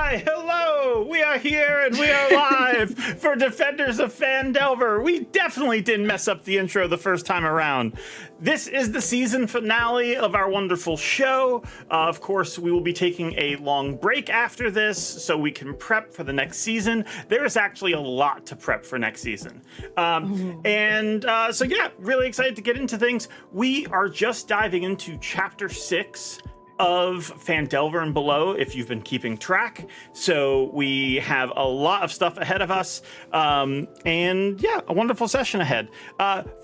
Why, hello! We are here and we are live for Defenders of Phandelver. We definitely didn't mess up the intro the first time around. This is the season finale of our wonderful show. Of course, we will be taking a long break after this so we can prep for the next season. There is actually a lot to prep for next season. So yeah, really excited to get into things. We are just diving into Chapter 6 of Phandelver and Below, if you've been keeping track. So we have a lot of stuff ahead of us, and yeah, a wonderful session ahead.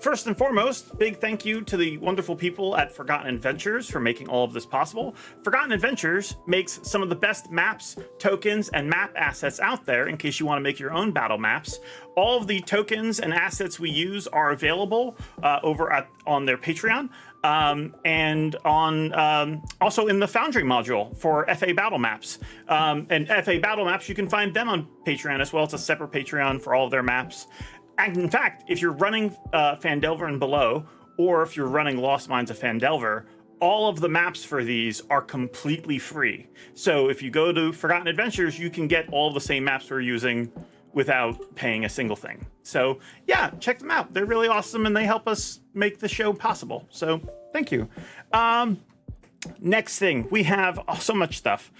First and foremost, big thank you to the wonderful people at Forgotten Adventures for making all of this possible. Forgotten Adventures makes some of the best maps, tokens, and map assets out there in case you want to make your own battle maps. All of the tokens and assets we use are available over on their Patreon. And on also in the Foundry module for FA battle maps. And FA battle maps, you can find them on Patreon as well. It's a separate Patreon for all of their maps. And in fact, if you're running Phandelver and Below, or if you're running Lost Mines of Phandelver, all of the maps for these are completely free. So if you go to Forgotten Adventures, you can get all the same maps we're using without paying a single thing. So yeah, check them out. They're really awesome and they help us make the show possible. So thank you. Next thing, we have so much stuff.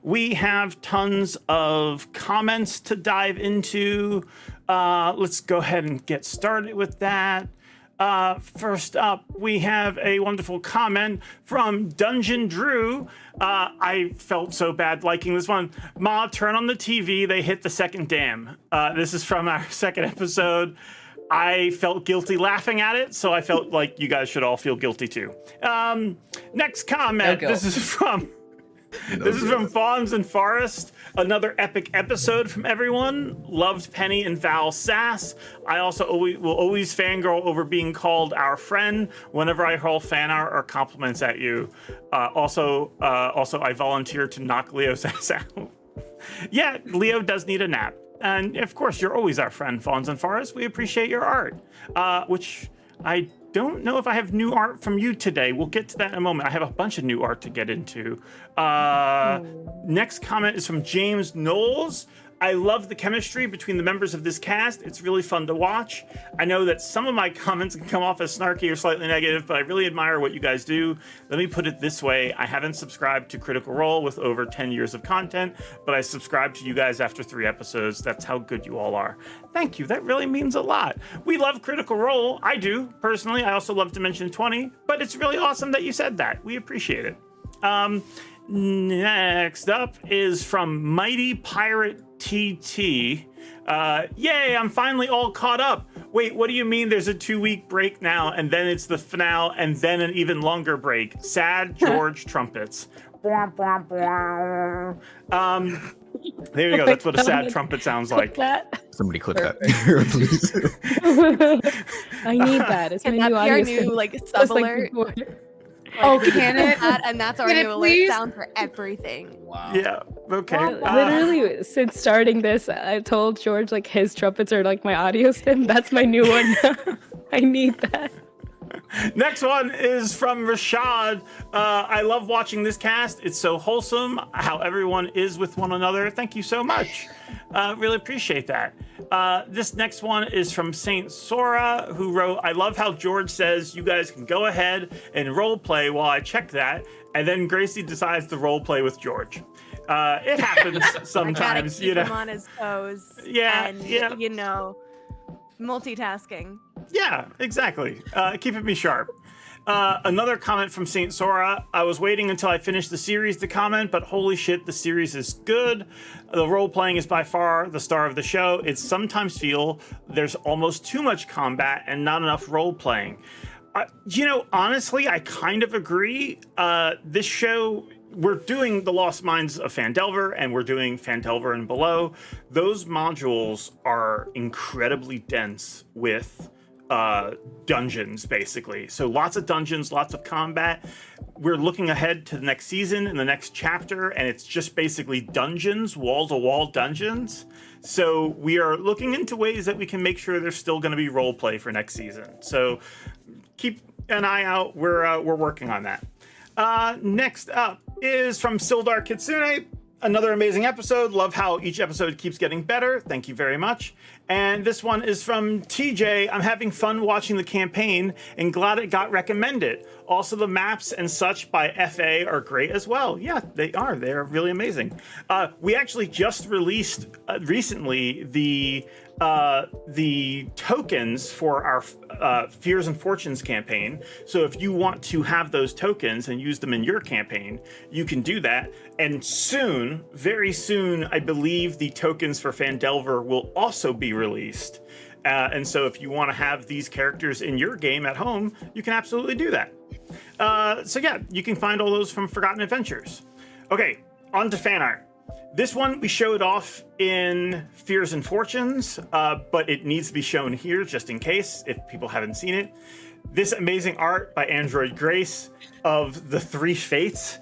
We have tons of comments to dive into. Let's go ahead and get started with that. First up, we have a wonderful comment from Dungeon Drew. I felt so bad liking this one. Ma, turn on the TV. They hit the second dam. This is from our second episode. I felt guilty laughing at it, so I felt like you guys should all feel guilty too. Next comment. This is from Fawns and Forest. Another epic episode from everyone. Loved Penny and Val's sass. I also will always fangirl over being called our friend whenever I hurl fan art or compliments at you. Also, I volunteer to knock Leo's ass out. Yeah, Leo does need a nap. And of course, you're always our friend, Fawns and Forest. We appreciate your art, which I don't know if I have new art from you today. We'll get to that in a moment. I have a bunch of new art to get into. Next comment is from James Knowles. I love the chemistry between the members of this cast. It's really fun to watch. I know that some of my comments can come off as snarky or slightly negative, but I really admire what you guys do. Let me put it this way. I haven't subscribed to Critical Role with over 10 years of content, but I subscribed to you guys after 3 episodes. That's how good you all are. Thank you. That really means a lot. We love Critical Role. I do, personally. I also love Dimension 20, but it's really awesome that you said that. We appreciate it. Next up is from Mighty Pirate TT. Yay, I'm finally all caught up. Wait, what do you mean there's a 2-week break now and then it's the finale and then an even longer break? Sad George trumpets. There you go. That's what a sad trumpet sounds like. Somebody clip that, please. I need that. It's Can my that new be our audio new like sub alert? Can it? And that's our new alert sound for everything. Wow. Yeah. Okay. Literally, since starting this, I told George like his trumpets are like my audio stem. That's my new one. I need that. Next one is from Rashad. I love watching this cast. It's so wholesome how everyone is with one another. Thank you so much. Really appreciate that. This next one is from Saint Sora, who wrote, I love how George says you guys can go ahead and role play while I check that. And then Gracie decides to role play with George. It happens sometimes, keep him on his toes. Yeah, and, yeah. You know, multitasking. Yeah, exactly. Keeping me sharp. Another comment from Saint Sora. I was waiting until I finished the series to comment, but holy shit, the series is good. The role-playing is by far the star of the show. It sometimes feel there's almost too much combat and not enough role-playing. Honestly, I kind of agree. This show, we're doing the Lost Mines of Phandelver, and we're doing Phandelver and Below. Those modules are incredibly dense with dungeons, basically. So lots of dungeons, lots of combat. We're looking ahead to the next season and the next chapter, and it's just basically dungeons, wall-to-wall dungeons. So we are looking into ways that we can make sure there's still going to be role play for next season. So keep an eye out. We're working on that. Next up is from Sildar Kitsune. another amazing episode. Love how each episode keeps getting better. Thank you very much. And this one is from TJ. I'm having fun watching the campaign and glad it got recommended. Also, the maps and such by FA are great as well. Yeah, they are. They are really amazing. We actually just released recently the tokens for our Fears and Fortunes campaign. So if you want to have those tokens and use them in your campaign, you can do that. And soon, very soon, I believe the tokens for Phandelver will also be released. And so if you want to have these characters in your game at home, you can absolutely do that. So yeah, you can find all those from Forgotten Adventures. Okay, on to fan art. This one we showed off in Fears and Fortunes, but it needs to be shown here just in case if people haven't seen it. This amazing art by Android Grace of the three fates.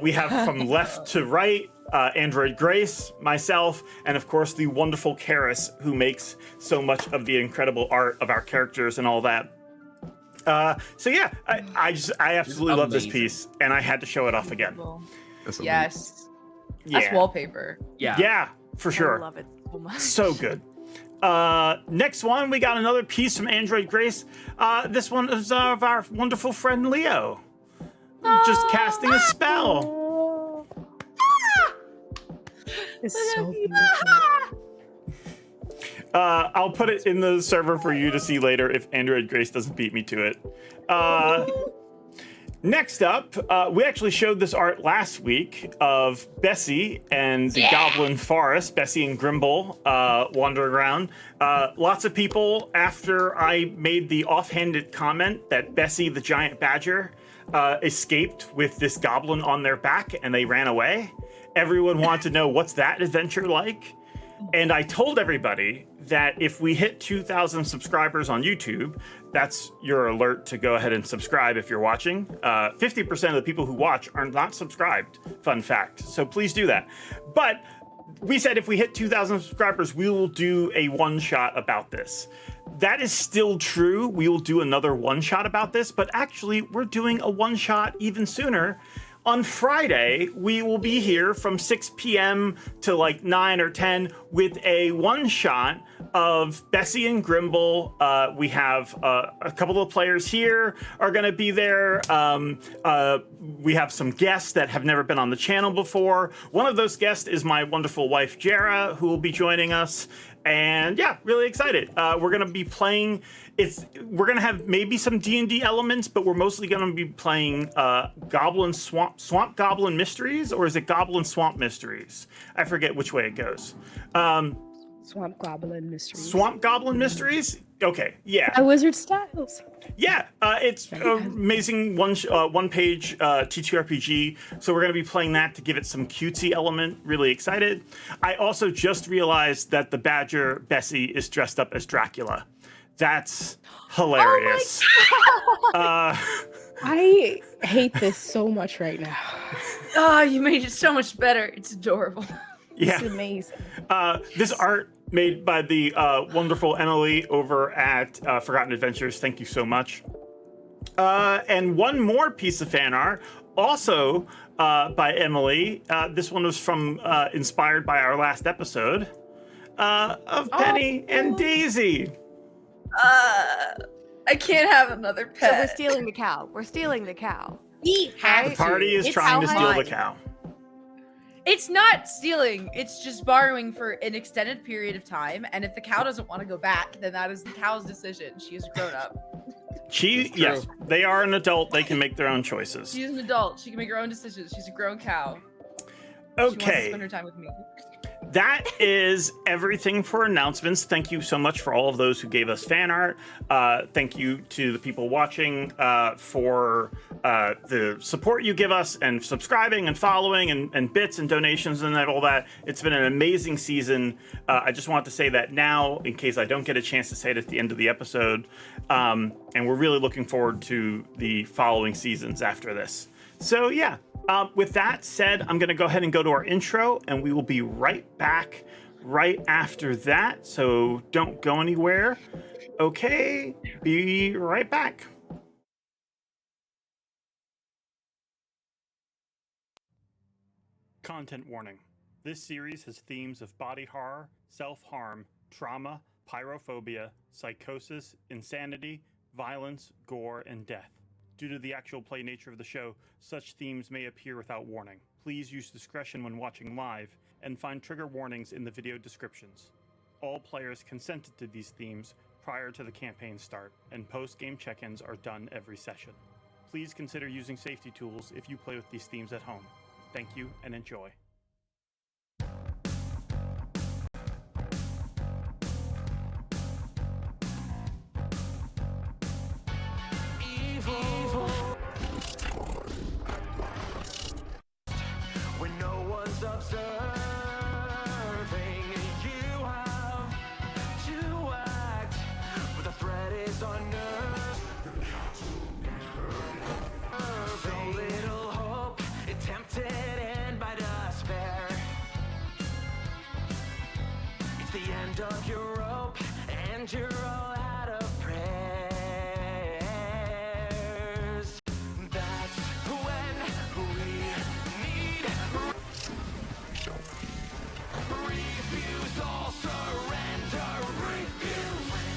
We have from left to right, Android Grace, myself, and of course the wonderful Karis, who makes so much of the incredible art of our characters and all that. So yeah, I absolutely love this piece, and I had to show it off again. Yes. Yeah. That's wallpaper. Yeah, for sure. I love it so much. So good. Next one, we got another piece from Android Grace. This one is of our wonderful friend Leo. Just casting a spell. It's so beautiful. I'll put it in the server for you to see later if Android Grace doesn't beat me to it. Next up, we actually showed this art last week of Bessie and the Goblin Forest, Bessie and Grimble wandering around. Lots of people, after I made the offhanded comment that Bessie the giant badger escaped with this goblin on their back and they ran away. Everyone wanted to know, what's that adventure like? And I told everybody that if we hit 2,000 subscribers on YouTube, that's your alert to go ahead and subscribe if you're watching. 50% of the people who watch are not subscribed, fun fact. So please do that. But we said if we hit 2,000 subscribers, we will do a one-shot about this. That is still true. We will do another one-shot about this, but actually we're doing a one-shot even sooner. On Friday, we will be here from 6 p.m. to like 9 or 10 with a one-shot of Bessie and Grimble. We have a couple of players here are going to be there. We have some guests that have never been on the channel before. One of those guests is my wonderful wife, Jara, who will be joining us. And yeah, really excited. We're going to be playing... We're going to have maybe some D&D elements, but we're mostly going to be playing Swamp Goblin Mysteries, or is it Goblin Swamp Mysteries? I forget which way it goes. Swamp Goblin Mysteries. Swamp Goblin Mysteries? Okay, yeah. By Wizard Styles. Yeah, it's an amazing one-page TTRPG, so we're going to be playing that to give it some cutesy element. Really excited. I also just realized that the badger, Bessie, is dressed up as Dracula. That's hilarious. I hate this so much right now. Oh, you made it so much better. It's adorable. Yeah. It's amazing. This art made by the wonderful Emily over at Forgotten Adventures. Thank you so much. And one more piece of fan art, also by Emily. This one was from inspired by our last episode of Penny and Daisy. I can't have another pet. So we're stealing the cow. We're stealing the cow. We have The party is It's trying to how steal high. the cow. It's not stealing. It's just borrowing for an extended period of time. And if the cow doesn't want to go back, then that is the cow's decision. She is grown up. Yes, they are an adult. They can make their own choices. She's an adult. She can make her own decisions. She's a grown cow. She wants to Okay. spend her time with me. That is everything for announcements. Thank you so much for all of those who gave us fan art. Thank you to the people watching for the support you give us and subscribing and following and bits and donations and all that. It's been an amazing season. I just want to say that now, in case I don't get a chance to say it at the end of the episode. And we're really looking forward to the following seasons after this. So yeah. With that said, I'm going to go ahead and go to our intro, and we will be right back right after that. So don't go anywhere. Okay, be right back. Content warning. This series has themes of body horror, self-harm, trauma, pyrophobia, psychosis, insanity, violence, gore, and death. Due to the actual play nature of the show, such themes may appear without warning. Please use discretion when watching live, and find trigger warnings in the video descriptions. All players consented to these themes prior to the campaign start, and post-game check-ins are done every session. Please consider using safety tools if you play with these themes at home. Thank you and enjoy. When no one's observing, you have to act, but the threat is unnerving. So little hope, tempted and by despair. It's the end of your rope, and you're all out of prayers. That's when we need refuse all surrender. Refuse when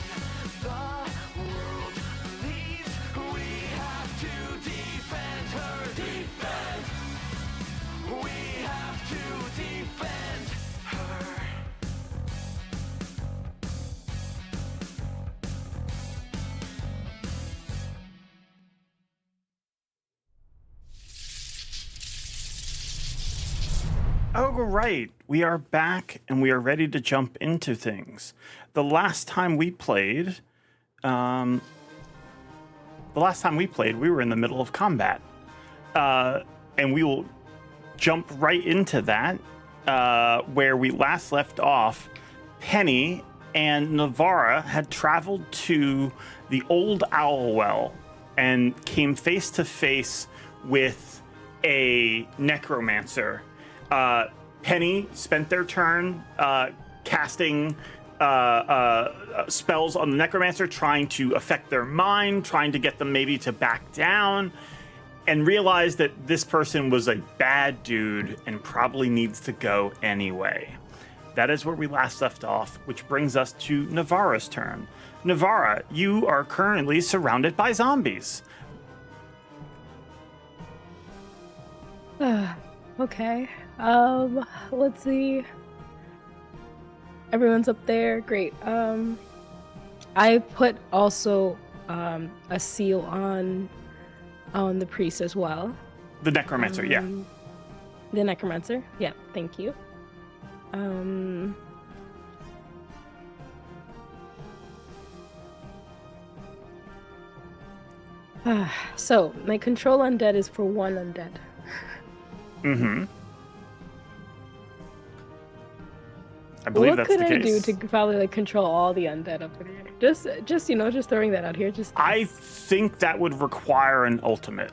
the world leaves. We have to defend her. Defend. We have to defend her. All right, we are back and we are ready to jump into things. The last time we played, we were in the middle of combat, and we will jump right into that. Where we last left off, Penny and Navara had traveled to the old owl well and came face to face with a necromancer. Penny spent their turn casting spells on the necromancer, trying to affect their mind, trying to get them maybe to back down, and realized that this person was a bad dude and probably needs to go anyway. That is where we last left off, which brings us to Navara's turn. Navara, you are currently surrounded by zombies. Okay. Let's see. Everyone's up there. Great. I put also a seal on the priest as well. The necromancer, yeah. The necromancer. Yeah, thank you. So my control undead is for one undead. Mm-hmm. I believe that's the case. What could I do to probably control all the undead over there? Just throwing that out here. I think that would require an ultimate,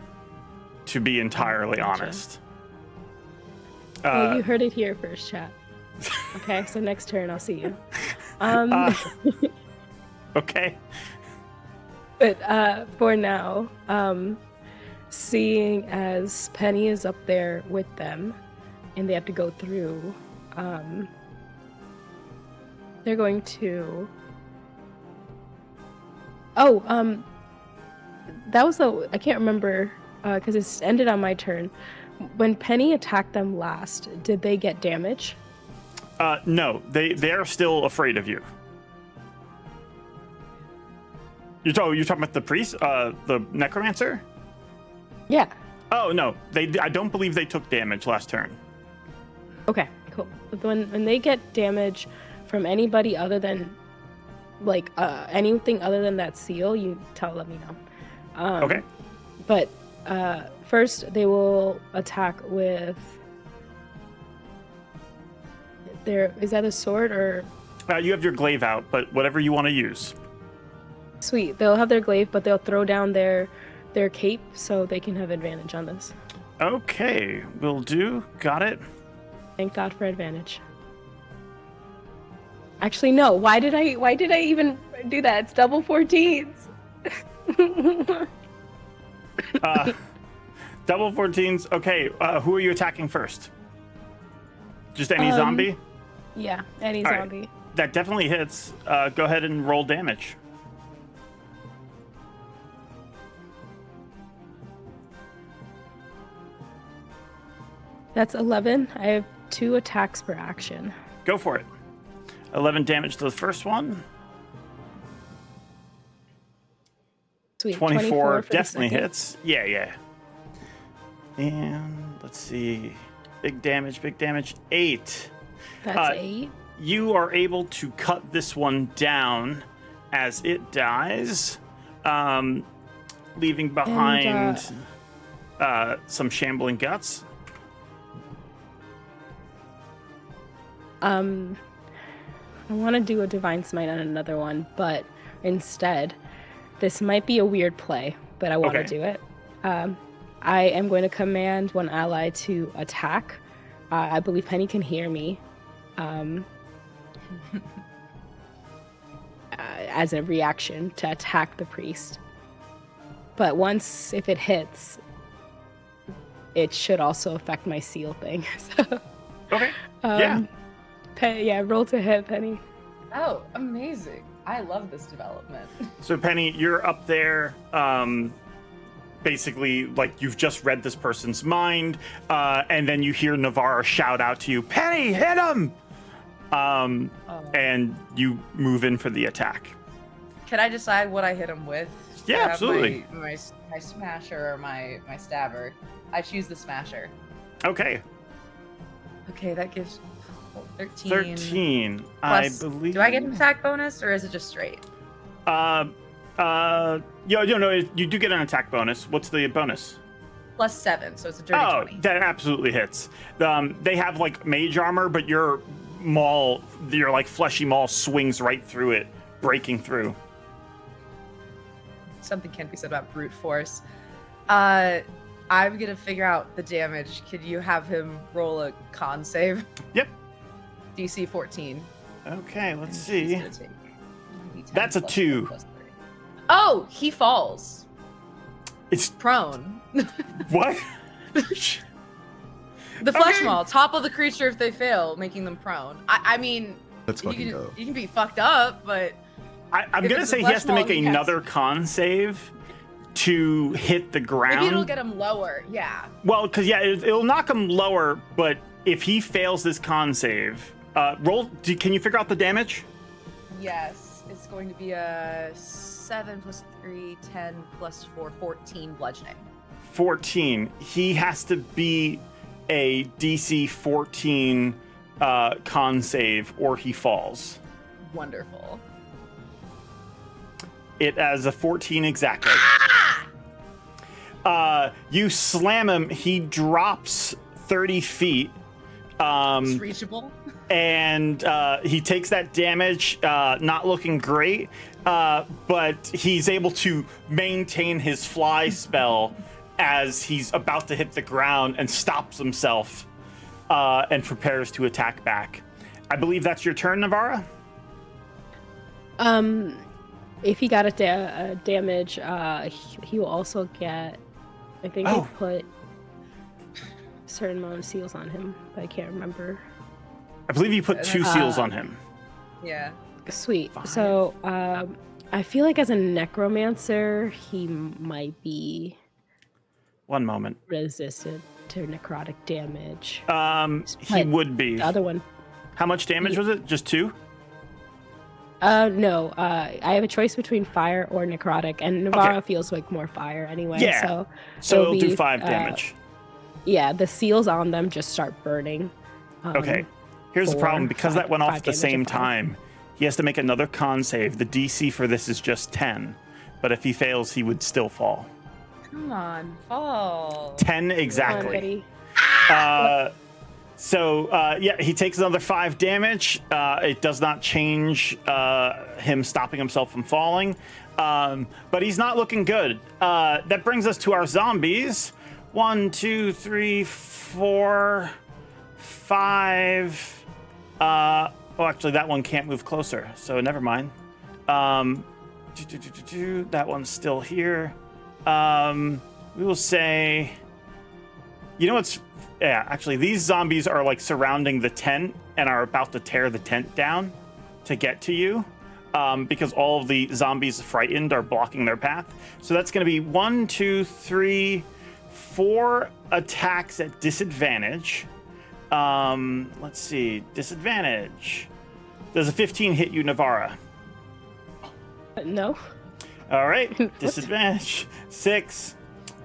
to be entirely honest. Well, you heard it here first, chat. Okay, so next turn I'll see you. Okay. But for now, seeing as Penny is up there with them, and they have to go through, they're going to. That was I can't remember because it's ended on my turn. When Penny attacked them last, did they get damage? No, they're still afraid of you. You're talking about the priest, the necromancer? Yeah. Oh no, I don't believe they took damage last turn. Okay, cool. When they get damage from anybody other than anything other than that seal, let me know. Okay. But first they will attack with is that a sword or? You have your glaive out, but whatever you want to use. Sweet. They'll have their glaive, but they'll throw down their cape so they can have advantage on this. Okay, will do. Got it. Thank God for advantage. Actually, no. Why did I even do that? It's double 14s. Double 14s. Okay, who are you attacking first? Just any zombie? Yeah, any All right. zombie. That definitely hits. Go ahead and roll damage. That's 11. I have 2 attacks per action. Go for it. 11 damage to the first one. Sweet. 24 for the definitely second. hits. Yeah. And let's see. Big damage. 8. That's 8. You are able to cut this one down as it dies, leaving behind some shambling guts. I want to do a Divine Smite on another one, but instead, this might be a weird play, but I want to Okay. do it. I am going to command one ally to attack. I believe Penny can hear me. As a reaction to attack the priest. But if it hits, it should also affect my seal thing. So, Okay. Yeah. Roll to hit, Penny. Oh, amazing. I love this development. So Penny, you're up there. Basically, like you've just read this person's mind, and then you hear Navarra shout out to you, "Penny, hit him!" And you move in for the attack. Can I decide what I hit him with? Yeah, Do I have absolutely. My smasher or my stabber. I choose the smasher. Okay. Okay, that gives 13. 13. Plus, I believe. Do I get an attack bonus or is it just straight? No, you do get an attack bonus. What's the bonus? Plus 7, so it's a dirty 20. That absolutely hits. They have like mage armor, but your like fleshy maul swings right through it, breaking through. Something can be said about brute force. I'm gonna figure out the damage. Could you have him roll a con save? Yep. DC 14. Okay, let's And he's see. gonna take D10 That's a plus 2. 4 plus 3. Oh, he falls. It's Prone. what? The flesh Okay. maul, topple the creature if they fail, making them prone. I mean, Let's you fucking can, go. you can be fucked up, but I'm If gonna it's a say he flesh has to make maul, he has- another con save to hit the ground. maybe it'll get him lower. Yeah. Well, because it'll knock him lower, but if he fails this con save, can you figure out the damage? Yes, it's going to be a 7 plus 3, 10 plus 4, 14 bludgeoning. 14. He has to be a DC 14 con save, or he falls. Wonderful. It as a 14 exactly. You slam him. He drops 30 feet. It's reachable. And he takes that damage, not looking great, but he's able to maintain his fly spell as he's about to hit the ground and stops himself and prepares to attack back. I believe that's your turn, Navarra? If he got a damage, he will also get. I think Oh. I put a certain amount of seals on him, but I can't remember. I believe you put 2 seals on him. Yeah. Sweet. 5. So, I feel like as a necromancer, he might be One moment. resistant to necrotic damage. He But would be. The other one. How much damage was it? Just 2? No. I have a choice between fire or necrotic, and Navarra feels like more fire anyway. Yeah. So it'll do be, 5 damage. Yeah, the seals on them just start burning. Okay. Here's the problem. 4, Because 5 that went off 5 at the damage same and 5. time, he has to make another con save. The DC for this is just 10. But if he fails, he would still fall. Come on, fall. 10 Come on, exactly. Betty. He takes another 5 damage. It does not change him stopping himself from falling. But he's not looking good. That brings us to our zombies. 1, 2, 3, 4, 5. Actually, that one can't move closer, so never mind. That one's still here. We will say You know what's... Yeah, actually, these zombies are like surrounding the tent and are about to tear the tent down to get to you. Because all of the zombies frightened are blocking their path. So that's going to be 1, 2, 3, 4 attacks at disadvantage. Let's see. Disadvantage. Does a 15 hit you, Navarra? No. All right. Disadvantage. 6.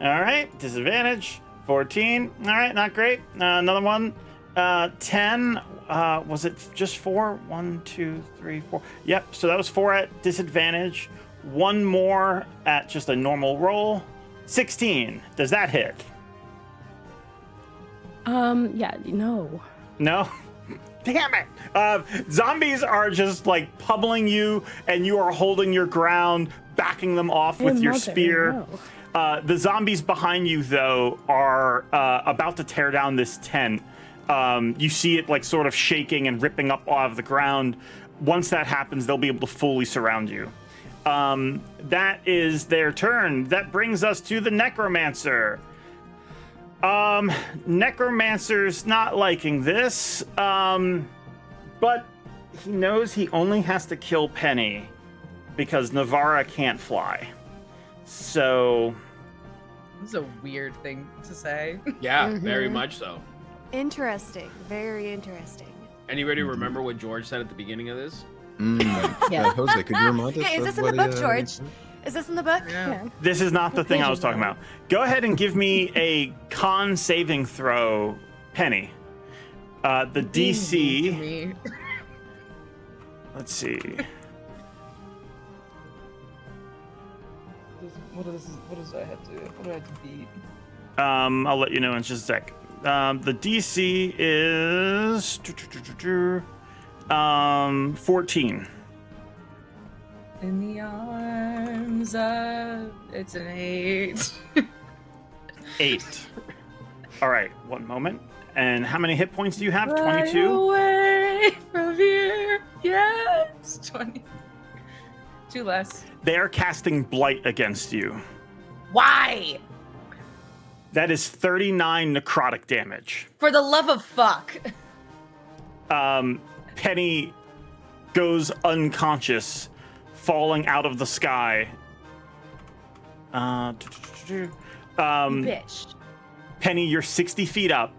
All right. Disadvantage. 14. All right. Not great. Another one. 10. Was it just 4? 1, 2, 3, 4. Yep. So that was 4 at disadvantage. 1 more at just a normal roll. 16. Does that hit? Yeah, no. No? Damn it! Zombies are just like pummeling you, and you are holding your ground, backing them off with your spear. The zombies behind you, though, are about to tear down this tent. You see it like sort of shaking and ripping up out of the ground. Once that happens, they'll be able to fully surround you. That is their turn. That brings us to the Necromancer. Necromancer's not liking this, but he knows he only has to kill Penny because Navarra can't fly. So... This is a weird thing to say. Yeah, very much so. Interesting. Very interesting. Anybody remember what George said at the beginning of this? Yeah. Jose, could you remind us? Hey, is of this in the what book, he, George? Is this in the book? Yeah. This is not the thing I was talking pages about. Go ahead and give me a con saving throw, Penny. The DC... Me. Let's see. What does I have to? What do I have to beat? I'll let you know in just a sec. The DC is 14. In the arms of... It's an 8. 8. All right, 1 moment. And how many hit points do you have? Fly 22? away from here. Yes. 20. 2 less. They are casting Blight against you. Why? That is 39 necrotic damage. For the love of fuck. Penny goes unconscious, falling out of the sky. Bitch. Penny, you're 60 feet up,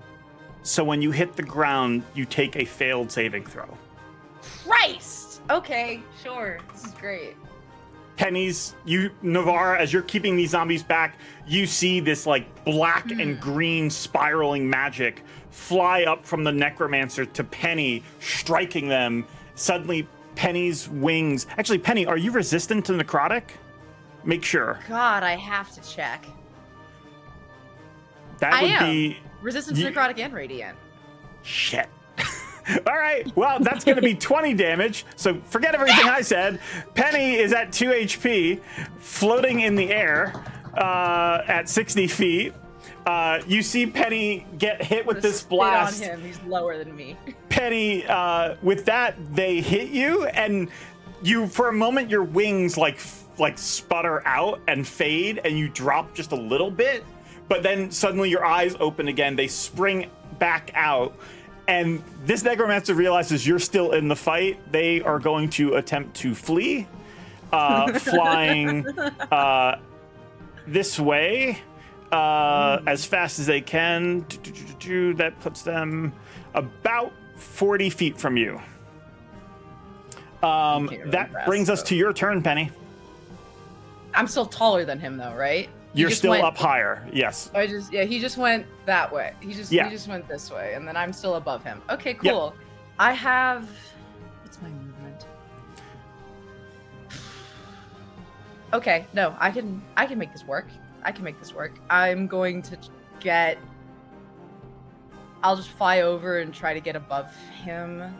so when you hit the ground, you take a failed saving throw. Christ. Okay, sure. This is great. Navarra, as you're keeping these zombies back, you see this like black and green spiraling magic fly up from the Necromancer to Penny, striking them. Suddenly, Penny's wings... Actually, Penny, are you resistant to necrotic? Make sure. God, I have to check. That would be... Resistant to necrotic and radiant. Shit. All right, well, that's going to be 20 damage, so forget everything I said. Penny is at 2 HP, floating in the air at 60 feet. You see Penny get hit with this blast. On him. He's lower than me. Penny, with that, they hit you, and you, for a moment, your wings like sputter out and fade, and you drop just a little bit, but then suddenly your eyes open again. They spring back out. And this Necromancer realizes you're still in the fight. They are going to attempt to flee, flying this way as fast as they can. That puts them about 40 feet from you. That brings us to your turn, Penny. I'm still taller than him, though, right? You're still up higher, yes. He just went that way. He just went this way, and then I'm still above him. Okay, cool. Yep. I have... What's my movement? Okay, no, I can make this work. I'm going to get... I'll just fly over and try to get above him.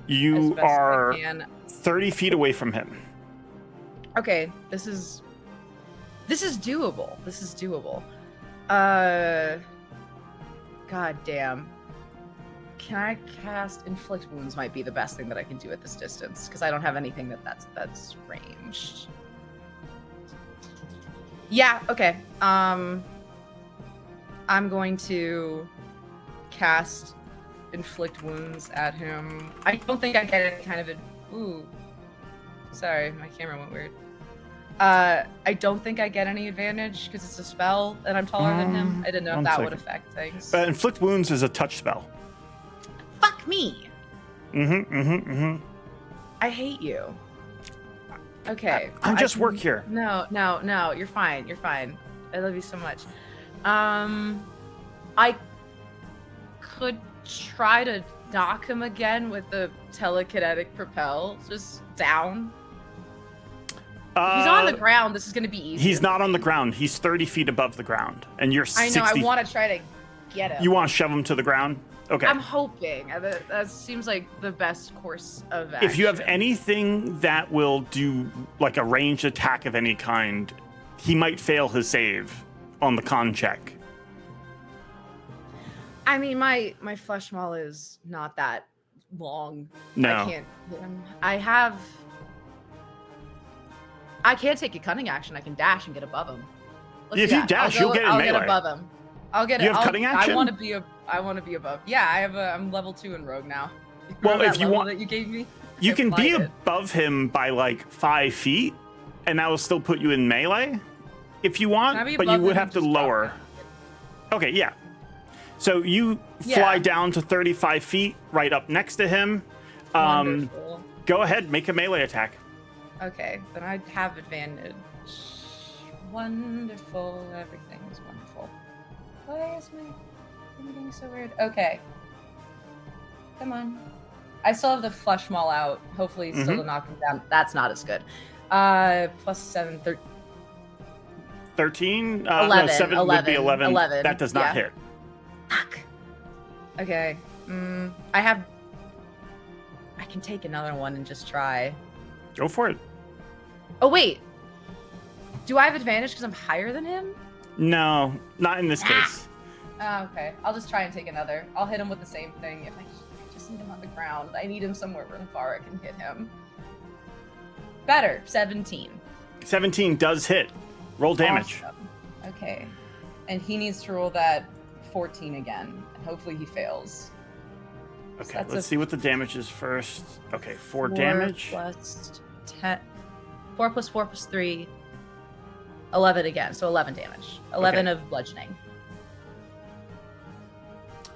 You are 30 feet away from him. Okay, this is doable. God damn. Can I cast Inflict Wounds? Might be the best thing that I can do at this distance, because I don't have anything that's ranged. Yeah, okay. I'm going to cast Inflict Wounds at him. I don't think I get any kind of ooh. Sorry, my camera went weird. I don't think I get any advantage because it's a spell and I'm taller than him. I didn't know if that would affect things. Inflict Wounds is a touch spell. Fuck me. I hate you. Okay. I'm just work here. No, you're fine. You're fine. I love you so much. I could try to knock him again with the telekinetic propel, just down. If he's on the ground, this is going to be easy. He's not on the ground. He's 30 feet above the ground, and you're 60. I know. I want to try to get him. You want to shove him to the ground? Okay. I'm hoping. That seems like the best course of action. If you have anything that will do like a ranged attack of any kind, he might fail his save on the con check. I mean, my flesh maul is not that long. No. I can't hit him. I can't take a cunning action. I can dash and get above him. If you dash, you'll get in melee. I'll get above him. You have cutting action? I want to be above. Yeah, I'm level 2 in rogue now. Well, if you want, that you gave me, you can be above him by like 5 feet, and that will still put you in melee if you want. But you would have to lower. Okay, yeah. So you fly down to 35 feet, right up next to him. Wonderful. Go ahead, make a melee attack. Okay, then I have advantage. Wonderful. Everything is wonderful. Why is my thing being so weird? Okay. Come on. I still have the flesh maul out. Hopefully still to knock him down. That's not as good. Plus 7, 13? 11. No, 7 would be 11. 11. That does not hit. Fuck. Okay. I can take another one and just try. Go for it. Oh, wait. Do I have advantage because I'm higher than him? No, not in this case. Oh, okay. I'll just try and take another. I'll hit him with the same thing. If I just need him on the ground, I need him somewhere where Navara can hit him. Better. 17. 17 does hit. Roll damage. Awesome. Okay. And he needs to roll that 14 again. And hopefully he fails. Okay, so let's see what the damage is first. Okay, 4 damage. 4 plus 10. 4 plus 4 plus 3. 11 again, so 11 damage. 11 of bludgeoning.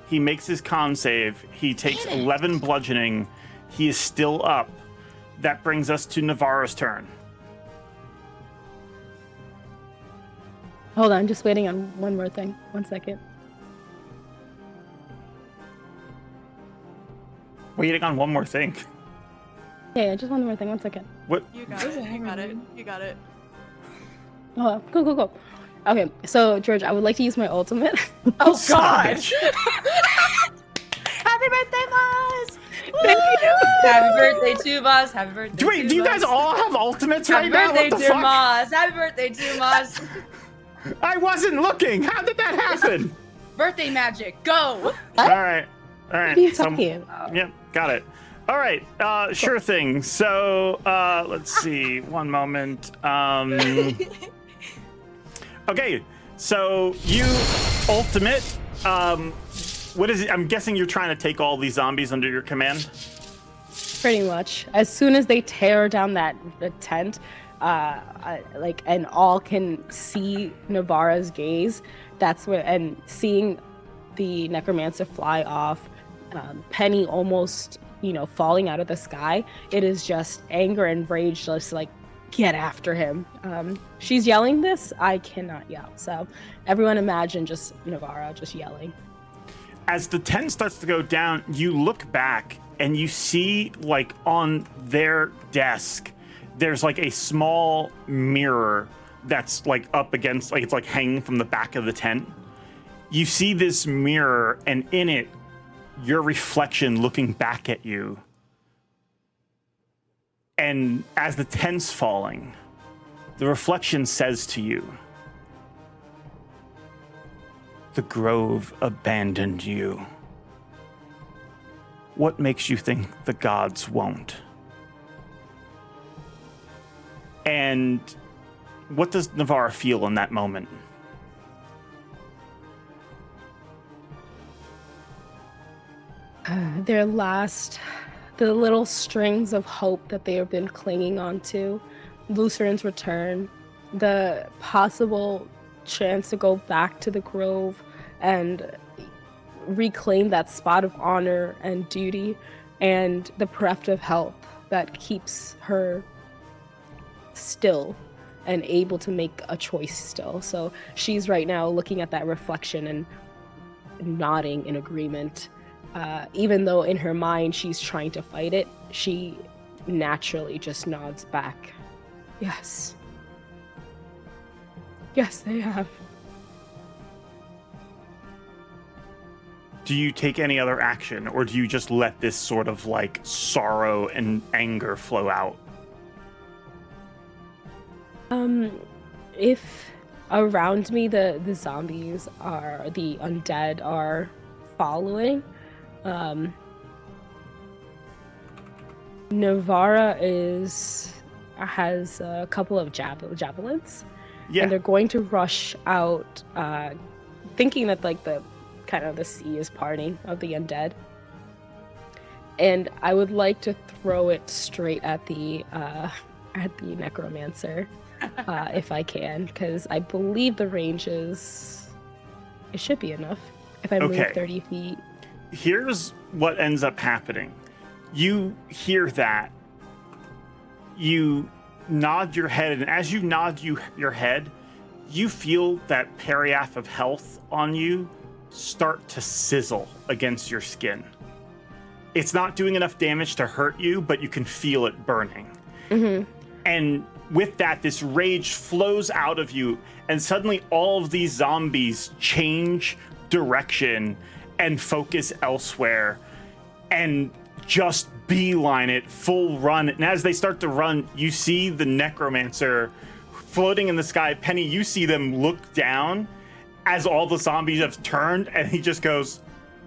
He makes his con save. He takes 11 bludgeoning. He is still up. That brings us to Navara's turn. Hold on, just waiting on one more thing. 1 second. Waiting on one more thing. Yeah, just one more thing. 1 second. What? You got it. You got it. You got it. Oh, go. Okay, so George, I would like to use my ultimate. Oh God! Happy birthday, Maz! Happy birthday to Maz. Happy birthday. Wait, do you guys all have ultimates right now? Happy What the birthday to fuck? Maz. Happy birthday to Maz. I wasn't looking. How did that happen? Birthday magic. Go. All right. What are you talking about? Yep, got it. All right, sure thing. So let's see. One moment. Okay, so you ultimate. What is it? I'm guessing you're trying to take all these zombies under your command. Pretty much. As soon as they tear down the tent, and all can see Navara's gaze, that's where, and seeing the necromancer fly off, Penny almost, falling out of the sky. It is just anger and rage, just like, get after him. She's yelling this. I cannot yell. So everyone imagine just Navara just yelling. As the tent starts to go down, you look back and you see, like, on their desk, there's like a small mirror that's like up against, like, it's like hanging from the back of the tent. You see this mirror, and in it, your reflection looking back at you. And as the tent's falling, the reflection says to you, "The grove abandoned you. What makes you think the gods won't?" And what does Navara feel in that moment? Their last, the little strings of hope that they have been clinging onto, Luceran's return, the possible chance to go back to the Grove and reclaim that spot of honor and duty, and the bereft of health that keeps her still and able to make a choice still. So she's right now looking at that reflection and nodding in agreement. Even though in her mind she's trying to fight it, she naturally just nods back. Yes. Yes, they have. Do you take any other action, or do you just let this sort of like sorrow and anger flow out? If around me the zombies are, the undead are following, Navara has a couple of javelins, Yeah. and they're going to rush out, thinking that like the sea is parting of the undead. And I would like to throw it straight at the necromancer, if I can, because I believe the range it should be enough if I move Okay. 30 feet. Here's what ends up happening. You hear that. You nod your head, and as you nod your head, you feel that periath of health on you start to sizzle against your skin. It's not doing enough damage to hurt you, but you can feel it burning. Mm-hmm. And with that, this rage flows out of you, and suddenly all of these zombies change direction and focus elsewhere and just beeline it, full run. And as they start to run, you see the necromancer floating in the sky. Penny, you see them look down as all the zombies have turned, and he just goes,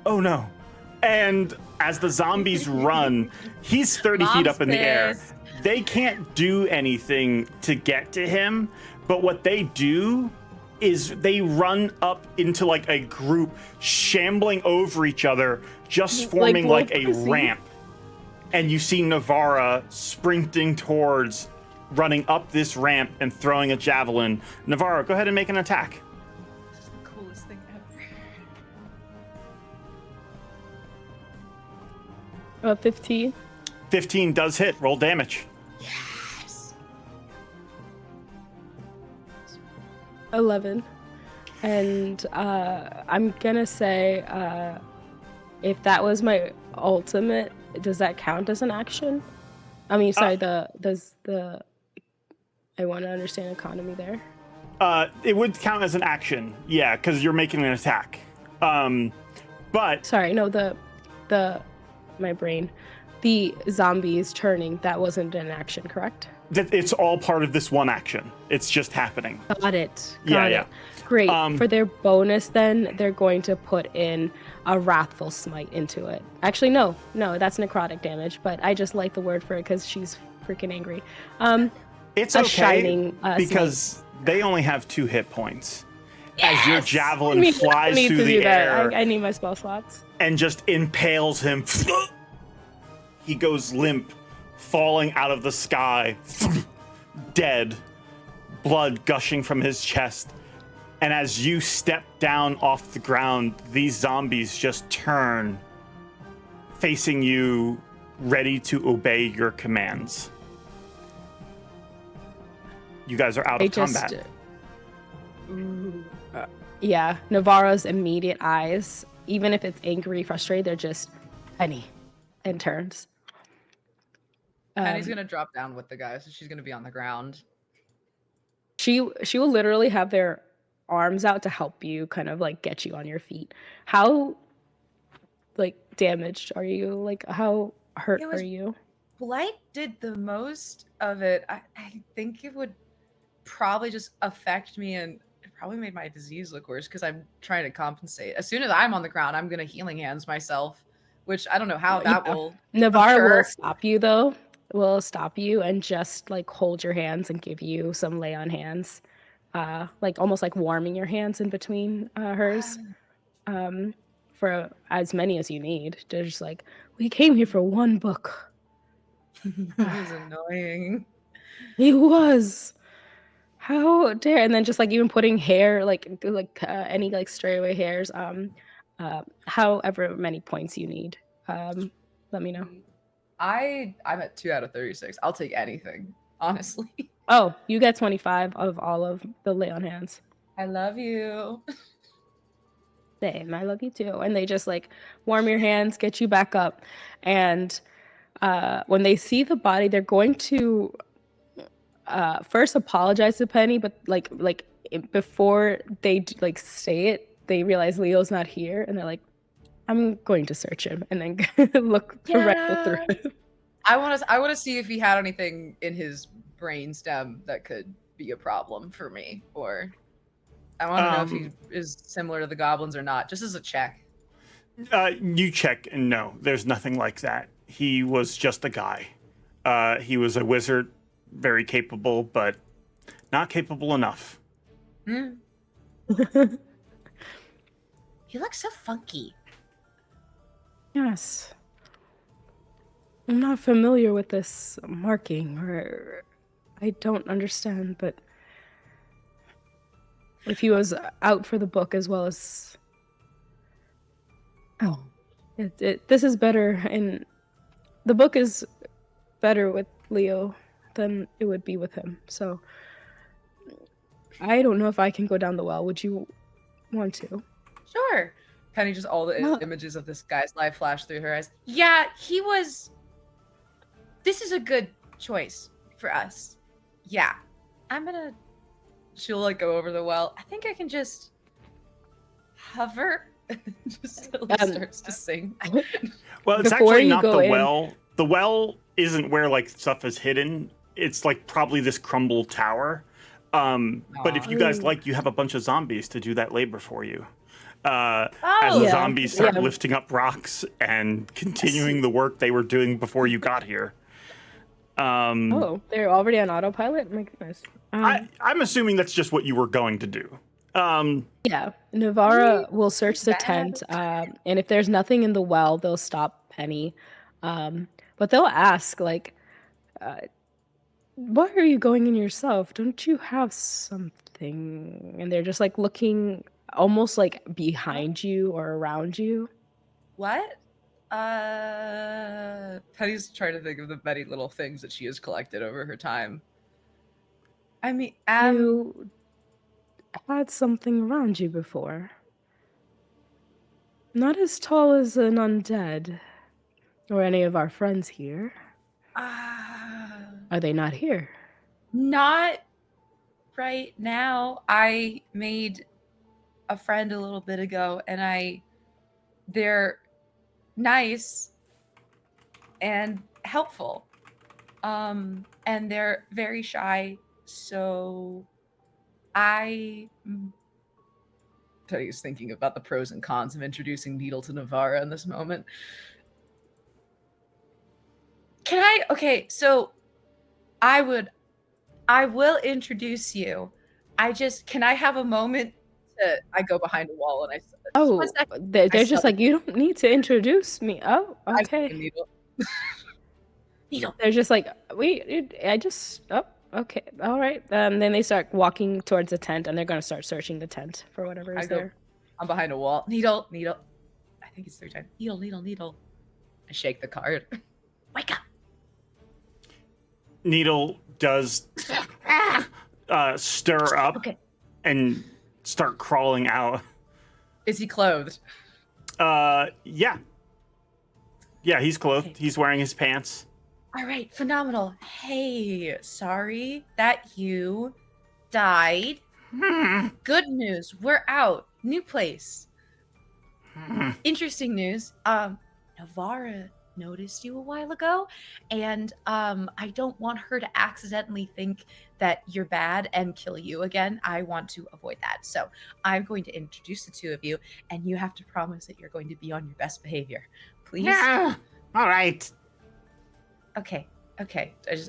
"Oh no." And as the zombies run, he's 30 feet up in the air. They can't do anything to get to him, but what they do is they run up into like a group, shambling over each other, just forming like a ramp. And you see Navara sprinting towards, running up this ramp and throwing a javelin. Navara, go ahead and make an attack. This is the coolest thing ever. 15. 15 does hit. Roll damage. Yes. 11. And I'm gonna say, if that was my ultimate, does that count as an action? I mean, sorry, I want to understand economy there. It would count as an action, yeah, because you're making an attack. But Sorry, no, my brain. The zombies turning, that wasn't an action, correct? it's all part of this one action. It's just happening. Got it. Yeah, Got yeah. it. Great. For their bonus, then, they're going to put in a Wrathful Smite into it. Actually, no, that's necrotic damage, but I just like the word for it because she's freaking angry. It's a okay shining, because they only have 2 hit points. As your javelin I need flies to through do the that. air I need my spell slots. and just impales him. He goes limp, falling out of the sky, dead, blood gushing from his chest. And as you step down off the ground, these zombies just turn, facing you, ready to obey your commands. You guys are out of combat. Yeah, Navarro's immediate eyes, even if it's angry, frustrated, they're just Penny, and turns. Penny's gonna drop down with the guy, so she's gonna be on the ground. She will literally have their arms out to help you, kind of like get you on your feet. How like damaged are you? Like how hurt are you? Blight did the most of it. I think it would probably just affect me, and it probably made my disease look worse because I'm trying to compensate. As soon as I'm on the ground, I'm gonna healing hands myself, which I don't know how that will. Navarro will stop you though. Will stop you and just like hold your hands and give you some lay on hands, like almost like warming your hands in between hers, for for as many as you need. They're just like, we came here for one book. It was annoying. He was. How dare? And then just like even putting hair, like any like stray away hairs, however many points you need. Let me know. I'm at 2 out of 36. I'll take anything, honestly. Oh, you get 25 of all of the lay on hands. I love you. Same, I love you too. And they just like warm your hands, get you back up, and when they see the body, they're going to first apologize to Penny, but before they like say it, they realize Leo's not here, and they're like, "I'm going to search him," and then rifle through him. I want to see if he had anything in his brainstem that could be a problem for me, or I want to know if he is similar to the goblins or not, just as a check. You check, and no, there's nothing like that. He was just a guy. He was a wizard, very capable, but not capable enough. He looks so funky. Yes. I'm not familiar with this marking, or I don't understand, but if he was out for the book as well as... Oh. This is better, and the book is better with Leo than it would be with him, so I don't know if I can go down the well. Would you want to? Sure. Penny, just all the images of this guy's life flash through her eyes. Yeah, he was... This is a good choice for us. Yeah. She'll like go over the well. I think I can just hover. Just starts to sing. Well, it's Before actually you not go the in- well. The well isn't where like stuff is hidden. It's like probably this crumbled tower. But if you guys like, you have a bunch of zombies to do that labor for you. As the Yeah. zombies start Yeah. lifting up rocks and continuing the work they were doing before you got here. Oh, they're already on autopilot? My goodness. I'm assuming that's just what you were going to do. Yeah, Navara will search the tent, and if there's nothing in the well, they'll stop Penny. But they'll ask, like, why are you going in yourself? Don't you have something? And they're just, like, looking almost, like, behind you or around you. What? Penny's trying to think of the many little things that she has collected over her time. I mean, You had something around you before. Not as tall as an undead, or any of our friends here. Are they not here? Not right now. I made a friend a little bit ago, and they're nice and helpful. And they're very shy, so Penny's thinking about the pros and cons of introducing Needle to Navara in this moment. Okay, so I will introduce you. Can I have a moment I go behind a wall and They're just like, you don't need to introduce me. Oh, okay. Needle. Needle. They're just like, wait, okay, all right. Then they start walking towards the tent, and they're going to start searching the tent for whatever is there. I'm behind a wall. Needle. I think it's 3 times. Needle. I shake the card. Wake up. Needle does stir up and start crawling out. Is he clothed? Yeah, he's clothed. Okay. He's wearing his pants. All right, phenomenal. Hey, sorry that you died. Good news, we're out. New place. Interesting news. Navara noticed you a while ago, and I don't want her to accidentally think that you're bad and kill you again. I want to avoid that. So I'm going to introduce the two of you, and you have to promise that you're going to be on your best behavior. Please? Yeah. All right. Okay.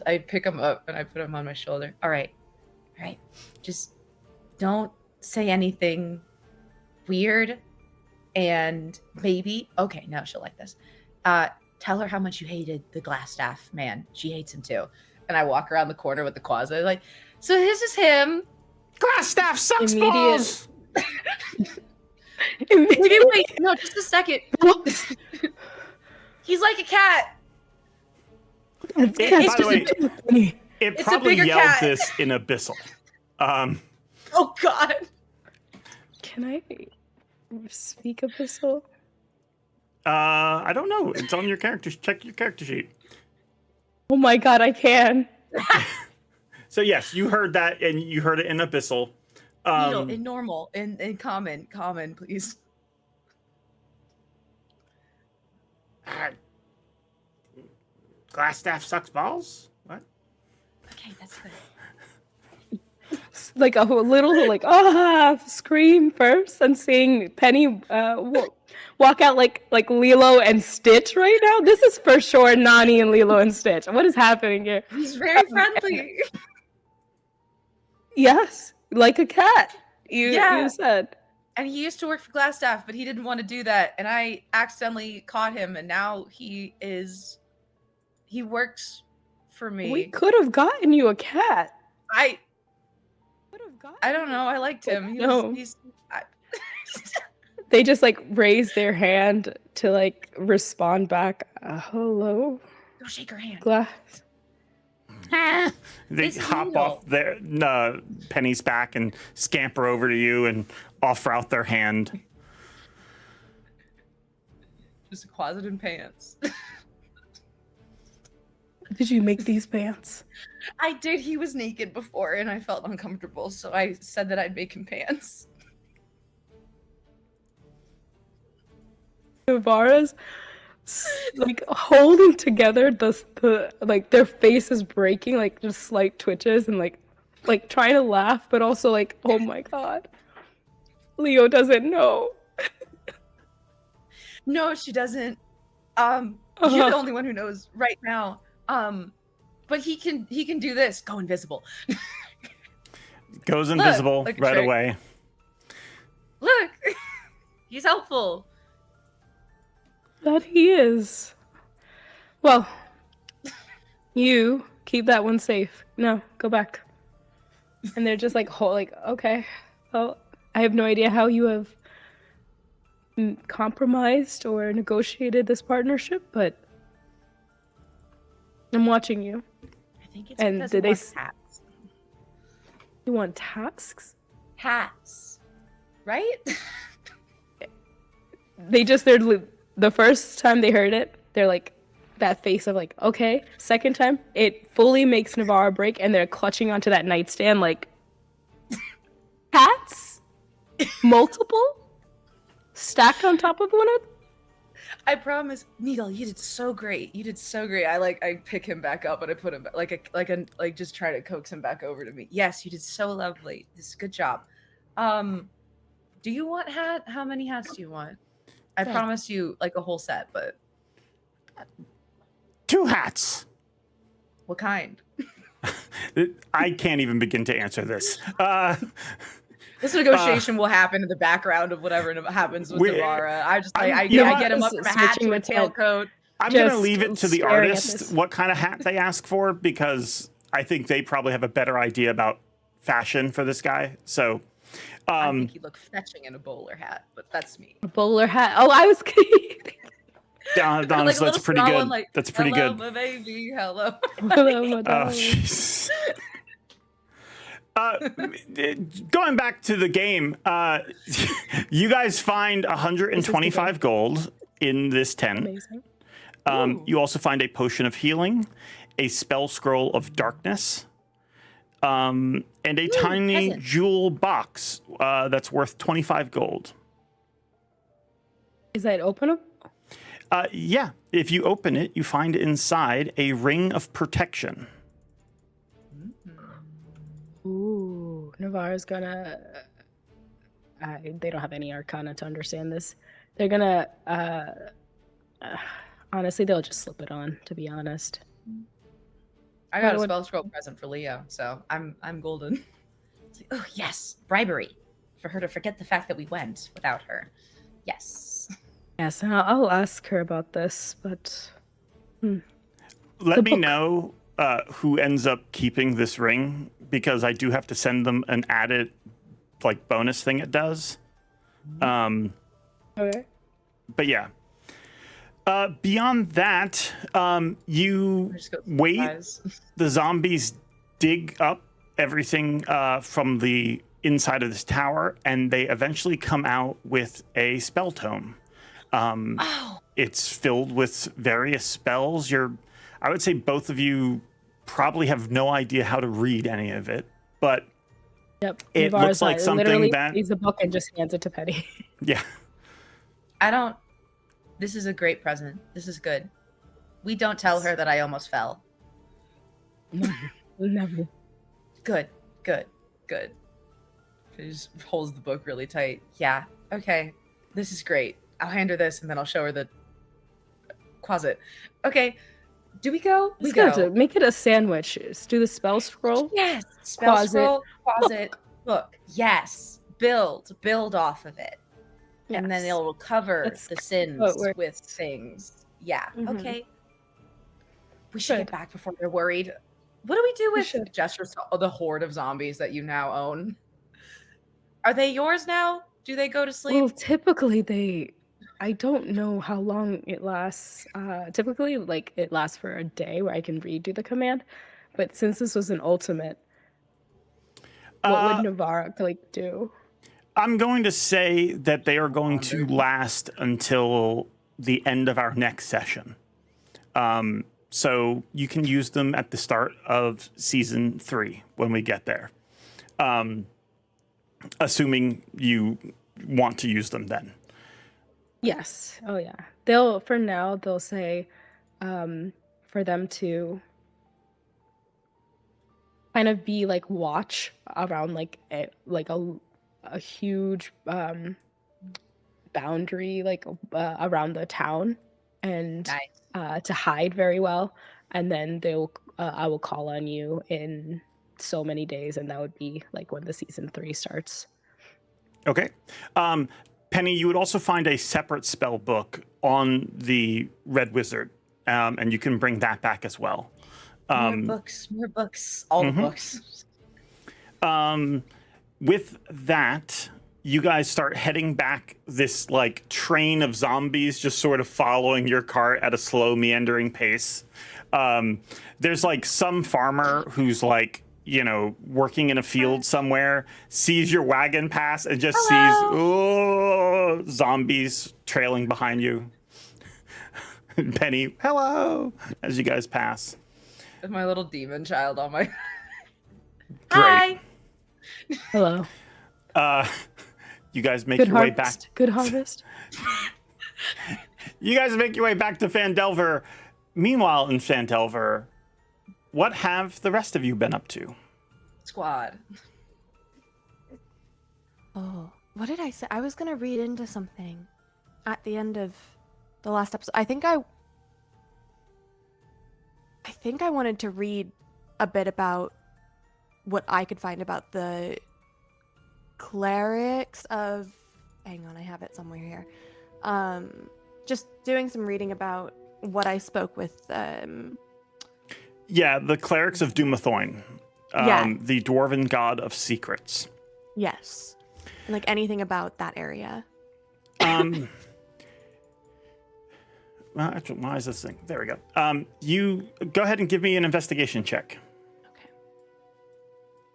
I pick him up and I put him on my shoulder. All right. Just don't say anything weird. and maybe, okay, no, she'll like this. Tell her how much you hated the glass staff man. She hates him too. And I walk around the corner with the quasi, like, so this is him. Glass staff sucks Immediate- balls. Wait, no, just a second. He's like a cat. By the way, it It's a probably bigger yelled cat. this in Abyssal. Oh God. Can I speak Abyssal? I don't know. It's on your characters. Check your character sheet. Oh my god, I can. So yes, you heard that, and you heard it in Abyssal. Needle, in normal, in common, please. Glass staff sucks balls. What? Okay, that's good. Like a little scream first, and seeing Penny walk out like Lilo and Stitch right now. This is for sure Nani and Lilo and Stitch. What is happening here? He's very friendly. Yes, like a cat. Yeah. You said. And he used to work for Glassstaff, but he didn't want to do that. And I accidentally caught him, and now he works for me. We could have gotten you a cat. I Could have gotten. I don't know. I liked him. No. I, They just like raise their hand to like respond back. Hello, go shake her hand. glass. They It's hop Needle. off their Penny's back and scamper over to you and offer out their hand. Just a closet and pants. Did you make these pants? I did. He was naked before, and I felt uncomfortable, so I said that I'd make him pants. Navara's like holding together the like their face is breaking, like just slight twitches and like trying to laugh, but also like, oh my god, Leo doesn't know. No, she doesn't. You're the only one who knows right now. But he can do this. Go invisible. Goes invisible like a right trick. away. Look, he's helpful. That he is. Well, you keep that one safe. No, go back. And they're just like, okay. Well, I have no idea how you have compromised or negotiated this partnership, but I'm watching you. I think it's And because did he they wants s- hats. You want tasks? Hats, right? The first time they heard it, they're like, that face of like, okay. Second time, it fully makes Navarre break, and they're clutching onto that nightstand like, hats? Multiple? Stacked on top of one another? I promise, Needle, you did so great. You did so great. I pick him back up and I put him back, like just try to coax him back over to me. Yes, you did so lovely. This is a good job. Do you want how many hats do you want? I promised you like a whole set, but 2 hats. what kind? I can't even begin to answer this. This negotiation will happen in the background of whatever happens with Navarra. I you know get him up from a hat to a tailcoat. I'm going to Just leave it to the staring at artist this. what kind of hat they ask for, because I think they probably have a better idea about fashion for this guy. So, I think he'd look fetching in a bowler hat, but that's me. A bowler hat. Oh, I was kidding. Donna's, Like a that's little pretty small good. one, like, That's pretty hello, good. my baby, hello. Hello, my Oh, darling. jeez. Going back to the game, you guys find 125 gold in this tent. Amazing. You also find a potion of healing, a spell scroll of darkness, and a tiny present. jewel box that's worth 25 gold. Is that openable? Yeah, if you open it, you find inside a ring of protection. Ooh, Navarre's gonna. They don't have any arcana to understand this. They're gonna. Honestly, they'll just slip it on. To be honest. I got a What- spell scroll present for Leo, so I'm golden. It's like, oh yes, bribery for her to forget the fact that we went without her. Yes. Yes, and I'll ask her about this, but Let The me book. know who ends up keeping this ring, because I do have to send them an added like bonus thing it does. okay. But yeah. Beyond that, you Just go wait. surprise. The zombies dig up everything from the inside of this tower, and they eventually come out with a spell tome. It's filled with various spells. I would say both of you probably have no idea how to read any of it, but Yep. it Navarre's looks like not- something literally that, reads the book and just hands it to Petty. yeah. This is a great present. This is good. We don't tell her that I almost fell. Never. Good. She just holds the book really tight. Yeah. Okay. This is great. I'll hand her this and then I'll show her the closet. Okay. Do we go? We It's good go. to make it a sandwich. Just do the spell scroll. Yes. Spell Closet. scroll, closet, book. Yes. Build off of it. And then Yes. it'll cover That's the sins how it works. with things. Yeah. Mhm. Okay. We should Good. get back before they're worried. What do we do We with should. gestures? The horde of zombies that you now own. Are they yours now? Do they go to sleep? Well, typically I don't know how long it lasts. Typically, like it lasts for a day where I can redo the command. But since this was an ultimate, what would Navarra like do? I'm going to say that they are going to last until the end of our next session. So you can use them at the start of season 3 when we get there. Assuming you want to use them then. Yes. Oh yeah. For now they'll say for them to kind of be like watch around like a huge boundary like around the town and Nice. to hide very well, and then I will call on you in so many days, and that would be like when the season 3 starts. Okay. Penny, you would also find a separate spell book on the Red Wizard, and you can bring that back as well. More books, all the books. With that, you guys start heading back this like train of zombies just sort of following your cart at a slow meandering pace. There's like some farmer who's like, working in a field somewhere, sees your wagon pass and just sees zombies trailing behind you. Penny, hello, as you guys pass. With my little demon child on my. Great. Hi. Hello. You guys make Good your way back. harvest. Good harvest. You guys make your way back to Phandelver. Meanwhile, in Phandelver, what have the rest of you been up to? Squad. Oh, what did I say? I was gonna read into something at the end of the last episode. I think I wanted to read a bit about what I could find about the clerics of. Hang on, I have it somewhere here. Just doing some reading about what I spoke with. Yeah, the clerics of Dumathoin, the dwarven god of secrets. Yes, and like anything about that area. Well, actually, why is this thing? There we go. You go ahead and give me an investigation check. Okay.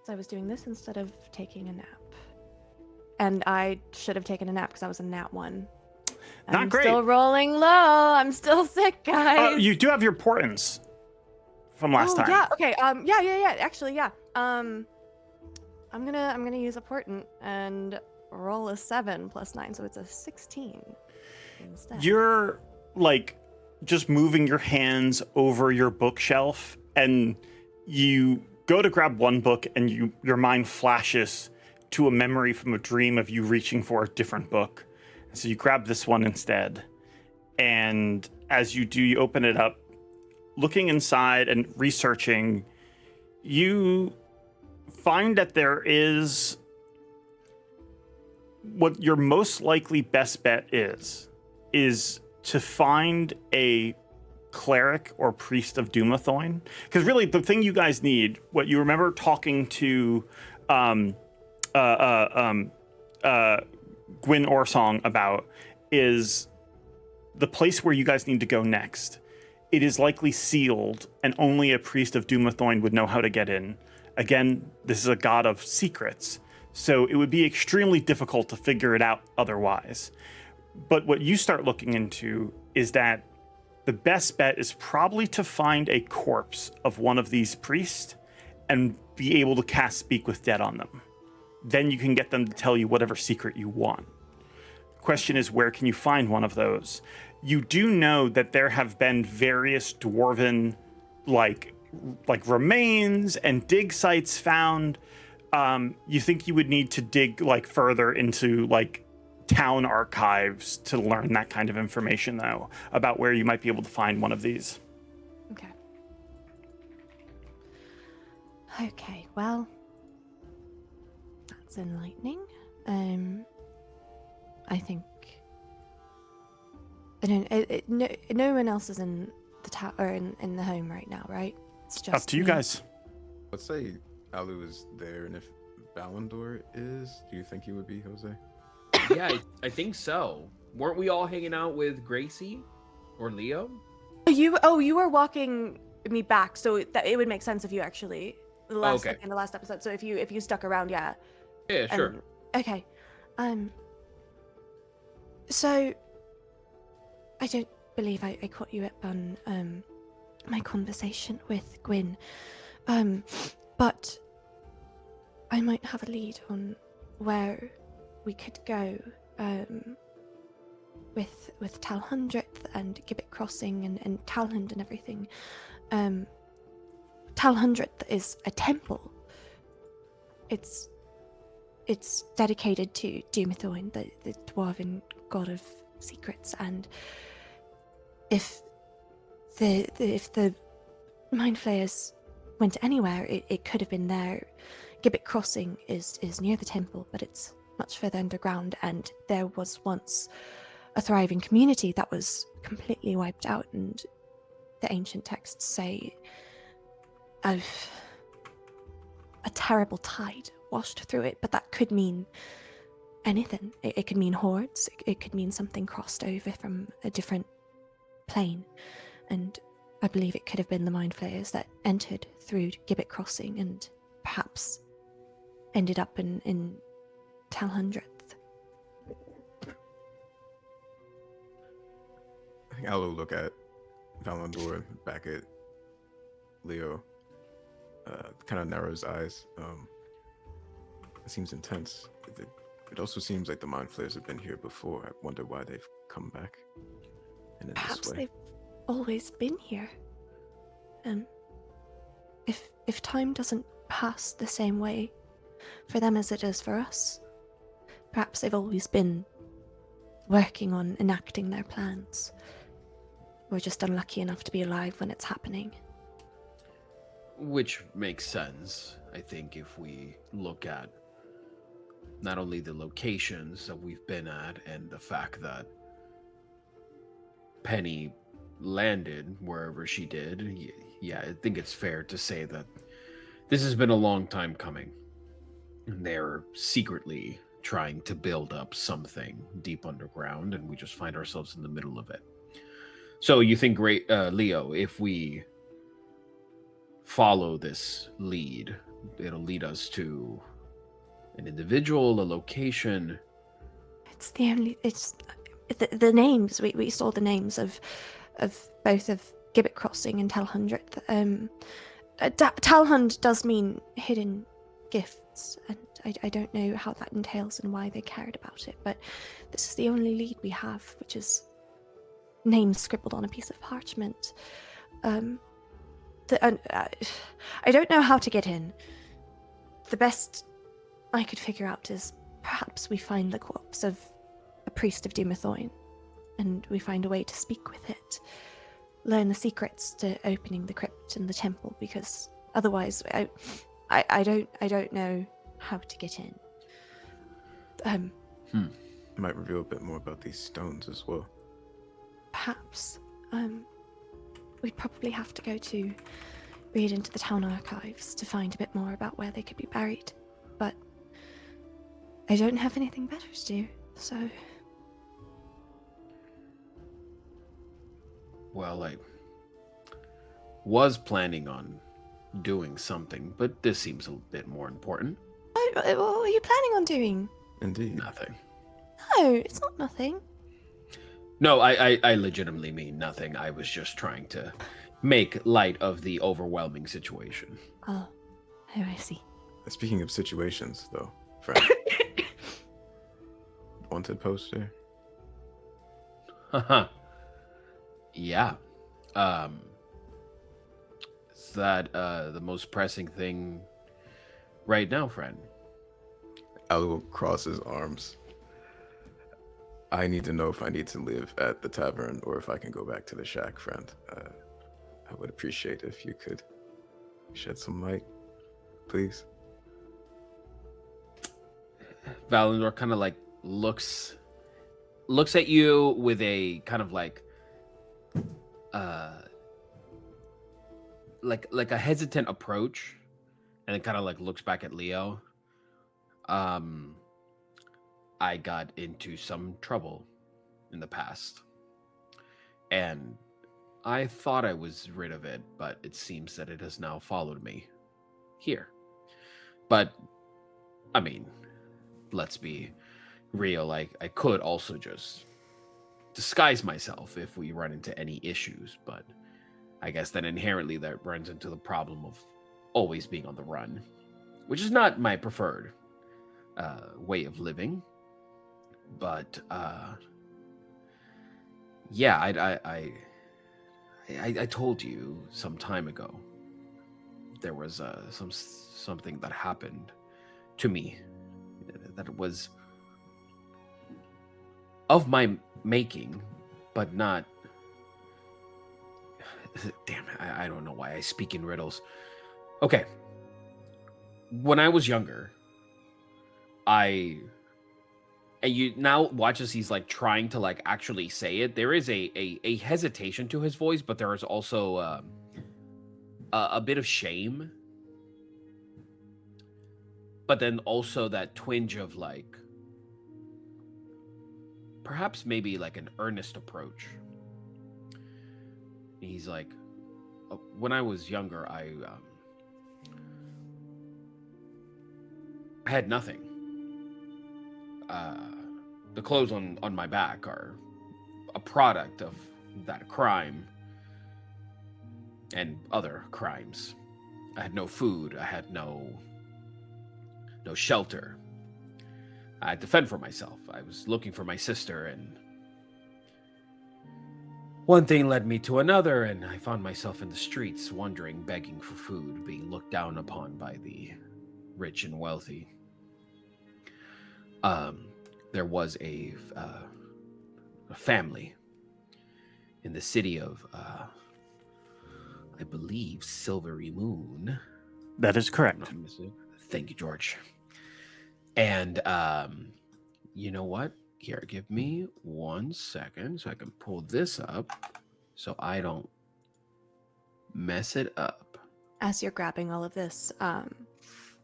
So I was doing this instead of taking a nap. And I should have taken a nap because I was a nat 1. Not I'm great. still rolling low. I'm still sick, guys. You do have your portents from last time. Yeah. Okay. Yeah. Actually, yeah. I'm gonna use a portent and roll a 7 plus 9, so it's a 16 instead. You're like just moving your hands over your bookshelf, and you go to grab one book, and your mind flashes to a memory from a dream of you reaching for a different book. So you grab this one instead. And as you do, you open it up, looking inside and researching, you find that there is what your most likely best bet is to find a cleric or priest of Dumathoin, because really the thing you guys need, what you remember talking to Gwyn Orsong about, is the place where you guys need to go next. It is likely sealed, and only a priest of Dumathoin would know how to get in. Again, this is a god of secrets, so it would be extremely difficult to figure it out otherwise. But what you start looking into is that the best bet is probably to find a corpse of one of these priests and be able to cast Speak with Dead on them. Then you can get them to tell you whatever secret you want. The question is, where can you find one of those? You do know that there have been various dwarven like remains and dig sites found. You think you would need to dig like further into like town archives to learn that kind of information, though, about where you might be able to find one of these. Okay. Okay, well, that's enlightening. I think no one else is in the tower or in the home right now, right? It's just Up to you me. guys. Let's say Alu is there, and if Valandor is, do you think he would be, Jose? Yeah, I think so. Weren't we all hanging out with Gracie or Leo? You were walking me back, so that it would make sense if you actually in the last episode. So if you stuck around, yeah. Yeah, sure. Okay. So I don't believe I caught you up on my conversation with Gwyn. But I might have a lead on where we could go with Tal Hundredth and Gibbet Crossing and Talhund and everything. Tal Hundredth is a temple. It's dedicated to Dumathoin, the dwarven god of secrets, and if the mind flayers went anywhere, it could have been there. Gibbet Crossing is near the temple, but it's much further underground, and there was once a thriving community that was completely wiped out, and the ancient texts say of a terrible tide washed through it, but that could mean anything. It could mean hordes, it could mean something crossed over from a different plane, and I believe it could have been the mind flayers that entered through Gibbet Crossing and perhaps ended up in Tal Hundredth. I think Alu look at Valandor, back at Leo, kind of narrows eyes. It seems intense. It also seems like the mind flayers have been here before. I wonder why they've come back. And in Perhaps this way. they've always been here. If time doesn't pass the same way for them as it does for us, perhaps they've always been working on enacting their plans. We're just unlucky enough to be alive when it's happening. Which makes sense, I think, if we look at not only the locations that we've been at and the fact that Penny landed wherever she did. Yeah, I think it's fair to say that this has been a long time coming. And they're secretly trying to build up something deep underground, and we just find ourselves in the middle of it. So you think, Leo, if we follow this lead, it'll lead us to an individual, a location? It's the names. We saw the names of both of Gibbet Crossing and Tal Hundredth. Talhund does mean hidden gifts, and I don't know how that entails and why they cared about it, but this is the only lead we have, which is names scribbled on a piece of parchment. I don't know how to get in. The best I could figure out is perhaps we find the corpse of a priest of Dumathoin, and we find a way to speak with it, learn the secrets to opening the crypt and the temple, because otherwise I don't know how to get in. It might reveal a bit more about these stones as well. Perhaps. We'd probably have to go to read into the town archives to find a bit more about where they could be buried. But I don't have anything better to do, so... Well, I was planning on doing something, but this seems a bit more important. Oh, what are you planning on doing? Indeed. Nothing. No, it's not nothing. No, I legitimately mean nothing. I was just trying to make light of the overwhelming situation. Oh, I see. Speaking of situations, though, friend. Wanted poster? Haha. Yeah. Is that the most pressing thing right now, friend? Al will cross his arms. I need to know if I need to live at the tavern or if I can go back to the shack, friend. I would appreciate if you could shed some light, please. Valandor kind of like looks at you with a kind of like a hesitant approach, and then kind of like looks back at Leo. I got into some trouble in the past, and I thought I was rid of it, but it seems that it has now followed me here. But I mean, let's be real. I could also just disguise myself if we run into any issues, but I guess then inherently that runs into the problem of always being on the run, which is not my preferred way of living. But yeah, I told you some time ago there was something that happened to me that was of my making, but not. Damn it, I don't know why I speak in riddles. Okay. When I was younger, and you now watch as he's like trying to like actually say it. There is a hesitation to his voice, but there is also a bit of shame. But then also that twinge of like, perhaps maybe like an earnest approach. He's like, when I was younger, I had nothing. The clothes on my back are a product of that crime and other crimes. I had no food. I had no shelter. I had to fend for myself. I was looking for my sister, and one thing led me to another, and I found myself in the streets, wandering, begging for food, being looked down upon by the rich and wealthy. There was a family in the city of, I believe, Silvery Moon. That is correct. Thank you, George. And you know what? Here, give me 1 second so I can pull this up so I don't mess it up. As you're grabbing all of this,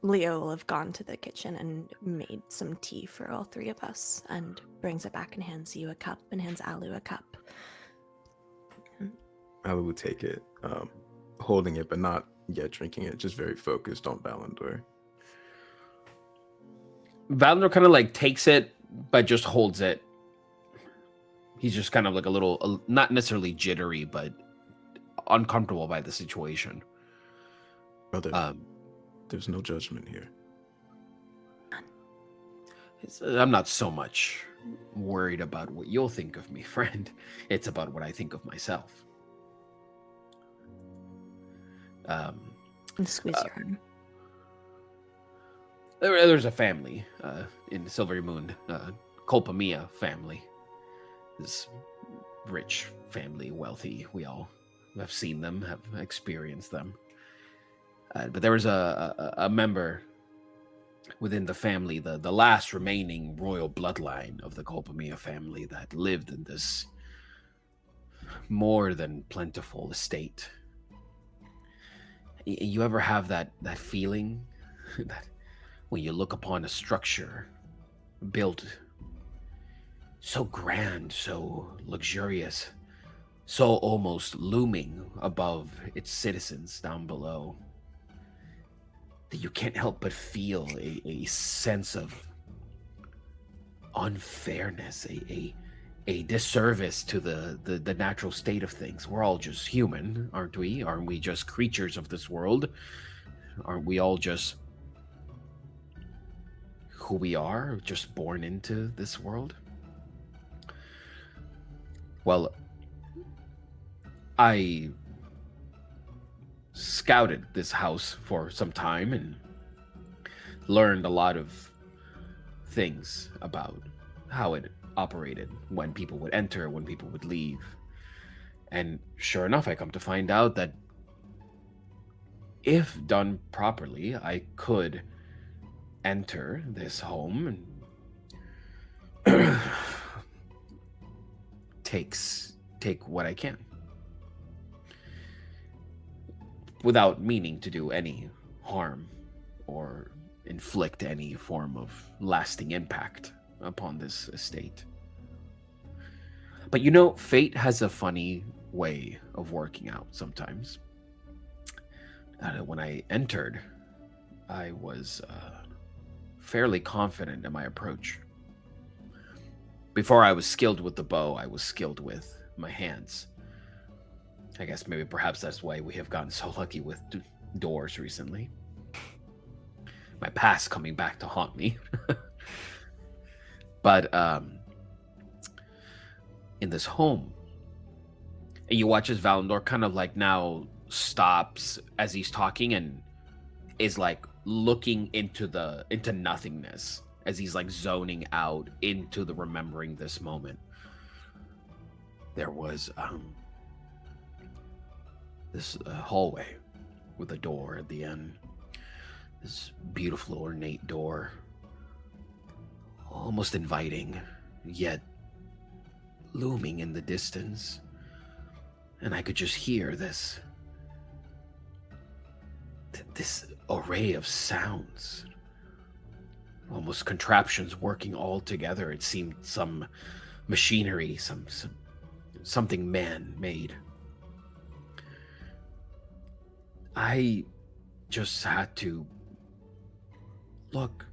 Leo will have gone to the kitchen and made some tea for all three of us and brings it back and hands you a cup and hands Alu a cup. Alu will take it, holding it, but not yet drinking it, just very focused on Valandor. Valandor kind of like takes it, but just holds it. He's just kind of like a little, not necessarily jittery, but uncomfortable by the situation. Brother, there's no judgment here. I'm not so much worried about what you'll think of me, friend. It's about what I think of myself. And squeeze your arm. There's a family in Silvery Moon, Colpamia family. This rich family, wealthy. We all have seen them, have experienced them. But there was a member within the family, the last remaining royal bloodline of the Colpomia family that lived in this more than plentiful estate. You ever have that feeling that when you look upon a structure built so grand, so luxurious, so almost looming above its citizens down below, that you can't help but feel a sense of unfairness, a disservice to the natural state of things. We're all just human, aren't we? Aren't we just creatures of this world? Aren't we all just who we are, just born into this world? Well, I scouted this house for some time and learned a lot of things about how it operated, when people would enter, when people would leave. And sure enough, I come to find out that if done properly, I could enter this home and take what I can, without meaning to do any harm or inflict any form of lasting impact upon this estate. But you know, fate has a funny way of working out sometimes. When I entered, I was fairly confident in my approach. Before I was skilled with the bow, I was skilled with my hands. I guess maybe perhaps that's why we have gotten so lucky with doors recently. My past coming back to haunt me. But in this home, and you watch as Valandor kind of like now stops as he's talking and is like looking into nothingness, as he's like zoning out into the remembering this moment. There was this hallway with a door at the end. This beautiful ornate door, almost inviting, yet looming in the distance. And I could just hear this array of sounds, almost contraptions working all together. It seemed some machinery, something man-made. I just had to look.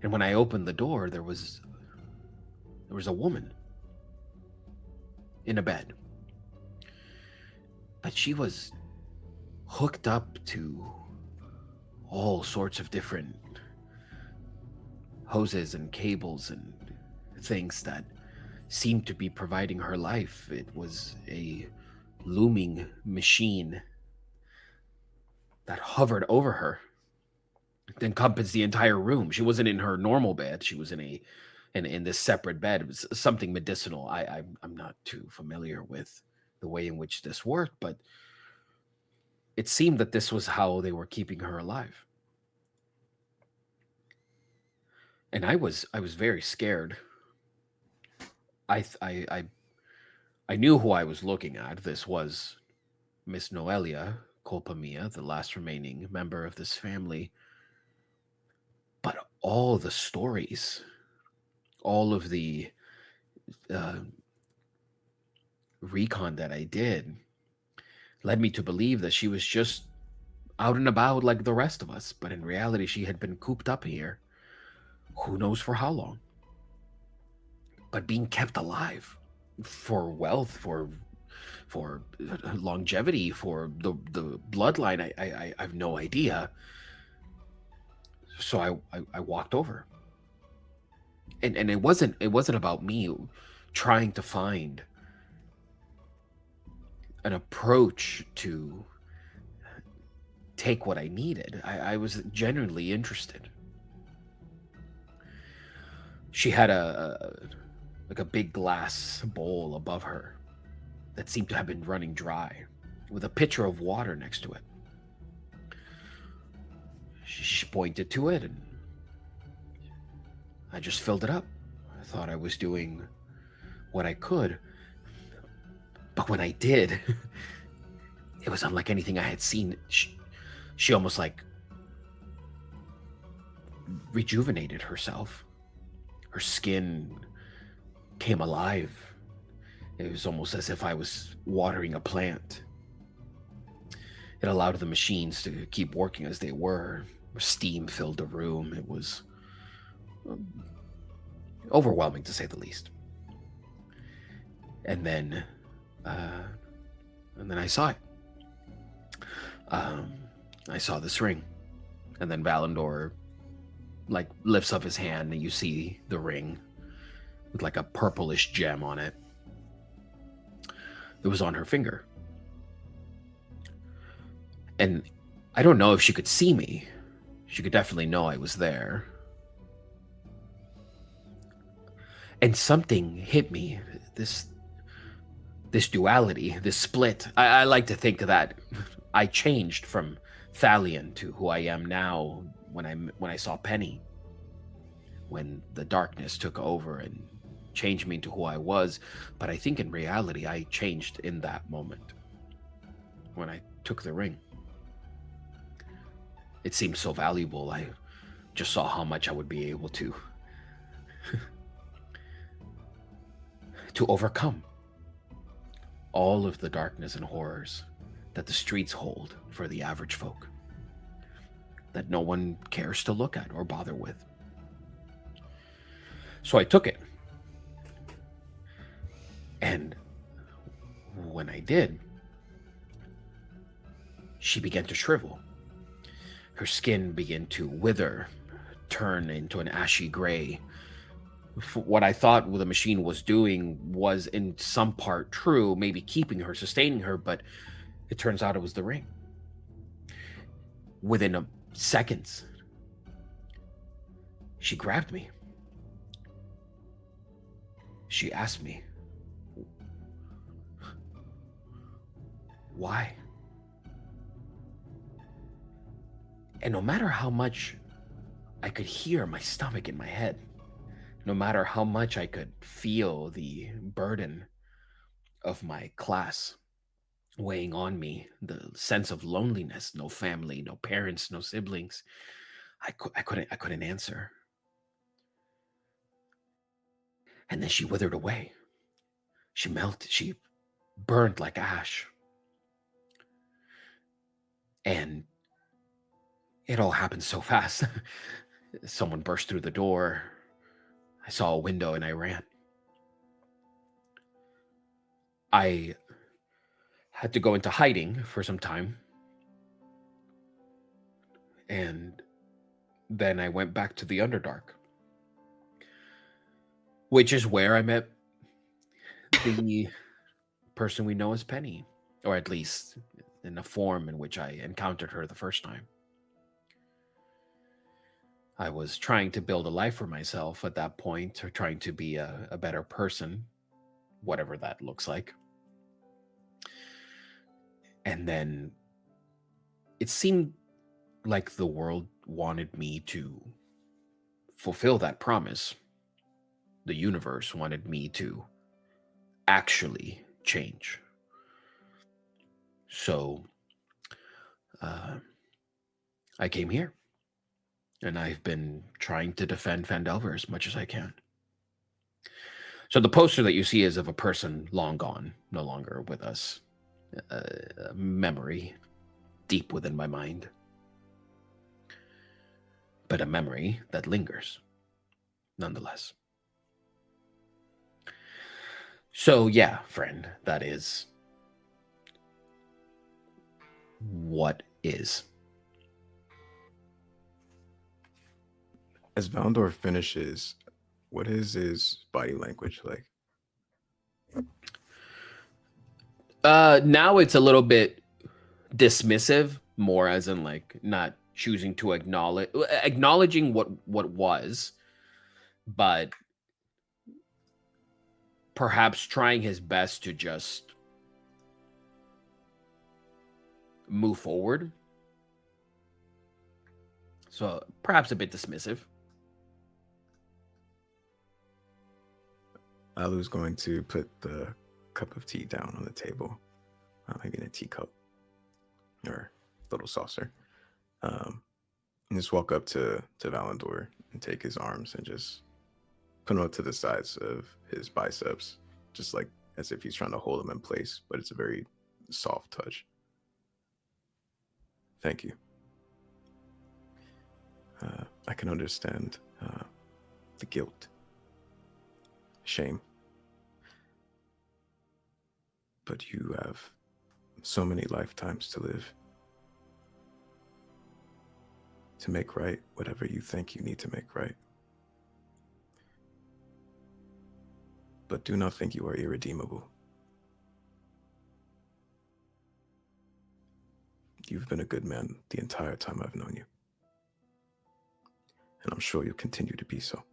And when I opened the door, there was a woman in a bed. But she was hooked up to all sorts of different hoses and cables and things that seemed to be providing her life. It was a looming machine that hovered over her, encompassed the entire room. She wasn't in her normal bed. She was in this separate bed. It was something medicinal. I'm not too familiar with the way in which this worked, but it seemed that this was how they were keeping her alive. And I was very scared. I knew who I was looking at. This was Miss Noelia Colpomia, the last remaining member of this family. But all the stories, all of the recon that I did led me to believe that she was just out and about like the rest of us. But in reality, she had been cooped up here. Who knows for how long? But being kept alive for wealth, for longevity, for the bloodline, I have no idea. So I walked over. And it wasn't about me trying to find an approach to take what I needed. I was genuinely interested. She had a big glass bowl above her that seemed to have been running dry, with a pitcher of water next to it. She pointed to it, and I just filled it up. I thought I was doing what I could. But when I did, it was unlike anything I had seen. She almost like rejuvenated herself. Her skin came alive. It was almost as if I was watering a plant. It allowed the machines to keep working as they were. Steam filled the room. It was overwhelming, to say the least. And then I saw it. I saw this ring. And then Valandor like lifts up his hand, and you see the ring with like a purplish gem on it. It was on her finger. And I don't know if she could see me. She could definitely know I was there. And something hit me. This duality, this split. I like to think that I changed from Thalion to who I am now when I saw Penny. When the darkness took over and changed me into who I was. But I think in reality, I changed in that moment when I took the ring. It seemed so valuable. I just saw how much I would be able to overcome all of the darkness and horrors that the streets hold for the average folk, that no one cares to look at or bother with. So I took it. And when I did, she began to shrivel. Her skin began to wither, turn into an ashy gray. What I thought the machine was doing was in some part true, maybe keeping her, sustaining her, but it turns out it was the ring. Within seconds, she grabbed me. She asked me, why? And no matter how much I could hear my stomach in my head, no matter how much I could feel the burden of my class weighing on me, the sense of loneliness, no family, no parents, no siblings, I couldn't answer. And then she withered away. She melted, she burned like ash. And it all happened so fast. Someone burst through the door. I saw a window and I ran. I had to go into hiding for some time. And then I went back to the Underdark, which is where I met the person we know as Penny, or at least in the form in which I encountered her the first time. I was trying to build a life for myself at that point, or trying to be a better person, whatever that looks like. And then it seemed like the world wanted me to fulfill that promise. The universe wanted me to actually change. So I came here. And I've been trying to defend Phandelver as much as I can. So the poster that you see is of a person long gone, no longer with us. A memory deep within my mind. But a memory that lingers, nonetheless. So yeah, friend, that is what is. As Valandor finishes, what is his body language like? Now it's a little bit dismissive, more as in like not choosing to acknowledging what was, but perhaps trying his best to just move forward. So perhaps a bit dismissive. Alu's going to put the cup of tea down on the table, maybe in a teacup or little saucer, and just walk up to Valandor and take his arms and just put them up to the sides of his biceps, just like as if he's trying to hold them in place, but it's a very soft touch. Thank you. I can understand the guilt, shame, but you have so many lifetimes to live to make right whatever you think you need to make right. But do not think you are irredeemable. You've been a good man the entire time I've known you. And I'm sure you'll continue to be so.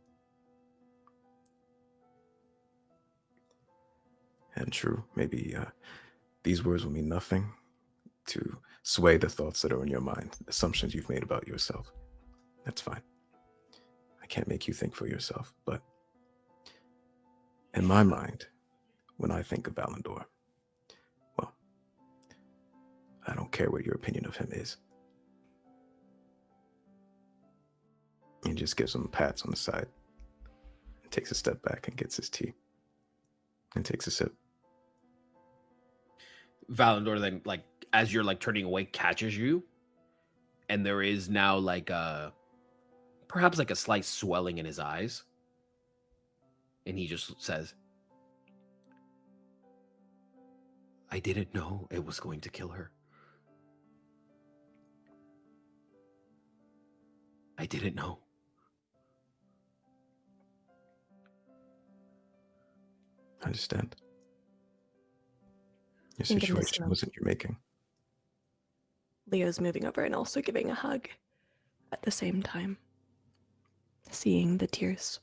And true, maybe these words will mean nothing to sway the thoughts that are in your mind, assumptions you've made about yourself. That's fine. I can't make you think for yourself, but in my mind, when I think of Valandor, well, I don't care what your opinion of him is. He just gives him pats on the side and takes a step back and gets his tea and takes a sip. Valandor then, like, as you're like turning away, catches you, and there is now like perhaps like a slight swelling in his eyes, and he just says, I didn't know it was going to kill her. I didn't know. I understand. Your Think of this situation now. wasn't your making. Leo's moving over and also giving a hug at the same time, seeing the tears.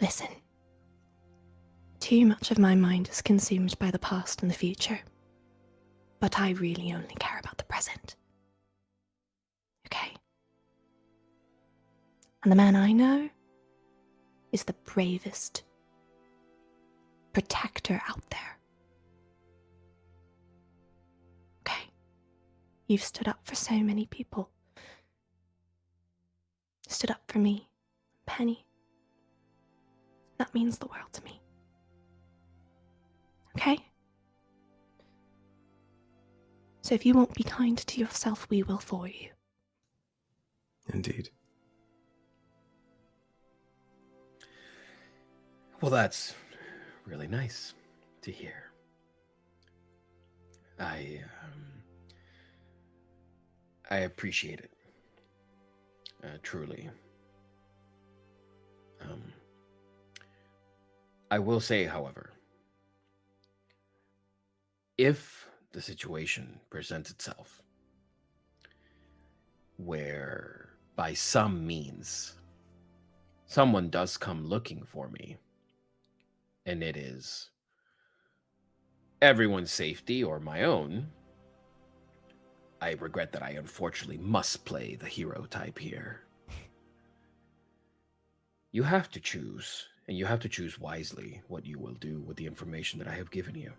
Listen, too much of my mind is consumed by the past and the future, but I really only care about the present. Okay? And the man I know is the bravest protector out there. Okay? You've stood up for so many people. Stood up for me, Penny. That means the world to me. Okay? So if you won't be kind to yourself, we will for you. Indeed. Well, that's really nice to hear. I appreciate it. Truly. I will say, however, if the situation presents itself where by some means someone does come looking for me, and it is everyone's safety or my own, I regret that I unfortunately must play the hero type here. You have to choose, and you have to choose wisely what you will do with the information that I have given you.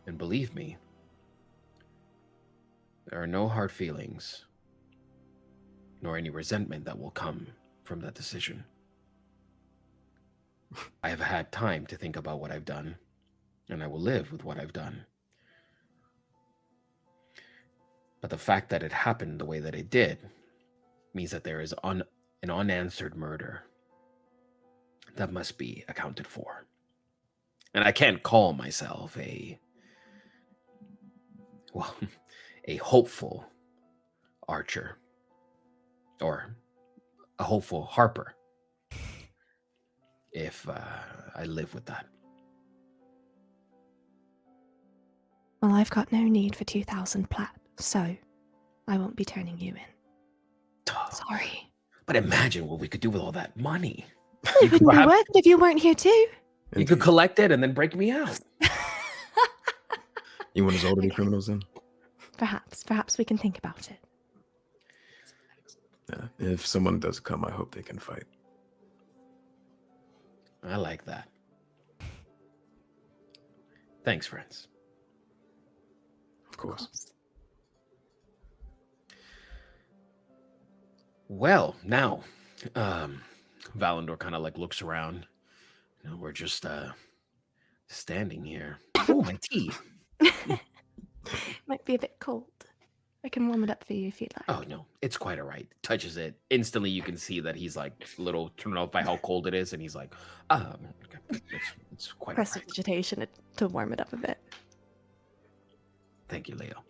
And believe me, there are no hard feelings, nor any resentment that will come from that decision. I have had time to think about what I've done, and I will live with what I've done. But the fact that it happened the way that it did means that there is an unanswered murder that must be accounted for. And I can't call myself a hopeful archer or a hopeful harper if I live with that. Well, I've got no need for 2,000 plat, so I won't be turning you in. Sorry. But imagine what we could do with all that money. It wouldn't be worth it if you weren't here too. You could collect it and then break me out. You want us all to be criminals then? Perhaps we can think about it. If someone does come, I hope they can fight. I like that. Thanks, friends. Of course. Well, now, Valandor kind of like looks around. You know, we're just standing here. Oh, my tea. Might be a bit cold. I can warm it up for you if you'd like. Oh no, it's quite all right. Touches it instantly. You can see that he's like a little turned off by how cold it is, and he's like, okay, it's quite all right. Prestidigitation to warm it up a bit. Thank you, Leo.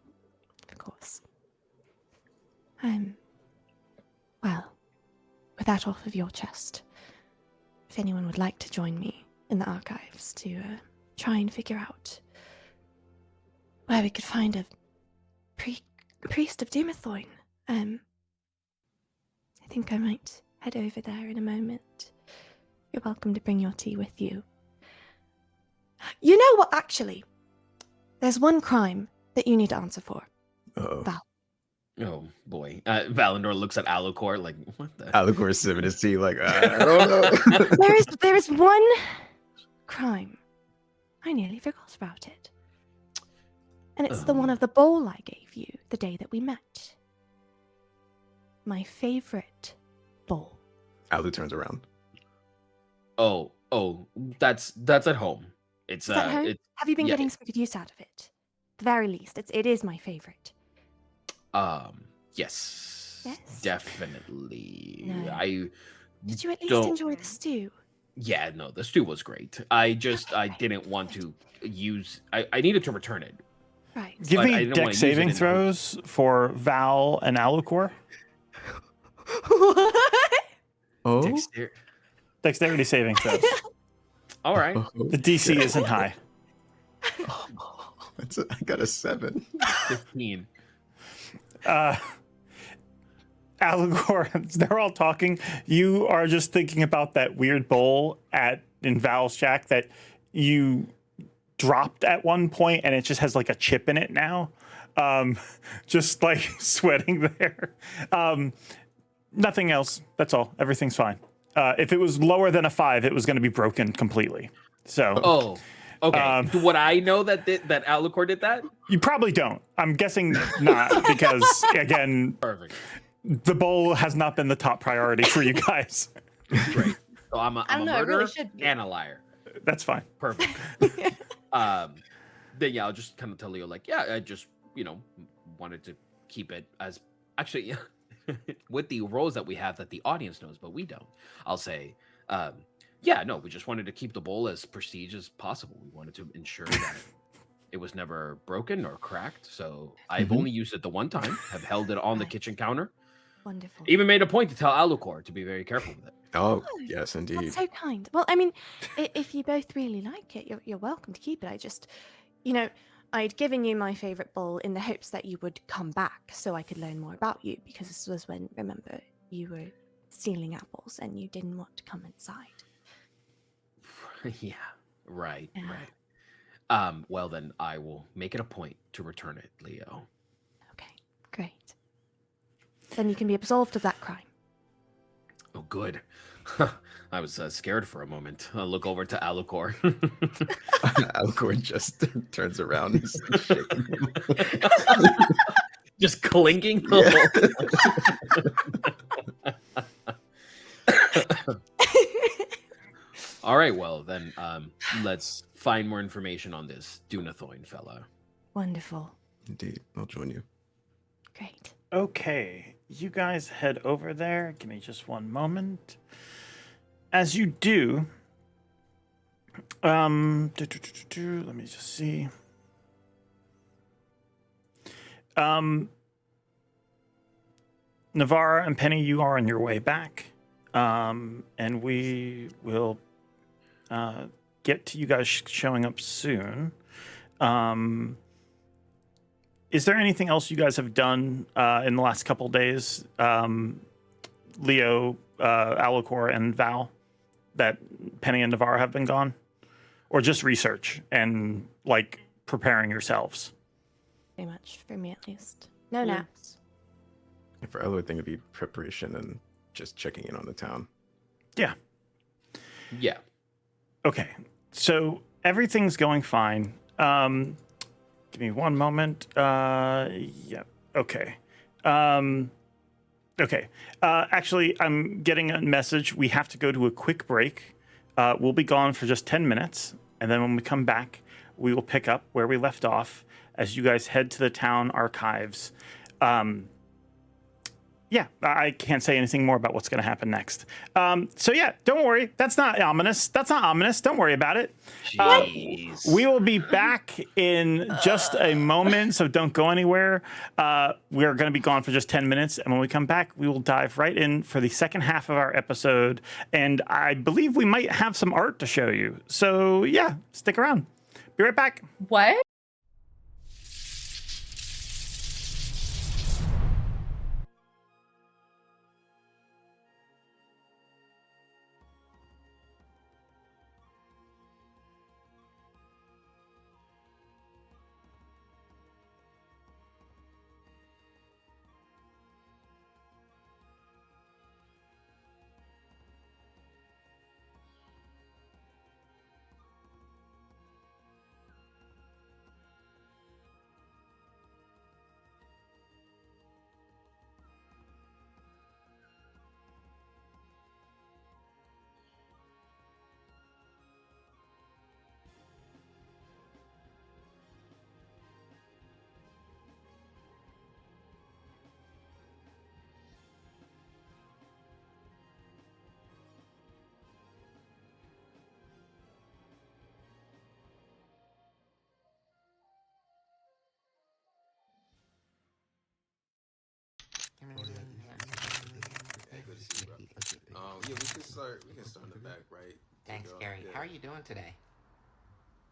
Of course. Well, with that off of your chest, if anyone would like to join me in the archives to try and figure out where we could find a priest of Dumathoin, I think I might head over there in a moment. You're welcome to bring your tea with you. You know what, actually? There's one crime that you need to answer for. Val. Oh boy. Valandor looks at Alucor like, what the? Alucor's sipping his tea like, I don't know. There is one crime. I nearly forgot about it. And it's the one of the bowl I gave you the day that we met. My favorite bowl. Alu turns around. Oh, that's at home. It's Is that home? Have you been yeah, getting some good use out of it? At the very least, it is my favorite. Yes. Yes? Definitely. No. Did you at least don't- enjoy the stew? Yeah, no, the stew was great. I didn't want to use. I needed to return it. Right. Give But I me didn't wanna deck use it saving in the- throws for Val and Alucor. What? Oh? Dexterity saving throws. All right. The DC isn't high. I got a 7. 15. Alucor, they're all talking. You are just thinking about that weird bowl in Val's shack that you dropped at one point, and it just has like a chip in it now. Just like sweating there. Nothing else. That's all. Everything's fine. If it was lower than a 5, it was going to be broken completely. So. Oh. Okay. Would I know that Alucor did that? You probably don't. I'm guessing not, because again, Perfect. the bowl has not been the top priority for you guys. Great. So I'm a don't know, it murderer really should be. and a liar. That's fine. Perfect. Then yeah, I'll just kind of tell Leo like, yeah, I just wanted to keep it as actually with the roles that we have that the audience knows, but we don't. I'll say, yeah, no, we just wanted to keep the bowl as prestige as possible. We wanted to ensure that it was never broken or cracked. So I've only used it the one time. Have held it on the kitchen counter. Wonderful. Even made a point to tell Alucor to be very careful with it. Oh, yes, indeed. That's so kind. Well, I mean, if you both really like it, you're welcome to keep it. I just, I'd given you my favorite bowl in the hopes that you would come back so I could learn more about you, because this was when, remember, you were stealing apples and you didn't want to come inside. Yeah, right, Yeah. right. Well, then I will make it a point to return it, Leo. Okay, great. Then you can be absolved of that crime. Oh, good. I was scared for a moment. I'll look over to Alucor. Alucor just turns around and starts shaking him. Just clinking. Yeah. All right, well, then let's find more information on this Dumathoin fella. Wonderful. Indeed, I'll join you. Great. Okay, you guys head over there. Give me just one moment. As you do, let me just see. Navarra and Penny, you are on your way back, and we will get to you guys showing up soon. Is there anything else you guys have done in the last couple days, Leo, Alucor, and Val, that Penny and Navarra have been gone? Or just research and, like, preparing yourselves? Pretty much, for me at least. No Yeah. naps. And for Ella, I think it'd be preparation and just checking in on the town. Yeah. Yeah. Okay. So everything's going fine. Give me one moment. Yeah. Okay. Okay. Actually, I'm getting a message. We have to go to a quick break. We'll be gone for just 10 minutes. And then when we come back, we will pick up where we left off as you guys head to the town archives. Yeah, I can't say anything more about what's going to happen next. So yeah, don't worry. That's not ominous. That's not ominous. Don't worry about it. Jeez. We will be back in just a moment, so don't go anywhere. We're going to be gone for just 10 minutes, and when we come back, we will dive right in for the second half of our episode, and I believe we might have some art to show you. So yeah, stick around. Be right back. What? Yeah, we can start. We can start in the back, right? Thanks, Gary. How are you doing today?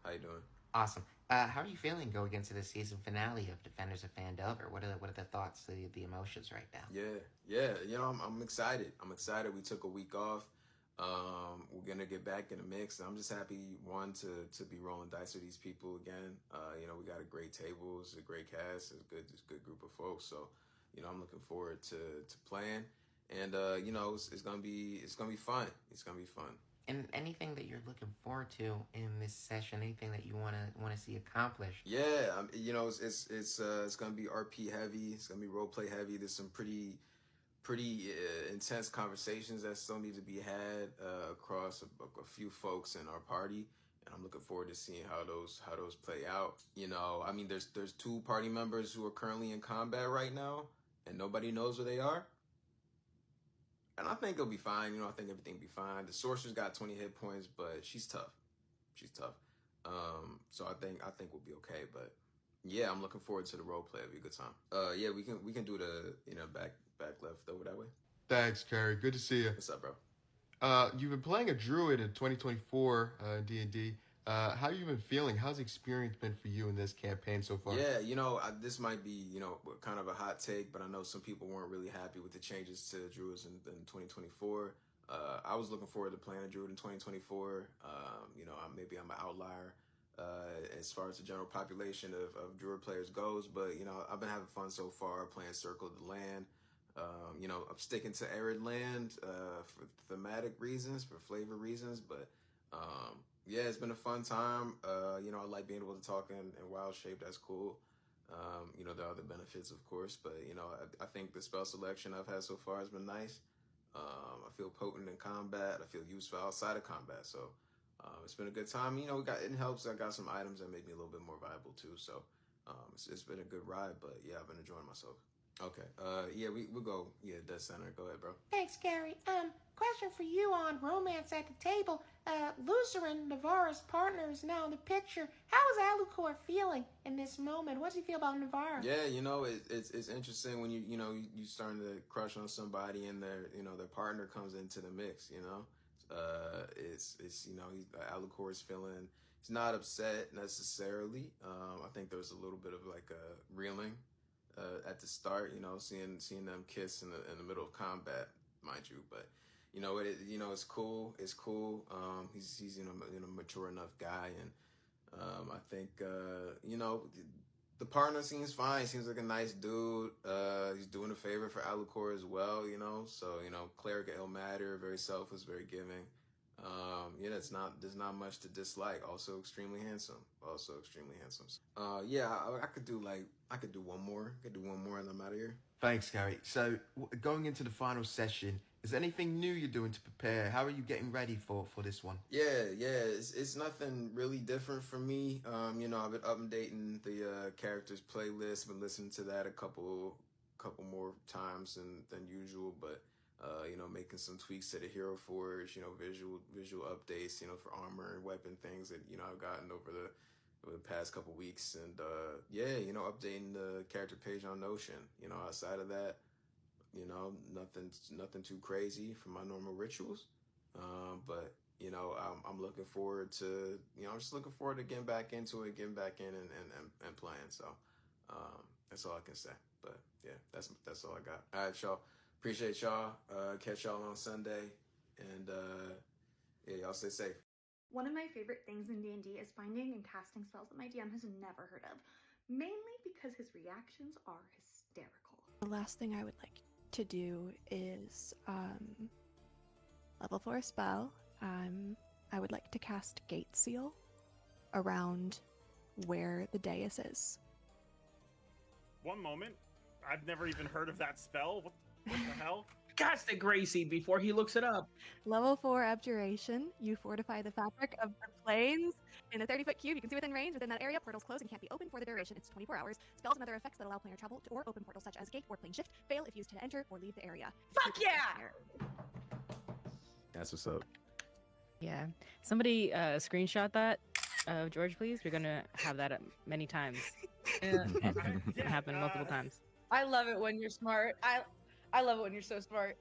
How you doing? Awesome. How are you feeling going into the season finale of Defenders of Phandelver? What are the thoughts, the emotions right now? Yeah. You know, I'm excited. I'm excited. We took a week off. We're gonna get back in the mix. I'm just happy to be rolling dice with these people again. You know, we got a great table. It's a great cast. It's a good group of folks. So, you know, I'm looking forward to playing. And you know, it's gonna be fun. It's gonna be fun. And anything that you're looking forward to in this session, anything that you wanna see accomplished? Yeah, you know, it's gonna be RP heavy. It's gonna be role play heavy. There's some pretty intense conversations that still need to be had across a few folks in our party, and I'm looking forward to seeing how those play out. You know, I mean, there's 2 party members who are currently in combat right now, and nobody knows where they are. And I think it'll be fine. You know, I think everything will be fine. The sorcerer's got 20 hit points, but she's tough. So I think we'll be okay. But yeah, I'm looking forward to the role play. It'll be a good time. Yeah, we can do the back left over that way. Thanks, Carrie. Good to see you. What's up, bro? You've been playing a druid in 2024 D&D. How you been feeling? How's the experience been for you in this campaign so far? Yeah, you know, this might be, you know, kind of a hot take, but I know some people weren't really happy with the changes to druids in 2024. I was looking forward to playing a druid in 2024. You know, maybe I'm an outlier as far as the general population of druid players goes, but, you know, I've been having fun so far playing Circle of the Land. You know, I'm sticking to Arid Land for thematic reasons, for flavor reasons, but yeah, it's been a fun time. You know, I like being able to talk in wild shape. That's cool. You know, there are other benefits, of course, but, you know, I think the spell selection I've had so far has been nice. I feel potent in combat. I feel useful outside of combat. So it's been a good time. You know, it helps. I got some items that make me a little bit more viable, too. So it's been a good ride, but yeah, I've been enjoying myself. Okay. Yeah, we'll go. Yeah, Death Center. Go ahead, bro. Thanks, Gary. Question for you on romance at the table. Lucerin, Navarra's partner, is now in the picture. How is Alucor feeling in this moment? What does he feel about Navarra? Yeah, you know, it's interesting when you starting to crush on somebody and their partner comes into the mix. You know, it's you know, Alucor is feeling. He's not upset necessarily. I think there's a little bit of like a reeling at the start. You know, seeing them kiss in the middle of combat, mind you, but. You know, it's cool. It's cool. He's you know, mature enough guy, and I think you know, The partner seems fine. He seems like a nice dude. He's doing a favor for Alucor as well, you know. So, you know, cleric of Ilmater, very selfless, very giving. Yeah, there's not much to dislike. Also extremely handsome. I could do one more. I could do one more and I'm out of here. Thanks, Gary. So, going into the final session, is there anything new you're doing to prepare? How are you getting ready for this one? Yeah, it's nothing really different for me. You know, I've been updating the characters playlist, been listening to that a couple more times than usual, but you know, making some tweaks to the Hero Forge, you know, visual updates, you know, for armor and weapon things that, you know, I've gotten over the past couple weeks, and yeah, you know, updating the character page on Notion. You know, outside of that, you know, nothing too crazy for my normal rituals. But you know, I'm looking forward to, you know, I'm just looking forward to getting back into it, getting back in and playing. So that's all I can say. But yeah, that's all I got. All right, y'all. Appreciate y'all. Catch y'all on Sunday, and yeah, y'all stay safe. One of my favorite things in D&D is finding and casting spells that my DM has never heard of, mainly because his reactions are hysterical. The last thing I would like to do is level 4 spell. I would like to cast Gate Seal around where the dais is. One moment. I've never even heard of that spell. What the hell? Cast it, Gracie, before he looks it up. Level 4 Abjuration. You fortify the fabric of the planes in a 30-foot cube. You can see within range. Within that area, portals close and can't be opened for the duration. It's 24 hours. Spells and other effects that allow planar travel to, or open portals such as gate or plane shift fail if used to enter or leave the area. Fuck yeah! That's what's up. Yeah. Somebody screenshot that, George, please. We're going to have that many times. It happened multiple times. I love it when you're smart. I love it when you're so smart.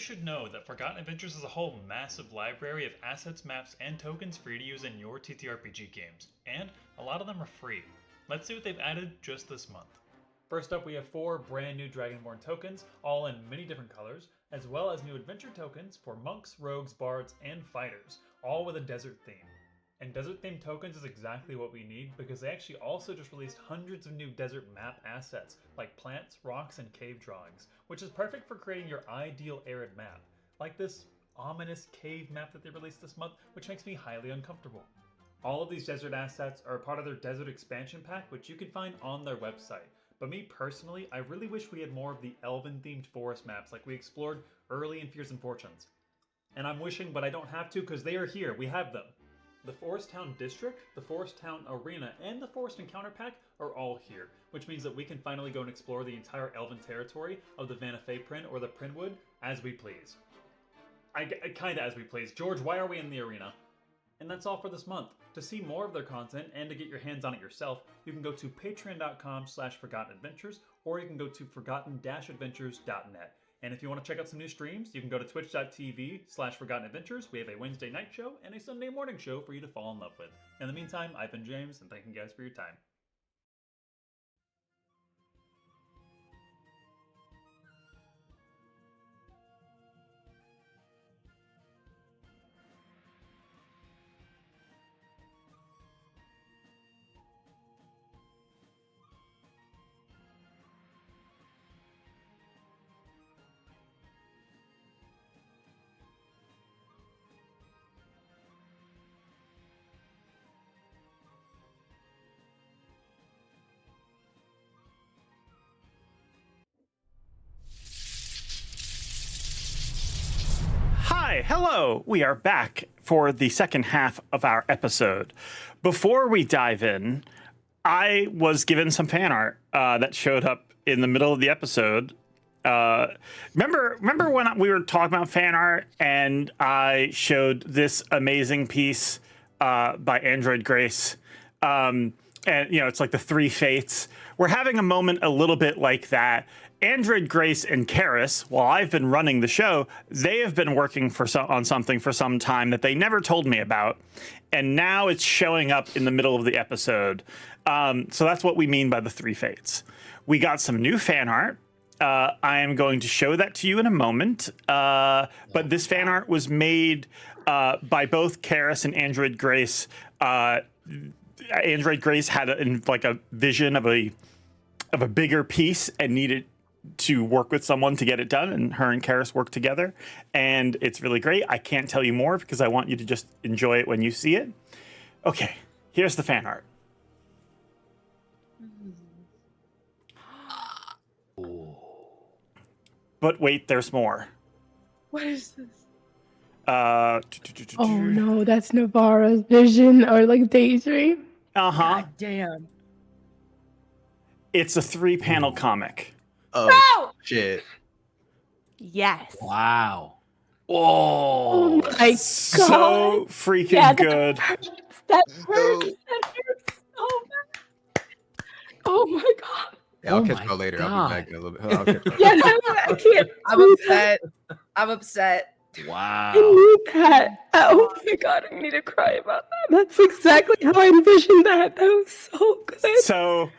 should know that Forgotten Adventures is a whole massive library of assets, maps, and tokens for you to use in your TTRPG games, and a lot of them are free. Let's see what they've added just this month. First up, we have 4 brand new Dragonborn tokens, all in many different colors, as well as new adventure tokens for monks, rogues, bards, and fighters, all with a desert theme. And desert themed tokens is exactly what we need because they actually also just released hundreds of new desert map assets like plants, rocks, and cave drawings, which is perfect for creating your ideal arid map, like this ominous cave map that they released this month, which makes me highly uncomfortable. All of these desert assets are part of their desert expansion pack, which you can find on their website. But me personally, I really wish we had more of the elven themed forest maps like we explored early in Fears and Fortunes. And I'm wishing, but I don't have to because they are here, we have them. The Forest Town District, the Forest Town Arena, and the Forest Encounter Pack are all here, which means that we can finally go and explore the entire elven territory of the Vanafe Prin or the Prinwood as we please. Kinda as we please. George, why are we in the arena? And that's all for this month. To see more of their content and to get your hands on it yourself, you can go to patreon.com/forgottenadventures or you can go to forgotten-adventures.net. And if you want to check out some new streams, you can go to twitch.tv/forgottenadventures. We have a Wednesday night show and a Sunday morning show for you to fall in love with. In the meantime, I've been James, and thank you guys for your time. Hi, hello. We are back for the second half of our episode. Before we dive in, I was given some fan art that showed up in the middle of the episode. Remember when we were talking about fan art and I showed this amazing piece by Android Grace? And, you know, it's like the 3 fates. We're having a moment a little bit like that. Android Grace and Karis, while I've been running the show, they have been working on something for some time that they never told me about. And now it's showing up in the middle of the episode. So that's what we mean by the 3 fates. We got some new fan art. I am going to show that to you in a moment. But this fan art was made by both Karis and Android Grace. Android Grace had a vision of a bigger piece and needed to work with someone to get it done, and her and Karis worked together, and it's really great. I can't tell you more because I want you to just enjoy it when you see it. Okay, here's the fan art. But wait, there's more. What is this? Oh no, that's Navarra's vision or like daydream. God damn. It's a 3-panel comic. Oh, shit. Yes. Wow. Oh my god. So freaking good. That hurts. That hurts so bad. Oh my god. Yeah, I'll catch y'all later. I'll be back in a little bit. I'll catch y'all. Yeah, no, I can't. I'm upset. I'm upset. Wow. I need that. Oh my god, I need to cry about that. That's exactly how I envisioned that. That was so good. So,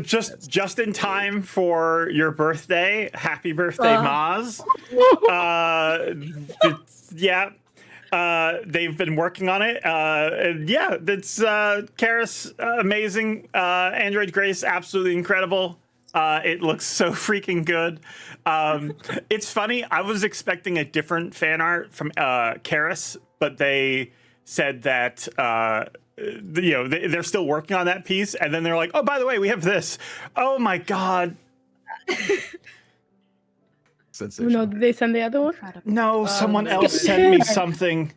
just in time for your birthday. Happy birthday, Maz. Yeah. They've been working on it. And yeah, that's Karis, amazing. Android Grace, absolutely incredible. It looks so freaking good. It's funny. I was expecting a different fan art from Karis, but they said that they're still working on that piece, and then they're like, "Oh, by the way, we have this." Oh my god. No, did they send the other one? No, someone else sent me something.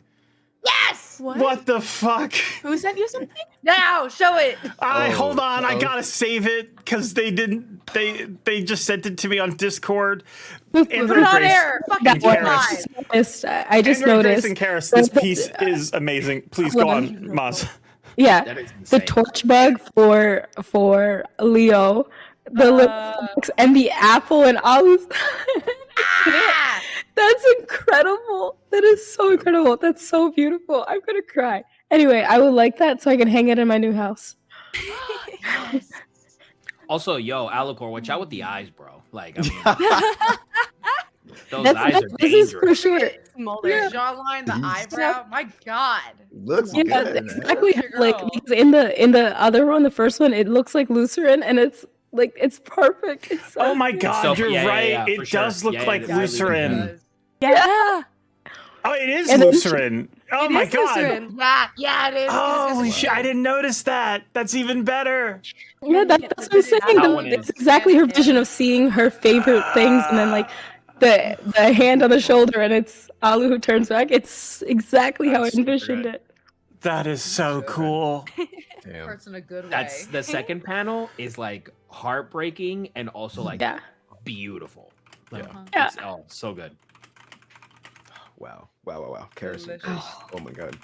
Yes! What the fuck? Who sent you something? Now, show it. Hold on, I gotta save it because they didn't. They just sent it to me on Discord. Put it on air. Fucking Karis. I just Android noticed. Grace and Karis, this piece is amazing. Please go on, Maz. Yeah, the torch bug for Leo, the little fox and the apple and all this. That's incredible. That is so incredible. That's so beautiful. I'm gonna cry. Anyway, I would like that so I can hang it in my new house. Yes. Also, yo, Alucor, watch out with the eyes, bro. Like, I mean, those eyes are this is for dangerous. sure. The Yeah. jawline, the He's- eyebrow. My God. Looks Yeah, good. exactly. Your Like girl. because in the other one, the first one, it looks like Lucerin, and it's like it's perfect. It's so Oh my good. God, So- you're yeah, right. yeah, for It sure. does look Yeah, like it really Lucerin. does. Yeah. Oh, it is And then Lucerin. Oh It my is God. Lucerin. Yeah, it is. 'cause it's Holy got shit, I didn't notice that. That's even better. Yeah, that's what I'm saying. That Though. one It's is- exactly her vision of seeing her favorite things, and then like the hand on the shoulder, and it's Alu who turns back. It's exactly how I That's super envisioned good. it. That is so cool. Damn. hurts in a good way. That's the second panel is like heartbreaking and also like Yeah. beautiful. Like, Yeah. it's, oh, so good. Wow. Karis. Delicious. Oh my God.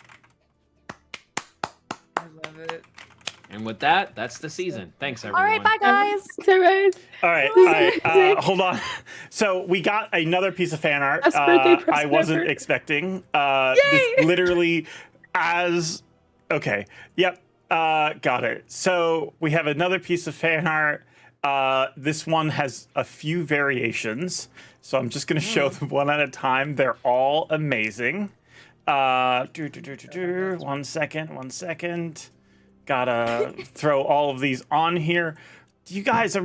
I love it. And with that, that's the season. Thanks, everyone. All right, bye guys. It's all right. All right. Hold on. So we got another piece of fan art. Best birthday present I wasn't ever. expecting. This literally as okay. Yep. Got it. So we have another piece of fan art. This one has a few variations. So I'm just gonna show them one at a time. They're all amazing. 1 second. Gotta throw all of these on here. You guys are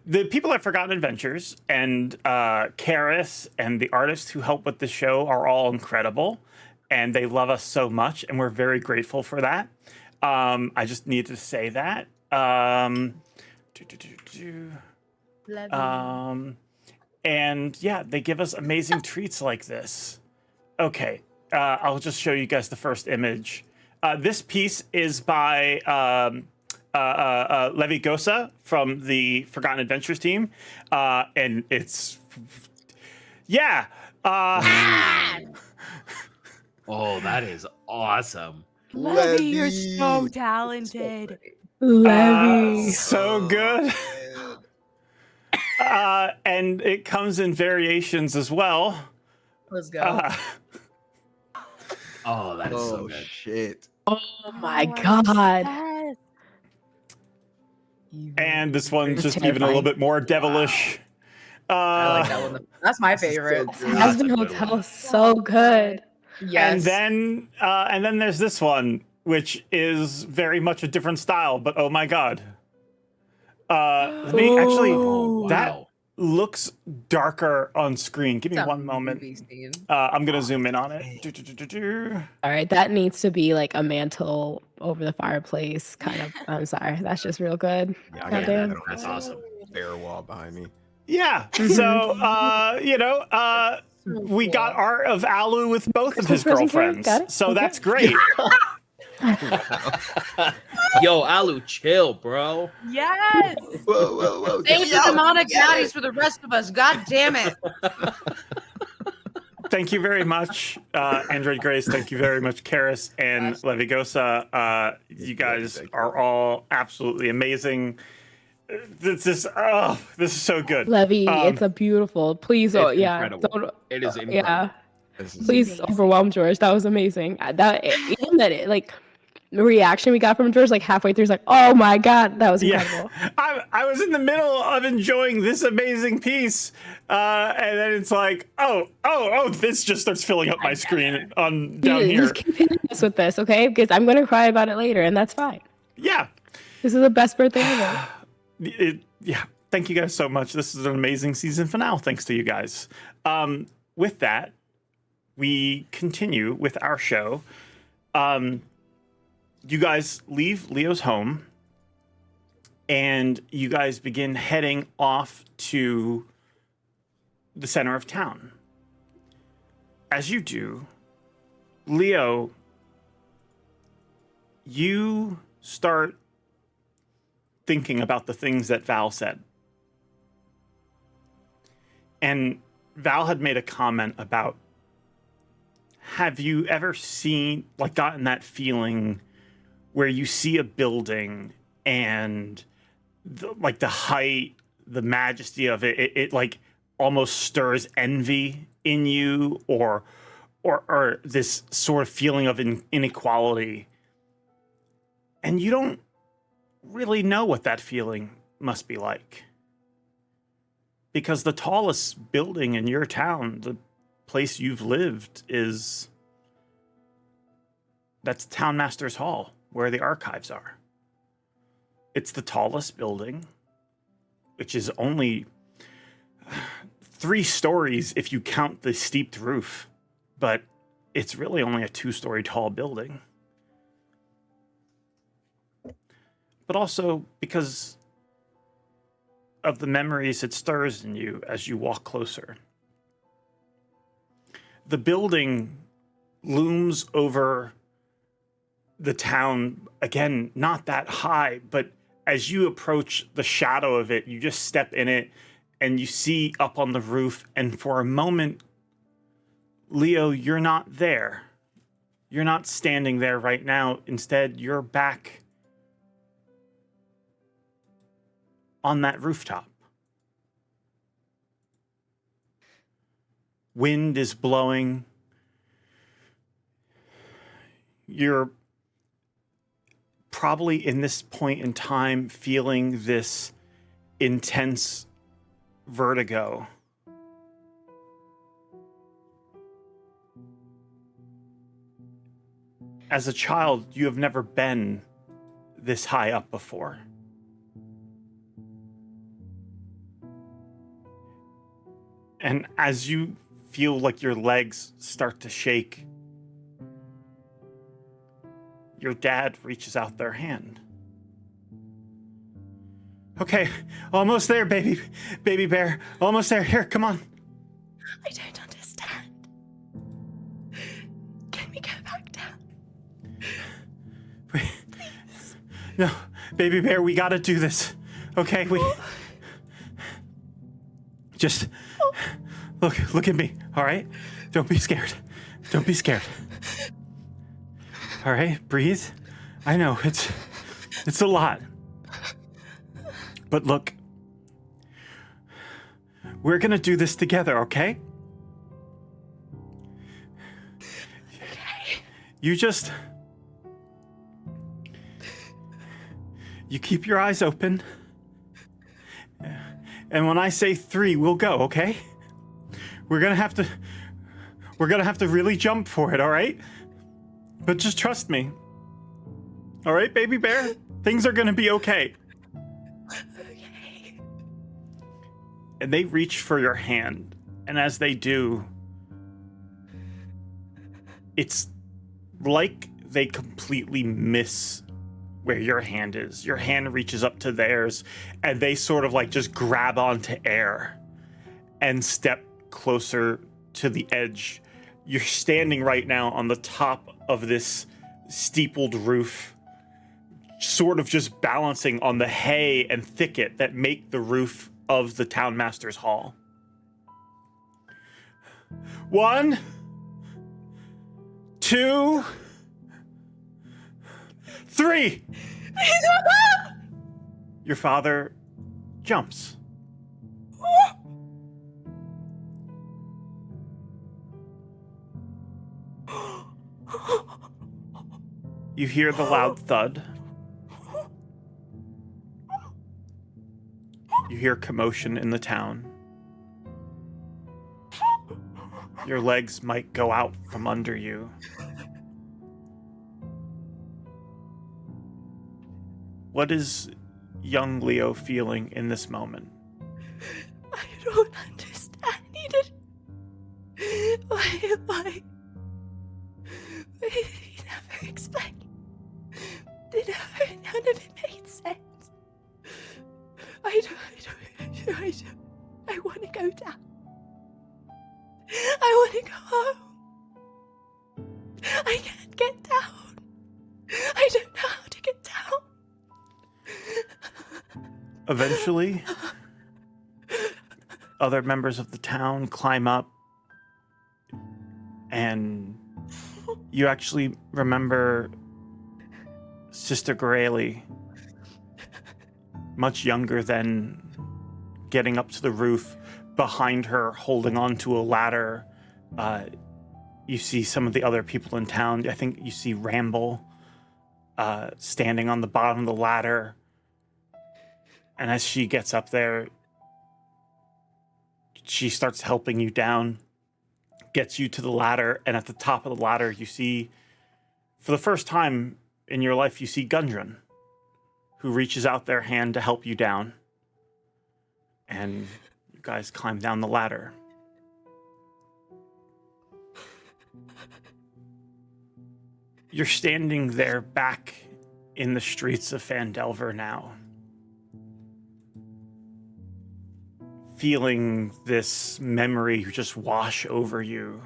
the people at Forgotten Adventures and Karis and the artists who help with the show are all incredible, and they love us so much, and we're very grateful for that. I just needed to say that. And yeah, they give us amazing treats like this. Okay, I'll just show you guys the first image. This piece is by Levi Gosa from the Forgotten Adventures team, and it's Oh, that is awesome. Levy, you're so talented. Levy. so good. And it comes in variations as well. Let's go. Oh, that is so Oh good. shit. Oh my Oh, I'm God. obsessed. And this one's It's just even a little terrifying. bit more devilish. I like that one. That's my favorite. Aspen Hotel, so good. Yes. And then there's this one, which is very much a different style, but oh my God. Let me actually, Oh, that wow. looks darker on screen. Give me It's a one moment. movie scene. I'm gonna zoom in on it. All right, that needs to be like a mantle over the fireplace, kind of. I'm sorry, that's just real good. Yeah, I got Goddamn. that. That's awesome. Bare wall behind me. Yeah. So, we got art of Alu with both of his Christmas present here? girlfriends. Got it? So Okay. that's great. Yo, Alu, chill, bro. Yes. Whoa. Save the demonic daddies for the rest of us. God damn it. Thank you very much, Android Grace. Thank you very much, Karis and Levigosa. You guys are all absolutely amazing. This is so good. Levy, it's a beautiful. Please, It's yeah, incredible. don't, It is incredible. yeah. This is Please overwhelm George. That was amazing. Even that like the reaction we got from George, like halfway through, is like, oh my God, that was incredible. I was in the middle of enjoying this amazing piece, and then it's like, oh, this just starts filling up my screen on down here. Just keep hitting us with this, okay? Because I'm gonna cry about it later, and that's fine. Yeah. This is the best birthday ever. Yeah. Thank you guys so much. This is an amazing season finale. Thanks to you guys. With that, we continue with our show. You guys leave Leo's home, and you guys begin heading off to the center of town. As you do, Leo, you start thinking about the things that Val said. And Val had made a comment about, have you ever gotten that feeling where you see a building and the height, the majesty of it, it like almost stirs envy in you, or this sort of feeling of inequality. And you don't really know what that feeling must be like. Because the tallest building in your town, the place you've lived, that's Town Master's Hall, where the archives are. It's the tallest building, which is only 3 stories if you count the steeped roof, but it's really only a 2-story tall building. But also because of the memories it stirs in you as you walk closer. The building looms over the town, again, not that high, but as you approach the shadow of it, you just step in it and you see up on the roof, and for a moment, Leo, you're not there. You're not standing there right now. Instead, you're back on that rooftop. Wind is blowing. You're probably in this point in time feeling this intense vertigo. As a child, you have never been this high up before. And as you feel like your legs start to shake, your dad reaches out their hand. Okay, almost there, baby bear. Almost there. Here, come on. I don't understand. Can we go back down? Please. No, baby bear, we gotta do this. Okay, just look at me, all right? Don't be scared. Don't be scared. All right, breathe. I know, it's a lot. But look, we're gonna do this together, okay? Okay. You keep your eyes open. And when I say 3, we'll go, okay? We're gonna have to really jump for it, all right? But just trust me. All right, baby bear? Things are gonna be okay. Okay. And they reach for your hand. And as they do, it's like they completely miss where your hand is. Your hand reaches up to theirs, and they sort of like just grab onto air and step closer to the edge. You're standing right now on the top of this steepled roof, sort of just balancing on the hay and thicket that make the roof of the Town Master's Hall. 1, 2, 3. Your father jumps. You hear the loud thud. You hear commotion in the town. Your legs might go out from under you. What is young Leo feeling in this moment? I don't understand. Why? He never explained. None of it made sense. I want to go down. I want to go home. I can't get down. I don't know how to get down. Eventually, other members of the town climb up, and you actually remember Sister Ghelfi, much younger than getting up to the roof, behind her, holding onto a ladder, you see some of the other people in town. I think you see Ramble standing on the bottom of the ladder. And as she gets up there, she starts helping you down, gets you to the ladder, and at the top of the ladder, you see, for the first time in your life, you see Gundren, who reaches out their hand to help you down. And you guys climb down the ladder. You're standing there back in the streets of Phandelver now, feeling this memory just wash over you.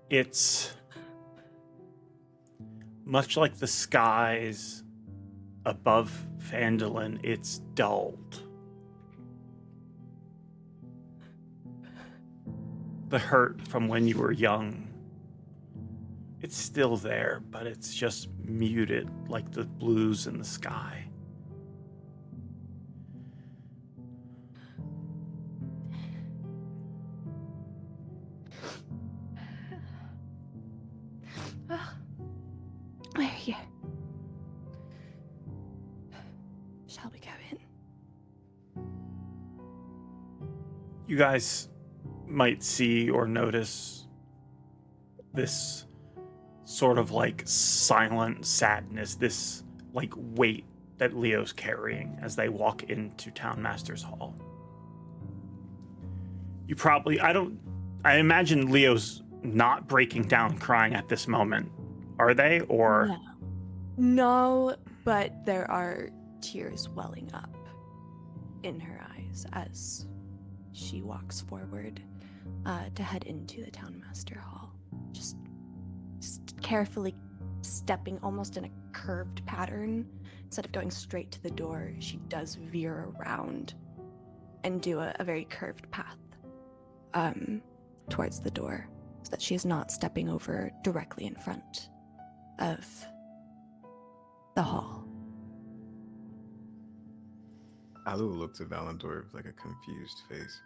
It's much like the skies above Phandalin, it's dulled. The hurt from when you were young, it's still there, but it's just muted like the blues in the sky. We're here. Shall we go in? You guys might see or notice this sort of like silent sadness, this like weight that Leo's carrying as they walk into Town Master's Hall. You probably, I imagine Leo's not breaking down crying at this moment. Are they? Or No, but there are tears welling up in her eyes as she walks forward to head into the Town Master Hall. Just carefully stepping almost in a curved pattern. Instead of going straight to the door, she does veer around and do a very curved path towards the door so that she is not stepping over directly in front of the hall. Alu looked at Valandor with like a confused face.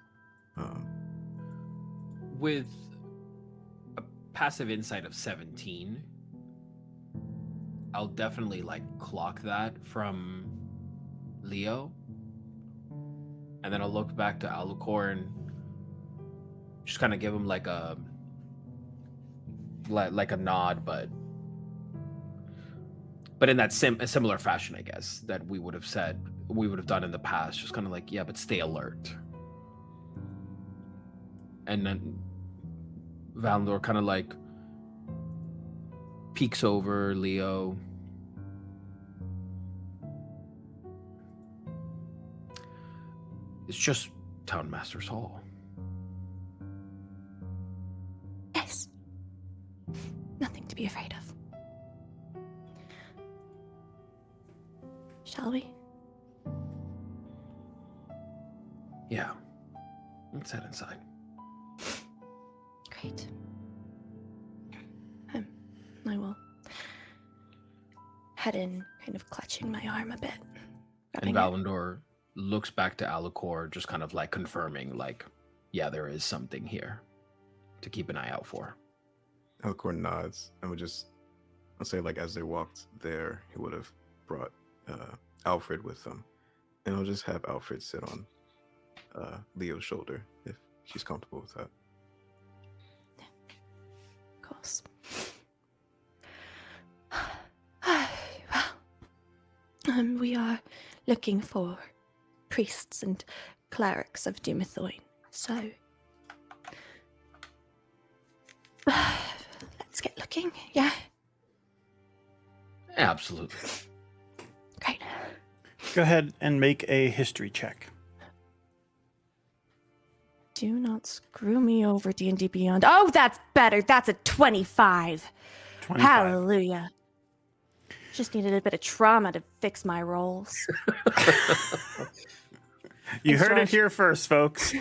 With a passive insight of 17, I'll definitely like clock that from Leo. And then I'll look back to Alucor and just kind of give him like a nod, but in that similar fashion, I guess, that we would have done in the past, just kind of like, yeah, but stay alert. And then Valandor kind of like peeks over Leo. It's just Town Master's Hall. Yes. Nothing to be afraid of. Shall we? Yeah. Let's head inside. Great. I will head in, kind of clutching my arm a bit. And Valandor looks back to Alucor, just kind of like confirming, like, yeah, there is something here to keep an eye out for. Alucor nods and I'll say like as they walked there, he would have brought Alfred with them. And I'll just have Alfred sit on Leo's shoulder if she's comfortable with that. Of course. Well, we are looking for priests and clerics of Dumathoin, so let's get looking, yeah? Absolutely. Great. Go ahead and make a history check. Do not screw me over, D&D Beyond. Oh, that's better. That's a 25. 25. Hallelujah. Just needed a bit of trauma to fix my rolls. You heard it here first, folks.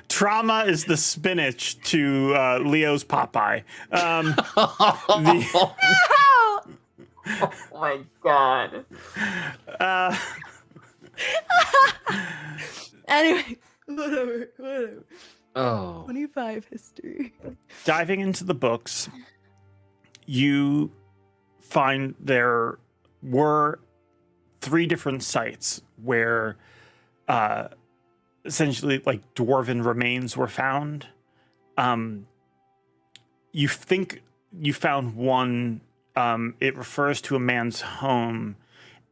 Trauma is the spinach to Leo's Popeye. Oh my god. diving into the books, you find there were 3 different sites where essentially like dwarven remains were found. You think you found one, it refers to a man's home,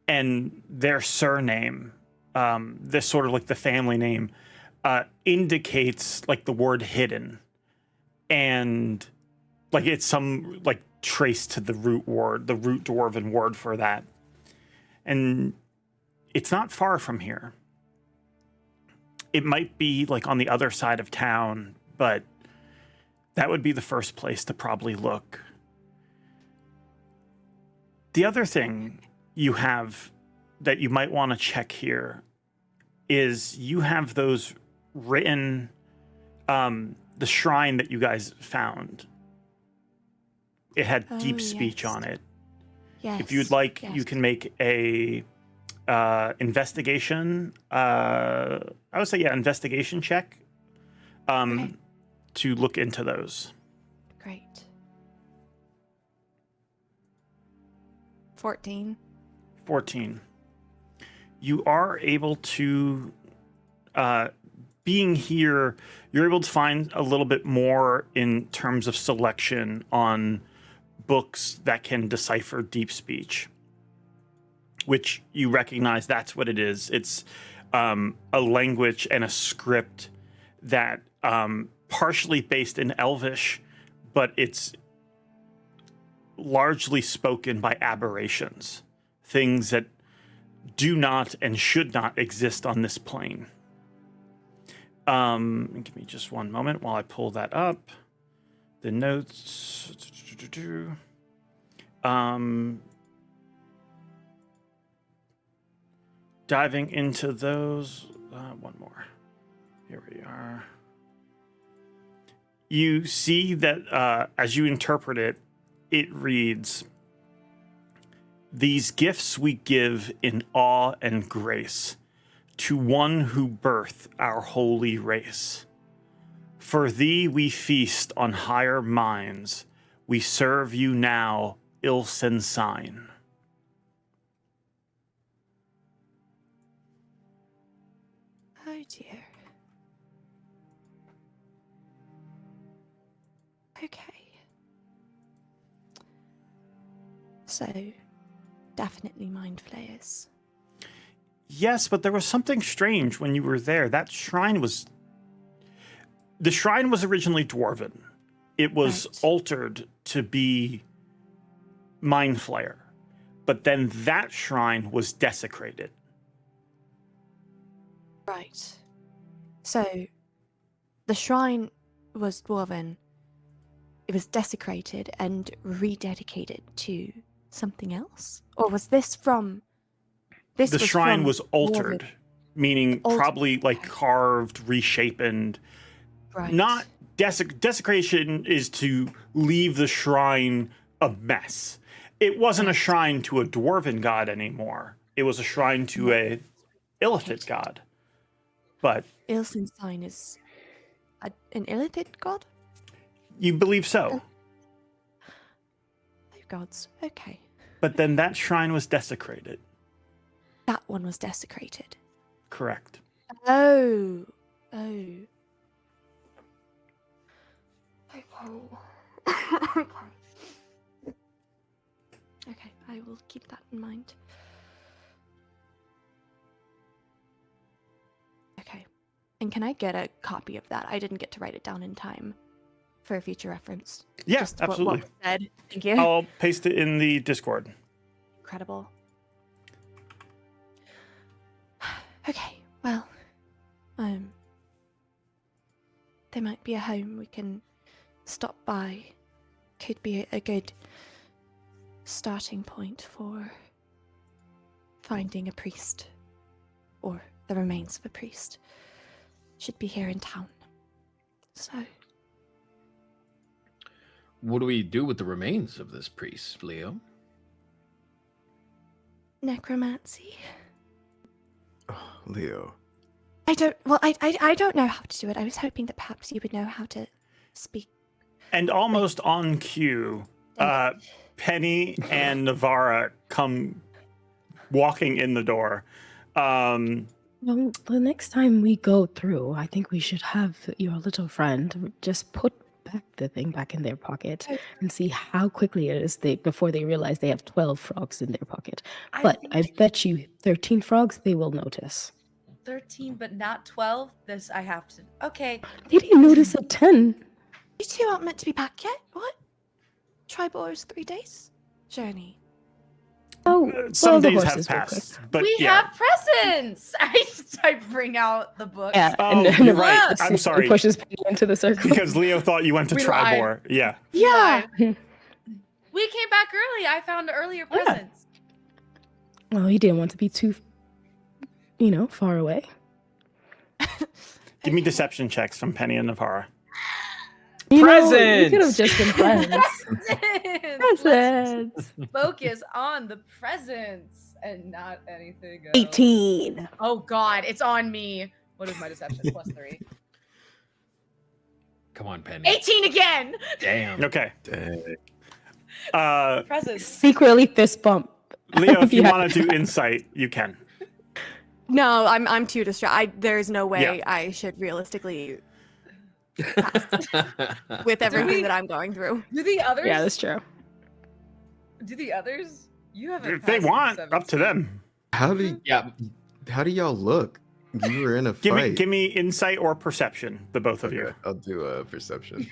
and their surname, this sort of like the family name, indicates like the word hidden. And like it's some like trace to the root dwarven word for that. And it's not far from here. It might be like on the other side of town, but that would be the first place to probably look. The other thing you have that you might want to check here is you have those written, the shrine that you guys found. It had deep speech on it. Yes. If you'd like, you can make a investigation. I would say, investigation check. To look into those. Great. 14. You are able to, being here, you're able to find a little bit more in terms of selection on books that can decipher deep speech, which you recognize that's what it is. It's a language and a script that partially based in Elvish, but it's largely spoken by aberrations, things that do not and should not exist on this plane. Give me just one moment while I pull that up. The notes. Diving into those. One more. Here we are. You see that as you interpret it, it reads, "These gifts we give in awe and grace to one who birthed our holy race. For thee we feast on higher minds, we serve you now, Ilsensign." Oh dear. Okay. So, definitely mind flayers. Yes, but there was something strange when you were there. That shrine was... The shrine was originally dwarven. It was altered to be mind flayer. But then that shrine was desecrated. Right. So, the shrine was dwarven. It was desecrated and rededicated to something else? Or was this from... The shrine was altered, dwarven? meaning probably like carved, reshapen. Right. Not desecration is to leave the shrine a mess. It wasn't a shrine to a dwarven god anymore. It was a shrine to a illithid god. But Ilsenstein is an illithid god? You believe so. Oh gods. Okay. But then that shrine was desecrated. That one was desecrated. Correct. Oh. Oh. Okay. Okay, I will keep that in mind. Okay. And can I get a copy of that? I didn't get to write it down in time for a future reference. Yeah, Just absolutely. What was said. Thank you. I'll paste it in the Discord. Incredible. Okay, well, there might be a home we can stop by. Could be a good starting point for finding a priest, or the remains of a priest. Should be here in town. So, what do we do with the remains of this priest, Leo? necromancy. Oh, Leo. I don't know how to do it. I was hoping that perhaps you would know how to speak And almost on cue, Penny and Navara come walking in the door. Well, the next time we go through, I think we should have your little friend just put back the thing back in their pocket and see how quickly it is before they realize they have 12 frogs in their pocket. But I bet you 13 frogs they will notice. 13, but not 12. This I have to. Okay. They didn't notice at 10. You two aren't meant to be back yet. What? Tribor's 3 days journey. Oh, Some the days have horses go passed, but We yeah. have presents. I bring out the book. Yeah, Oh, you're right. I'm sorry. Pushes Penny into the circle. Because Leo thought you went to We Tribor. Yeah. Yeah. We came back early. I found earlier presents. Well, he didn't want to be too, far away. Give me deception checks from Penny and Navara. We could have Presents! just been friends. Presents. Focus on the presents and not anything else. 18. Oh God, it's on me. What is my deception? +3. Come on, Penny. 18 again. Damn. Okay. Presents. Secretly fist bump. Leo, if you want to do insight, you can. No, I'm too distracted. There's no way Yeah. I should realistically pass with everything that I'm going through. Do the others? Yeah, that's true. Do the others? You haven't. If they passed want, 17. up to them. How do y'all look? You were in a fight. Give me insight or perception, the both of you. I'll do a perception.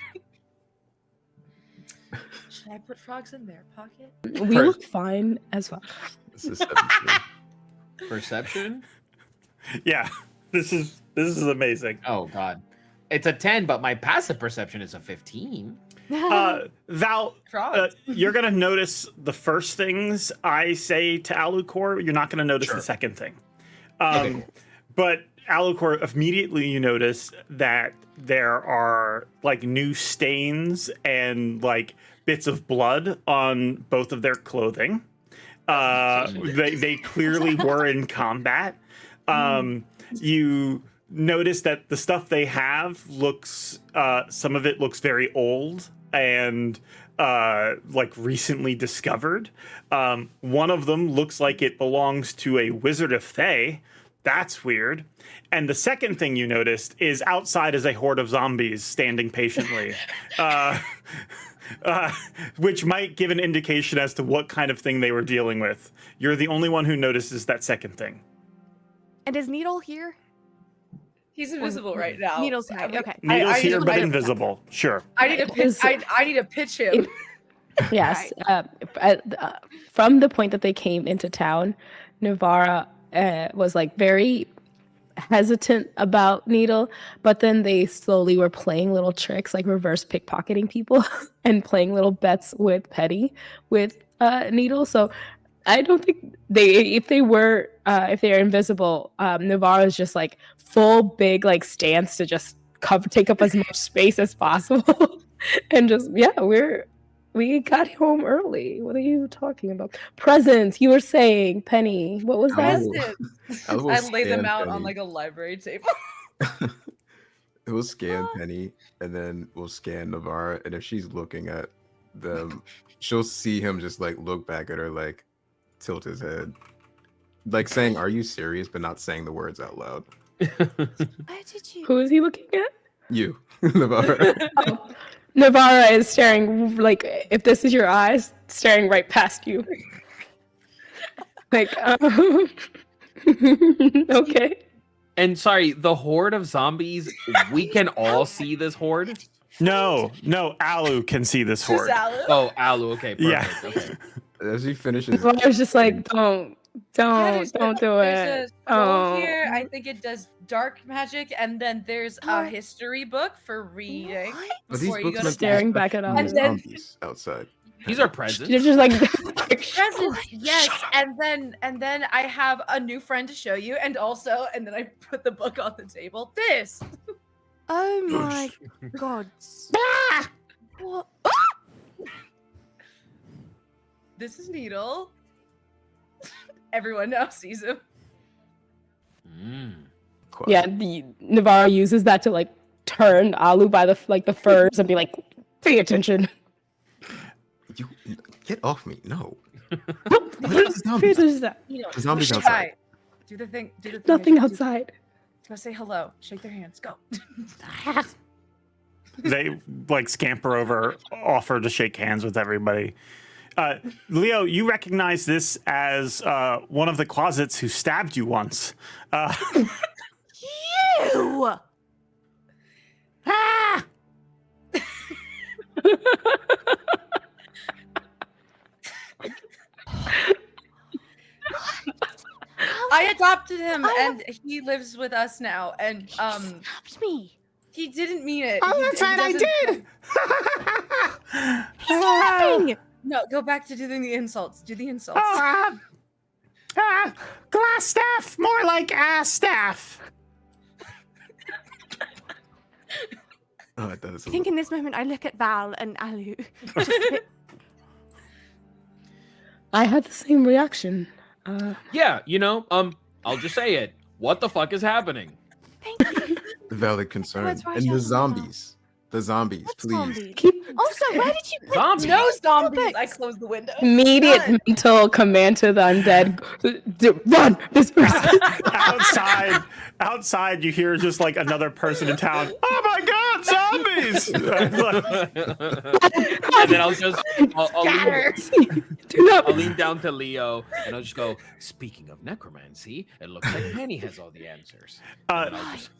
Should I put frogs in their pocket? We look fine as fuck. This is 17. Perception? Yeah, this is amazing. Oh God, it's a 10, but my passive perception is a 15. Val, you're gonna notice the first things I say to Alucor. You're not gonna notice the second thing. But Alucor, immediately you notice that there are like new stains and like bits of blood on both of their clothing. They clearly were in combat. You notice that the stuff they have looks, some of it looks very old and like recently discovered. One of them looks like it belongs to a Wizard of Thay. That's weird. And the second thing you noticed is outside is a horde of zombies standing patiently. Which might give an indication as to what kind of thing they were dealing with. You're the only one who notices that second thing. And is Needle here? He's invisible right now. Needle's here. Okay. Needle's here, but invisible. Sure. I need to pitch. I need to pitch him. Yes. From the point that they came into town, Navara was like very hesitant about Needle, but then they slowly were playing little tricks, like reverse pickpocketing people and playing little bets with Needle. So I don't think if they're invisible, Navara's just like full big like stance to just take up as much space as possible. And just we got home early. What are you talking about? Presents, you were saying, Penny. What was that? I lay them out on like a library table. We'll scan Penny, and then we'll scan Navara, and if she's looking at them, she'll see him just like look back at her, like tilt his head, like saying, "Are you serious?" but not saying the words out loud. Who is he looking at? You, Navara. Oh, Navara is staring, like, if this is your eyes, staring right past you. Like, okay. And sorry, the horde of zombies, we can all see this horde? No, Alu can see this horde. Oh, Alu, okay, perfect. Yeah. Okay. As he finishes, I was just like, don't do it. There's a scroll Oh. here. I think it does dark magic, and then there's a history book for reading. But these before you books go might to be staring bed. back at us. And then zombies outside. These are presents. You're just like, presents, yes, and then I have a new friend to show you, and then I put the book on the table. This. Oh my god. What? This is Needle. Everyone now sees him. yeah, the Navara uses that to like turn Alu by the furs and be like, Pay attention. You get off me! No. Pay Where's the zombies? attention. The zombies Hi. outside. Do the thing. Do the thing. Nothing outside. Go say hello. Shake their hands. Go. They like scamper over, offer to shake hands with everybody. Leo, you recognize this as one of the closets who stabbed you once. You! Ah! I adopted him, and he lives with us now. And Stabbed me. he didn't mean it. Oh, that's right, I did. He's laughing. No, go back to doing the insults. Do the insults. Oh, glass staff, more like ass staff. Oh, I thought it's I think in this moment I look at Val and Alu. Just a bit- I had the same reaction. Yeah, I'll just say it. What the fuck is happening? Thank you. valid concern. That's why And she the has a mouth. zombies. The zombies, What please. zombie? Keep Also, where did you put Zombies. No zombies. Books. I closed the window. immediate Done. mental command to the undead. Run! This person. Outside, you hear just like another person in town. Oh my God, zombies! And then I'll lean down to Leo and I'll just go, speaking of necromancy, it looks like Penny has all the answers. And then I'll just...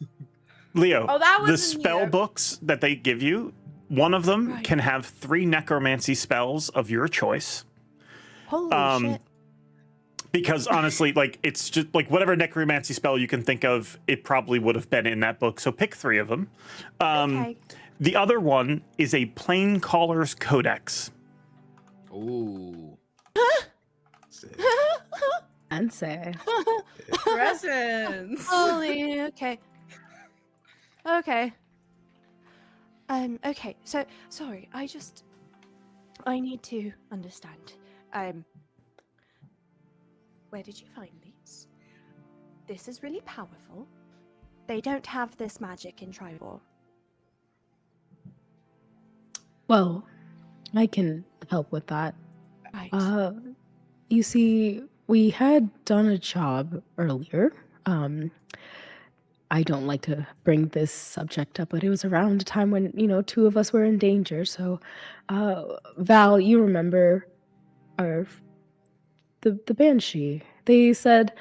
Leo, Oh, that the was in spell here. books that they give you, one of them Right. can have 3 necromancy spells of your choice. Holy shit. Because honestly, like it's just like whatever necromancy spell you can think of, it probably would have been in that book. So pick 3 of them. Okay. The other one is a Plain Caller's Codex. Ooh. And say. Presents. Holy, okay. Okay. Okay, so, sorry, I need to understand. Where did you find these? This is really powerful. They don't have this magic in Trivor. Well, I can help with that. Right. You see, we had done a job earlier. I don't like to bring this subject up, but it was around a time when, 2 of us were in danger. So, Val, you remember the Banshee. They said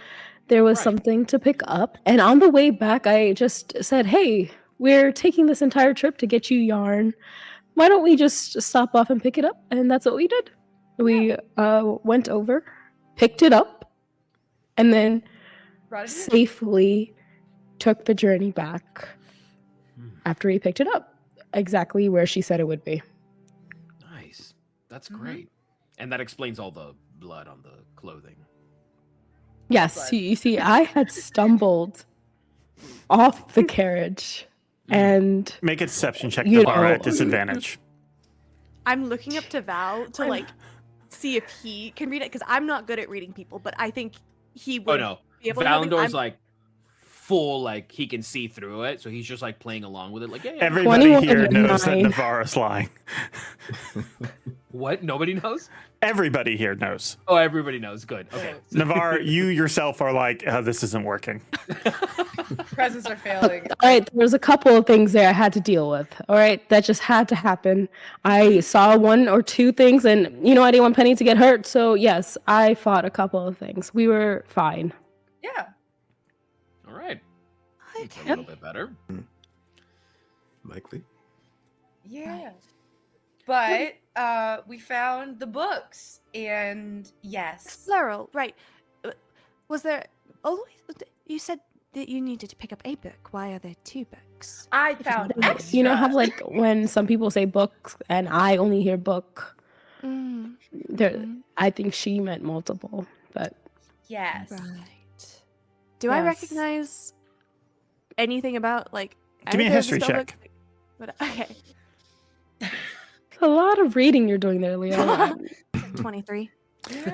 there was Right. something to pick up. And on the way back, I just said, hey, we're taking this entire trip to get you yarn. Why don't we just stop off and pick it up? And that's what we did. We went over, picked it up, and then Brought it in. safely took the journey back after we picked it up, exactly where she said it would be. Nice. That's great. And that explains all the blood on the clothing. Yes, you see, I had stumbled off the carriage, and Make a deception check, You Navarra, know- at disadvantage. I'm looking up to Val to, like, see if he can read it, because I'm not good at reading people, but I think he would Oh no. be able to help me. Valandor's I'm- like full, like he can see through it, so he's just like playing along with it, like yeah. Everybody 21 here and knows that 9. Navarra's lying. What? Nobody knows? Everybody here knows. Oh, everybody knows. Good. Okay. Navarra, you yourself are like, this isn't working. Presents are failing. all right, there was a couple of things there I had to deal with. All right, that just had to happen. I saw 1 or 2 things, and I didn't want Penny to get hurt. So yes, I fought a couple of things. We were fine. Yeah. All right. It's a Okay. little bit better. Likely. Yeah. But we found the books, and yes. Plural, right. Was there always... You said that you needed to pick up a book. Why are there 2 books? I found extra. You know how like when some people say books and I only hear book. Mm, There, I think she meant multiple, but Yes. right. Do I Yes. recognize anything about, like... Give me a anything of the history spellbook? check. But, okay. a lot of reading you're doing there, Leo. 23.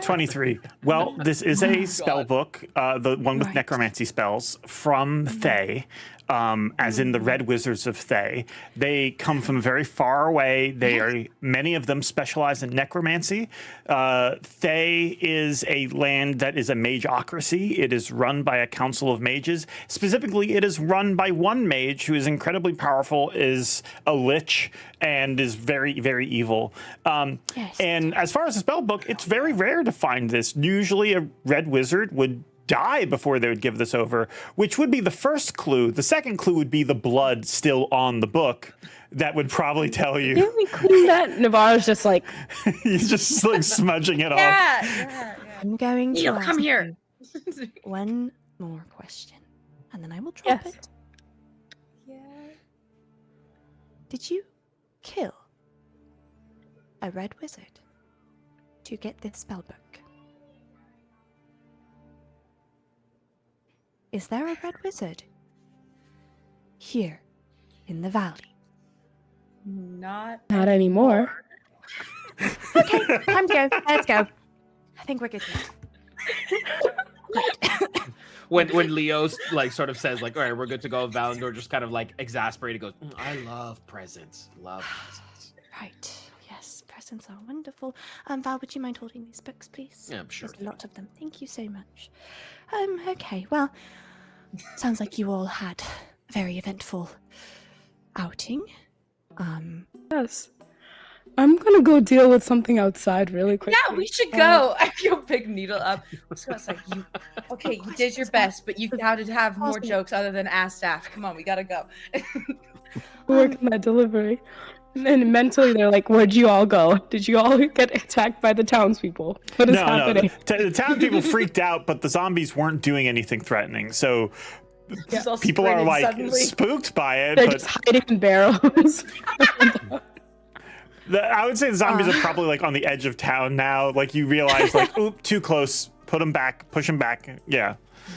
23. Well, this is a spell book, the one with Right. necromancy spells from Fae. as in the Red Wizards of Thay. They come from very far away. Many of them specialize in necromancy. Thay is a land that is a mageocracy. It is run by a council of mages. Specifically, it is run by one mage who is incredibly powerful, is a lich, and is very, very evil. And as far as the spell book, it's very rare to find this. Usually a red wizard would die before they would give this over, which would be the first clue. The second clue would be the blood still on the book. That would probably tell you. Didn't we clean that? Navarro's just like... He's just like smudging it off. Yeah. I'm going to Neil, come here. one more question, and then I will drop it. Yeah. Did you kill a red wizard to get this spellbook? Is there a red wizard here in the valley? Not anymore. Okay, time to go. Let's go. I think we're good here. when Leo's like sort of says like, all right, we're good to go, Valandor just kind of like exasperated goes, I love presents. Love presents. Right. Yes, presents are wonderful. Val, would you mind holding these books, please? Yeah, sure. There's a lot of them. Thank you so much. Okay, well, sounds like you all had a very eventful outing. Yes. I'm gonna go deal with something outside really quick. Yeah, we should go. I feel big needle up. So it's like you did your best, but you gotta have more jokes other than ass staff. Come on, we gotta go. Work on that delivery. And then mentally they're like, where'd you all go? Did you all get attacked by the townspeople? What is happening? No. The townspeople freaked out, but the zombies weren't doing anything threatening. So people are like suddenly spooked by it. They're just hiding in barrels. I would say the zombies are probably like on the edge of town now. Like you realize, like, oop, too close. Put them back. Push them back. Yeah.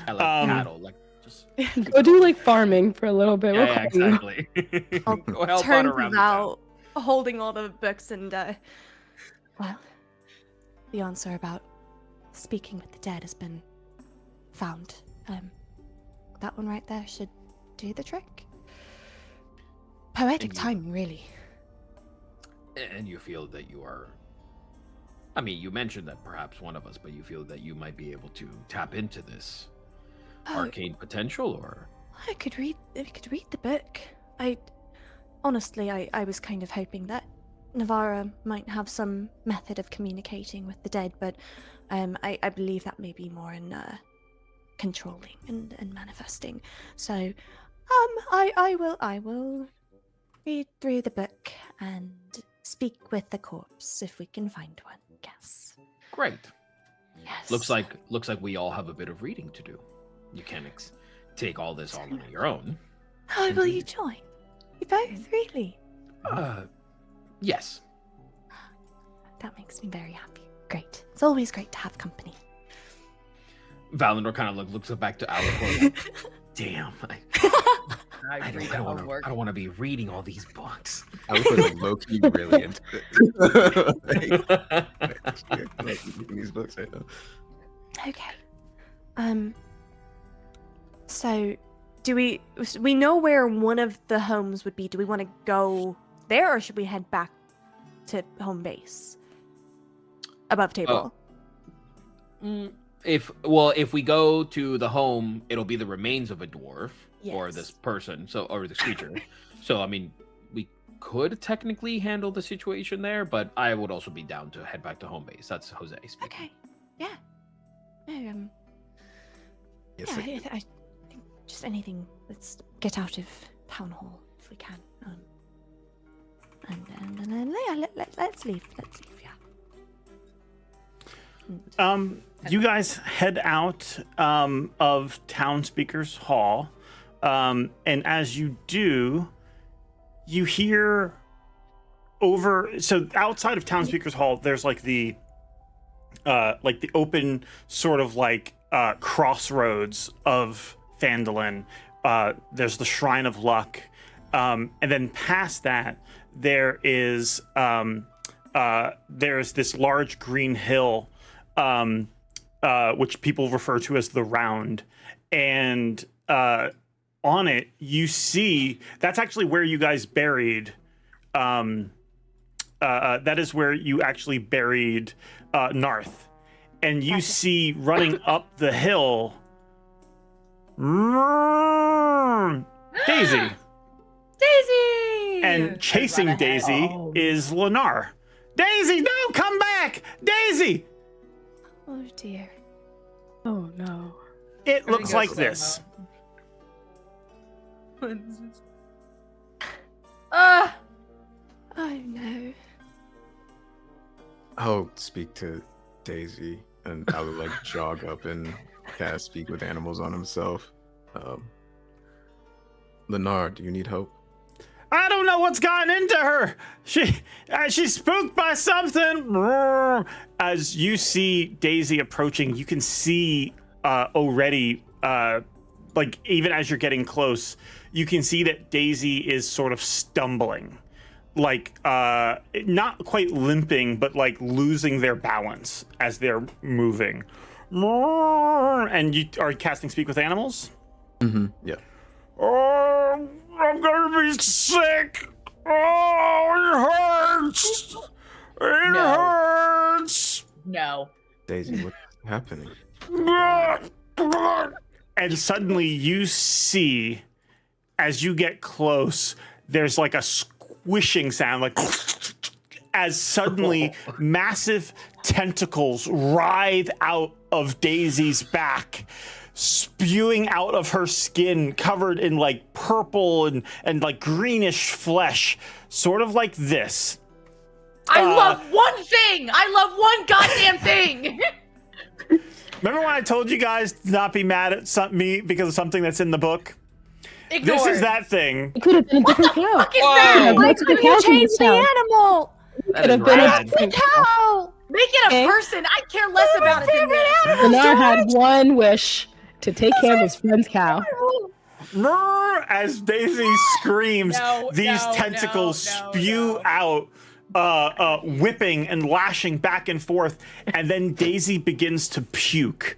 I like cattle. Like just go do like farming for a little bit. Yeah, exactly. I'll Go help turn out around to Val, holding all the books, and well, the answer about speaking with the dead has been found. That one right there should do the trick. Poetic timing, really. And you feel that you are, I mean, you mentioned that perhaps one of us, but you feel that you might be able to tap into this arcane potential, or? I could read the book. Honestly, I was kind of hoping that Navarra might have some method of communicating with the dead, but I believe that may be more in controlling and manifesting. So, I will read through the book and speak with the corpse if we can find one. Yes. Great. Yes. Looks like we all have a bit of reading to do. You can't take all this all on your own. Oh, will you join? You both, really? Yes. That makes me very happy. Great. It's always great to have company. Valandor kind of looks back to Alucard. Damn. I don't want to be reading all these books. I was like low-key really into it. These books right now. Okay. So do we know where one of the homes would be? Do we want to go there, or should we head back to home base? Above table. If we go to the home, it'll be the remains of a dwarf or this person, or this creature. So I mean, we could technically handle the situation there, but I would also be down to head back to home base. That's Jose speaking. Okay. Yeah. No, Yes, I think just anything. Let's get out of town hall if we can. And then let's leave. Yeah. You guys head out of Town Speakers Hall, and as you do, you hear so outside of Town Speakers Hall, there's like the open sort of like crossroads of Phandalin. There's the Shrine of Luck, and then past that there is there's this large green hill, which people refer to as the Round, and on it, you see that's actually where you guys buried. That is where you actually buried Narth, and you see running up the hill, Daisy. Daisy! And chasing Daisy is Lennar. Daisy, no, come back! Daisy! Oh dear. Oh no. It looks like this. Ah! Oh no. I'll speak to Daisy, and I would like jog up and cast Speak with Animals on himself. Lennar, do you need help? I don't know what's gotten into her. She's spooked by something. As you see Daisy approaching, you can see already, like even as you're getting close, you can see that Daisy is sort of stumbling, like not quite limping, but like losing their balance as they're moving. And you are casting Speak with Animals? Mm-hmm. Yeah. Oh, I'm gonna be sick. Oh, it hurts. It hurts. No. Daisy, what's happening? And suddenly you see, as you get close, there's like a squishing sound, like as suddenly massive tentacles writhe out of Daisy's back, spewing out of her skin, covered in like purple and like greenish flesh, sort of like this. I love one thing! I love one goddamn thing! Remember when I told you guys to not be mad at me because of something that's in the book? Ignore. This is that thing. It could have been a different cow. What the fuck is that? Why couldn't you change the animal? Could have been a different Cow! Make it a person! I care less about it than this! Lennar had one wish to take care of his friend's cow. As Daisy screams, these tentacles spew out, whipping and lashing back and forth, and then Daisy begins to puke.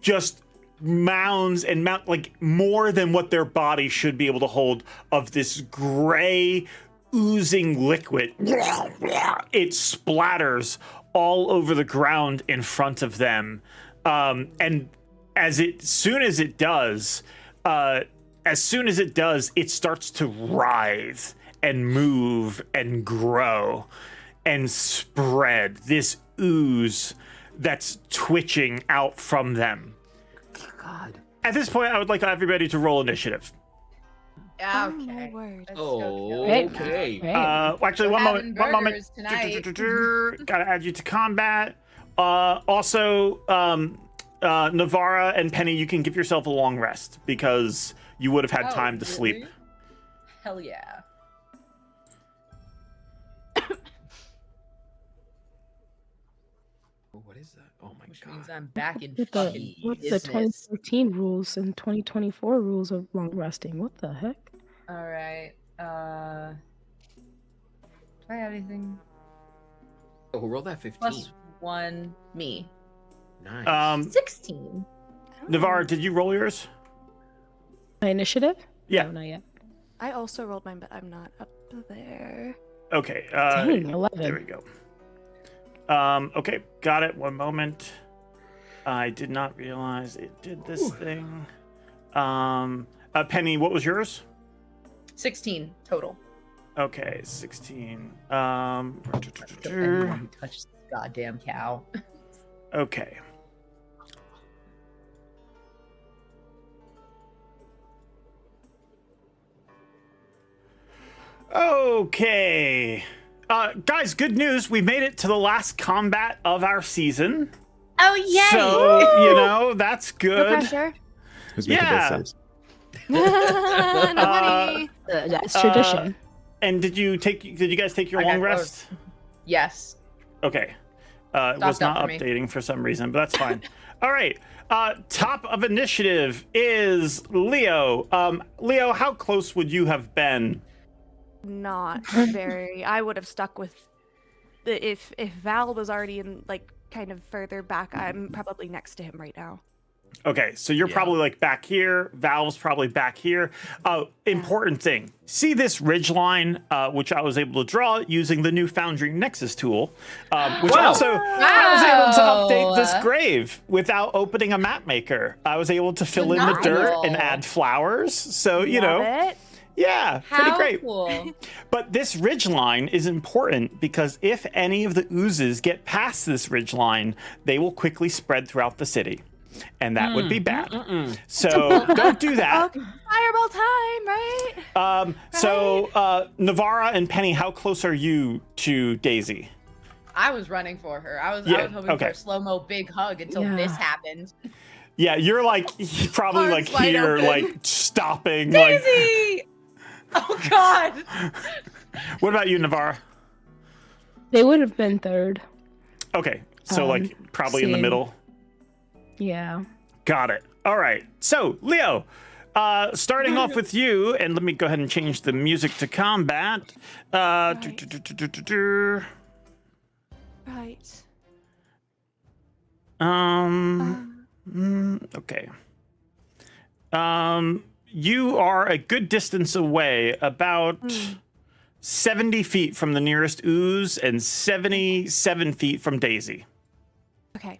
Just mounds and like more than what their body should be able to hold of this gray, oozing liquid. It splatters all over the ground in front of them, and as soon as it does, it starts to writhe and move and grow and spread. This ooze that's twitching out from them. God. At this point, I would like everybody to roll initiative. Okay. my word. Okay. Actually, one moment. Gotta add you to combat. Also, Navarra and Penny, you can give yourself a long rest because you would have had time to sleep. Hell yeah. What is that? Oh my Which god. means I'm back in What's fucking the business. 2013 rules and 2024 rules of long resting? What the heck? Alright. Do I have anything? Oh, roll that 15. Plus one, me. Nice. 16. Navarra, did you roll yours? My initiative? Yeah. No, not yet. I also rolled mine, but I'm not up there. Okay. Dang, 11. There we go. Okay, got it. One moment. I did not realize it did this thing. Penny, what was yours? 16 total. Okay, 16. Anyone who touches this goddamn cow. Okay. Okay. Guys, good news. We made it to the last combat of our season. Oh, yay! So, you know, that's good. No pressure. Who's making Yeah. that saves? No money. That's tradition. And did you guys take your I long got rest? Yes. Okay. It was Stopped up not for me. updating for some reason, but that's fine. All right. Top of initiative is Leo. Leo, how close would you have been? Not very. I would have stuck with if Val was already in like kind of further back. I'm probably next to him right now. Okay, so you're probably like back here. Valve's probably back here. Important thing. See this ridge line, which I was able to draw using the new Foundry Nexus tool, which also I was able to update this grave without opening a map maker. I was able to fill in the dirt and add flowers. So, you know. Yeah, pretty great. Cool. But this ridge line is important because if any of the oozes get past this ridge line, they will quickly spread throughout the city. And that would be bad. So don't do that. Fireball time, right? So Navara and Penny, how close are you to Daisy? I was running for her. I was hoping for a slow-mo big hug until this happened. Yeah, you're like probably like here, like stopping. Daisy! Oh God! What about you, Navara? They would have been third. Okay, so like probably in the middle. Yeah. Got it. All right. So, Leo, starting off with you, and let me go ahead and change the music to combat. Right. Okay. You are a good distance away, about 70 feet from the nearest ooze and 77 feet from Daisy. Okay.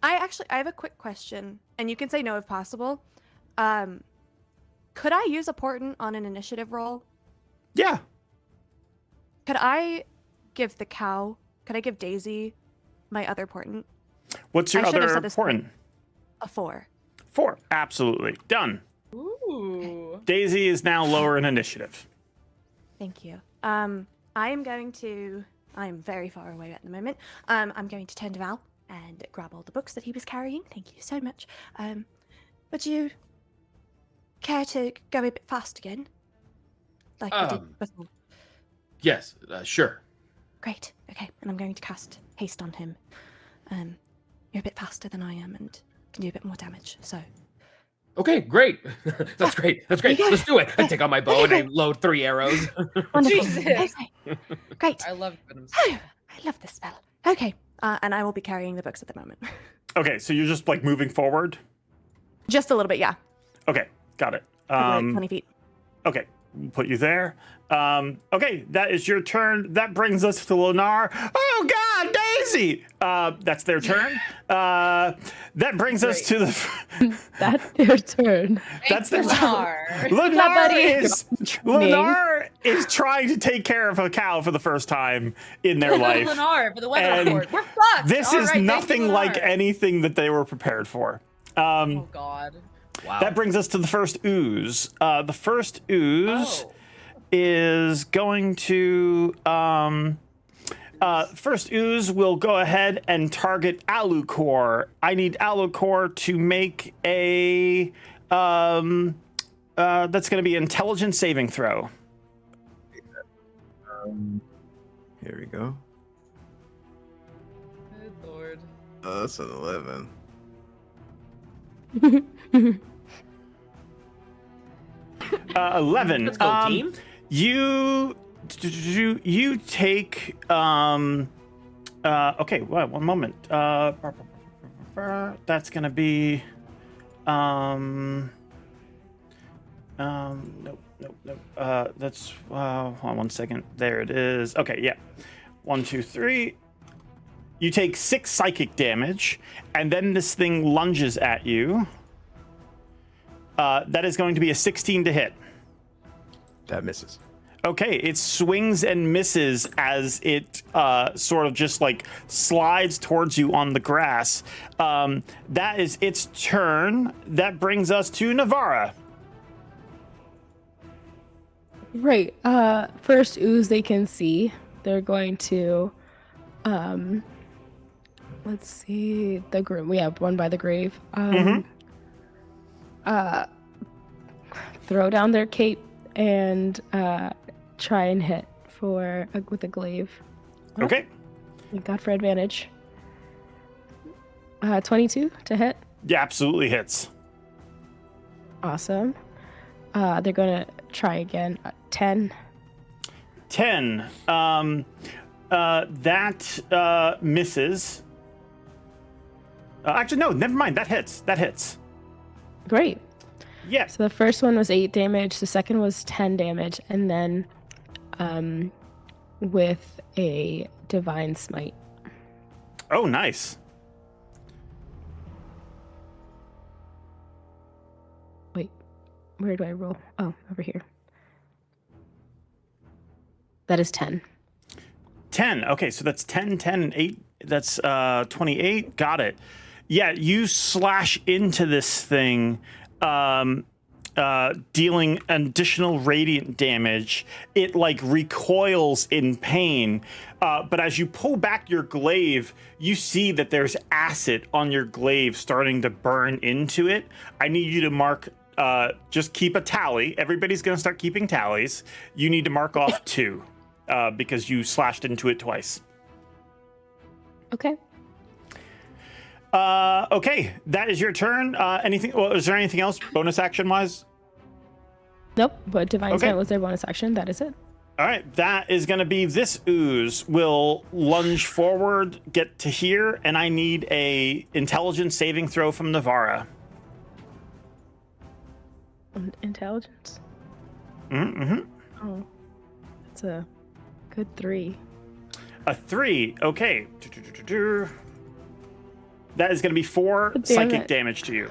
I have a quick question, and you can say no if possible. Could I use a portent on an initiative roll? Yeah. Could I give Daisy my other portent? What's your other portent? A 4. 4. Absolutely. Done. Ooh. Daisy is now lower in initiative. Thank you. I'm very far away at the moment. I'm going to turn to Val and grab all the books that he was carrying. Thank you so much. Would you care to go a bit fast again? Like we did before? Yes, sure. Great. Okay, and I'm going to cast haste on him. You're a bit faster than I am and can do a bit more damage, so... Okay, great. That's great. That's great. Let's do it. I take out my bow and I load 3 arrows. Wonderful. Jesus. Okay. Great. I love them. I love this spell. Okay, and I will be carrying the books at the moment. Okay, so you're just like moving forward? Just a little bit, yeah. Okay, got it. Like 20 feet. Okay, we'll put you there. Okay, that is your turn. That brings us to Lenar. Oh God, Daisy! That's their turn. That brings us to the... That's their turn. That's their turn. Lenar is trying to take care of a cow for the first time in their life. Lenar for the weather And report. We're fucked. This All is right, nothing like anything that they were prepared for. Oh God. Wow. That brings us to the first ooze. The first ooze is going to... first ooze will go ahead and target Alucor. I need Alucor to make a... that's going to be intelligence saving throw. Here we go. Good Lord. That's an 11. 11. Let's go, team. You take okay, well, one moment. That's gonna be nope. That's hold on 1 second. There it is. Okay, yeah. 1, 2, 3. You take 6 psychic damage, and then this thing lunges at you. That is going to be a 16 to hit. That misses. Okay, it swings and misses as it sort of just like slides towards you on the grass. That is its turn. That brings us to Navara. Right. First ooze they can see. They're going to let's see, the grave. We have one by the grave. Throw down their cape and try and hit with a glaive. Okay. Thank God for advantage. 22 to hit. Yeah, absolutely hits. Awesome. They're gonna try again. 10. 10. That misses. Actually, no, never mind. That hits. That hits. Great. Yeah. So the first one was 8 damage, the second was 10 damage, and then with a divine smite. Oh, nice. Wait, where do I roll? Oh, over here. That is 10. 10. Okay, so that's 10, 10, and 8. That's 28. Got it. Yeah, you slash into this thing, dealing additional radiant damage. It like recoils in pain, but as you pull back your glaive, you see that there's acid on your glaive starting to burn into it. I need you to mark, just keep a tally. Everybody's going to start keeping tallies. You need to mark off 2 because you slashed into it twice. Okay. Okay, that is your turn. Anything? Well, is there anything else bonus action wise? Nope, but Divine Smite was their bonus action. That is it. All right, that is going to be this ooze will lunge forward, get to here, and I need a intelligence saving throw from Navara. Intelligence? Mm-hmm. Oh, that's a good 3. A 3, okay. That is going to be 4 Damn psychic it. damage to you.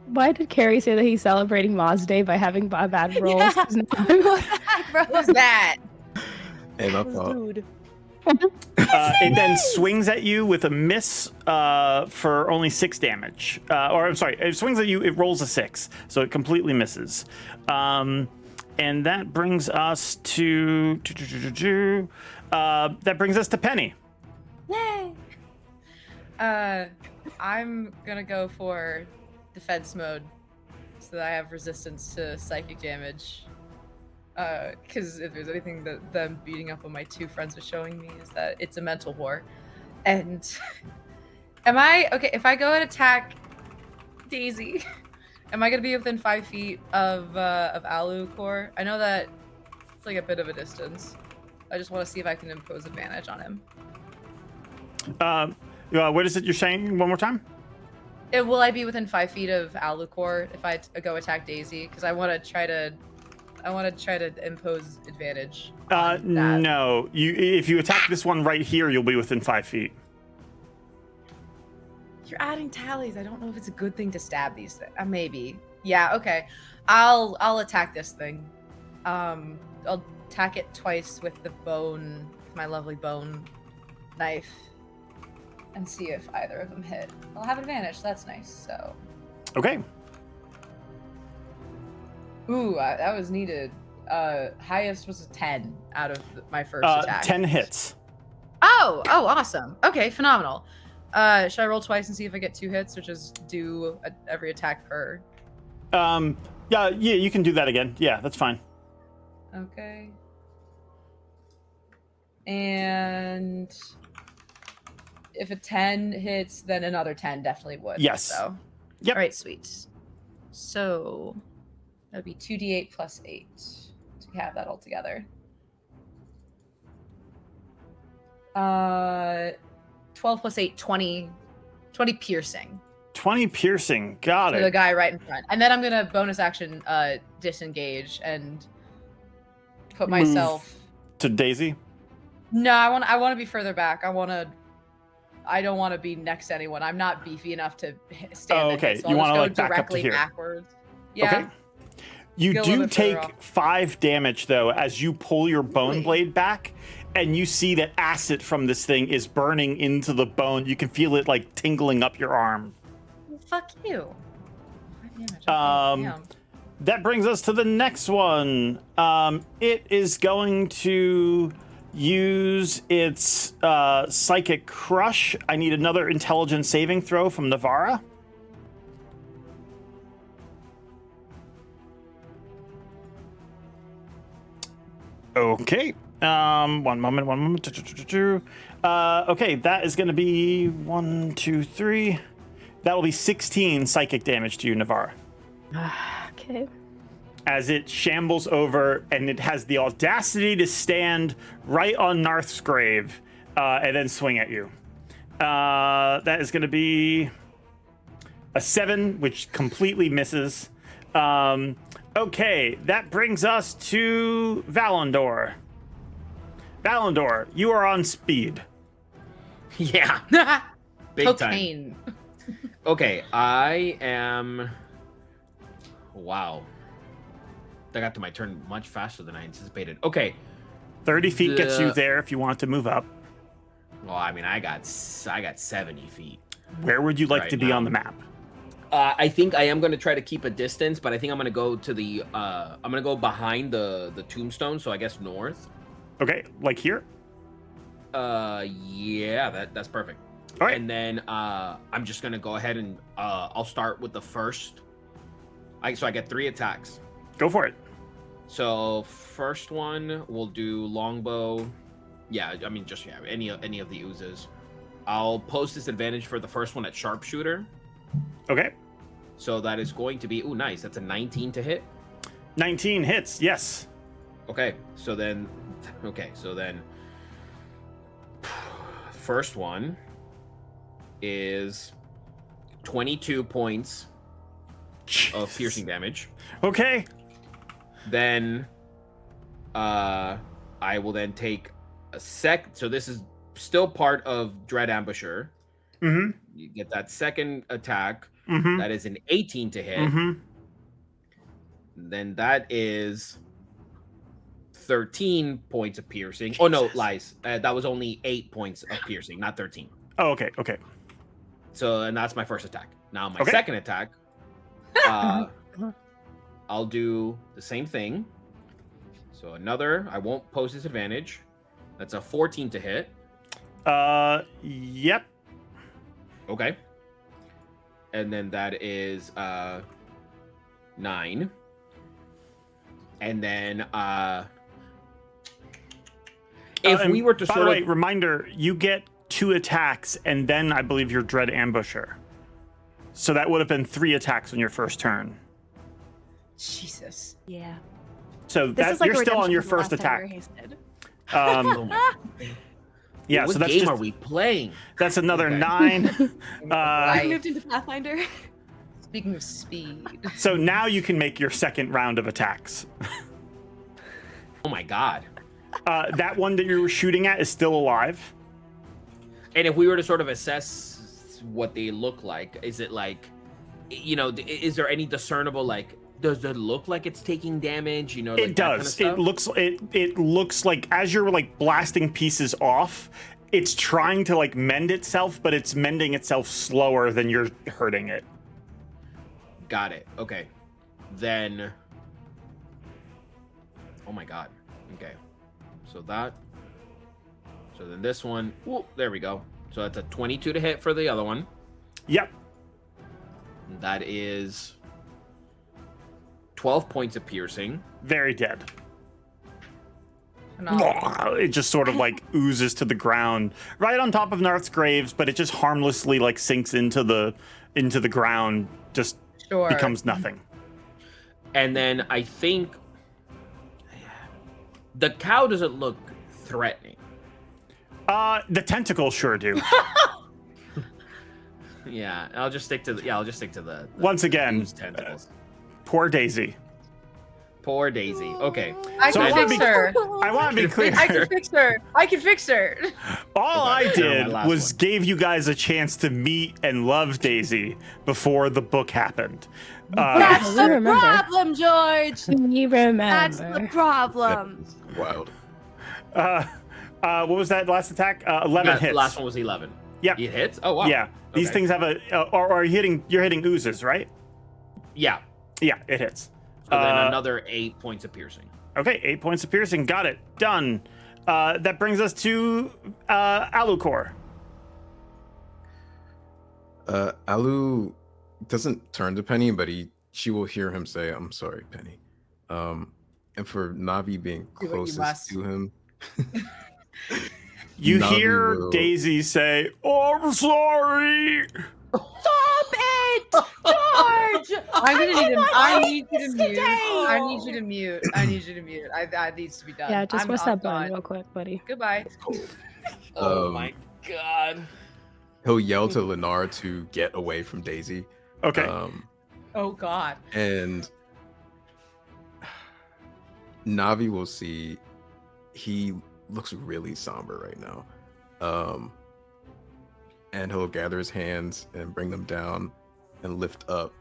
Why did Carrie say that he's celebrating Moz Day by having bad rolls? What was that? Hey, my fault. Dude. It then swings at you with a miss for only 6 damage. Or I'm sorry, it swings at you, it rolls a 6, so it completely misses. And that brings us to Penny. Yay! I'm gonna go for defense mode so that I have resistance to psychic damage. Because if there's anything that them beating up on my 2 friends are showing me is that it's a mental war. And am I okay if I go and attack Daisy? Am I gonna be within 5 feet of Alucor? I know that it's like a bit of a distance. I just want to see if I can impose advantage on him. What is it you're saying one more time? Will I be within 5 feet of Alucor if I go attack Daisy? Because I want to try to impose advantage. No. If you attack this one right here, you'll be within 5 feet. You're adding tallies. I don't know if it's a good thing to stab these things. Maybe. Yeah. Okay. I'll attack this thing. I'll attack it twice with the bone, with my lovely bone knife, and see if either of them hit. I'll have advantage. So that's nice. So. Okay. Ooh, that was needed. Highest was a 10 out of my first attack. 10 hits. Oh, awesome. Okay, phenomenal. Should I roll twice and see if I get 2 hits, or just do every attack per? Yeah, you can do that again. Yeah, that's fine. Okay. And if a 10 hits, then another 10 definitely would. Yes. So. Yep. All right, sweet. So that would be 2d8 plus 8 to have that all together. 12 plus 8, 20 piercing. 20 piercing. Got For it. the guy right in front. And then I'm going to bonus action disengage and put myself... To Daisy? No, I want to be further back. I don't want to be next to anyone. I'm not beefy enough to stand. Okay. So You want to like back up to here. Backwards. Yeah. Okay. You do take 5 damage though as you pull your bone blade back, and you see that acid from this thing is burning into the bone. You can feel it like tingling up your arm. Fuck you. 5 damage. Okay, That brings us to the next one. It is going to use its Psychic Crush. I need another intelligence saving throw from Navara. Okay. One moment. Okay, that is going to be 1, 2, 3. That will be 16 psychic damage to you, Navara. Okay. As it shambles over, and it has the audacity to stand right on Narth's grave and then swing at you. That is going to be a 7, which completely misses. Okay, that brings us to Valandor. Valandor, you are on speed. Yeah. Big Cocaine. time. Okay, I am... Wow. I got to my turn much faster than I anticipated. Okay. 30 feet gets you there if you want to move up. Well, I mean, I got 70 feet. Where would you like right to be now. on the map? I think I am going to try to keep a distance, but I think I'm going to go to the... I'm going to go behind the tombstone, so I guess north. Okay, like here? Yeah, that's perfect. All right. And then I'm just going to go ahead and I'll start with the first. So I get 3 attacks. Go for it. So first one, we'll do longbow. Yeah, I mean, just any of the oozes. I'll post disadvantage for the first one at sharpshooter. Okay. So that is going to be, ooh, nice. That's a 19 to hit. 19 hits, yes. Okay, so then, first one is 22 points of piercing damage. Okay. Then I will then take a so this is still part of Dread Ambusher. Mm-hmm. You get that second attack. Mm-hmm. That is an 18 to hit. Mm-hmm. Then that is 13 points of piercing. Jesus. Oh, no, lies. That was only 8 points of piercing, not 13. Oh, okay, okay. So, and that's my first attack. Now, my Okay. second attack, I'll do the same thing. So another, I won't post disadvantage. That's a 14 to hit. Yep. Okay. And then that is 9. And then if we were to by sort the way, of reminder, you get 2 attacks and then I believe you're Dread Ambusher. So that would have been 3 attacks on your first turn. Jesus. Yeah. So This that is like you're a still on redemption your from the first last time we attack. were hasted. Yeah, what so that's game just, are we playing? That's another Okay. 9. I moved into Pathfinder. Speaking of speed. So now you can make your second round of attacks. Oh my god. That one that you were shooting at is still alive. And if we were to sort of assess what they look like, is it like, you know, is there any discernible, like, does it look like it's taking damage? You know, like It does. It looks like as you're like blasting pieces off, it's trying to like mend itself, but it's mending itself slower than you're hurting it. Got it. Okay. Then. Oh my god. Okay. So then this one. Ooh, there we go. So that's a 22 to hit for the other one. Yep. That is 12 points of piercing. Very dead. Phenomenal. It just sort of like oozes to the ground right on top of Narth's graves, but it just harmlessly like sinks into the ground, just becomes nothing. And then I think the cow doesn't look threatening. The tentacles sure do. Yeah, I'll just stick to the Once again, tentacles. Poor Daisy. Poor Daisy. Okay. I can fix her. I want to be clear. I can fix her. I can fix her. All I did last was gave you guys a chance to meet and love Daisy before the book happened. That's we the remember. problem, George. You remember. That's the problem. Wild. What was that last attack? 11 Yeah, hits. Last one was 11. Yep. It hits? Oh, wow. Yeah. These Okay. things have or are you're hitting oozes, right? Yeah. Yeah, it hits. So then another 8 points of piercing. Okay, 8 points of piercing. Got it. Done. That brings us to Alucor. Alu doesn't turn to Penny, but she will hear him say, "I'm sorry, Penny." And for Navi being Do what you closest must. to him, You Navi hear will- Daisy say, "Oh, I'm sorry." Stop it, George! I'm gonna need him. I need you to This mute. today. I need you to mute. I need you to mute. That needs to be done. Yeah, just I'm press that button gone. real quick, buddy. Goodbye. Oh Um, my god. he'll yell to Lennar to get away from Daisy. Okay. Oh God. And Navi will see. He looks really somber right now. And he'll gather his hands and bring them down and lift up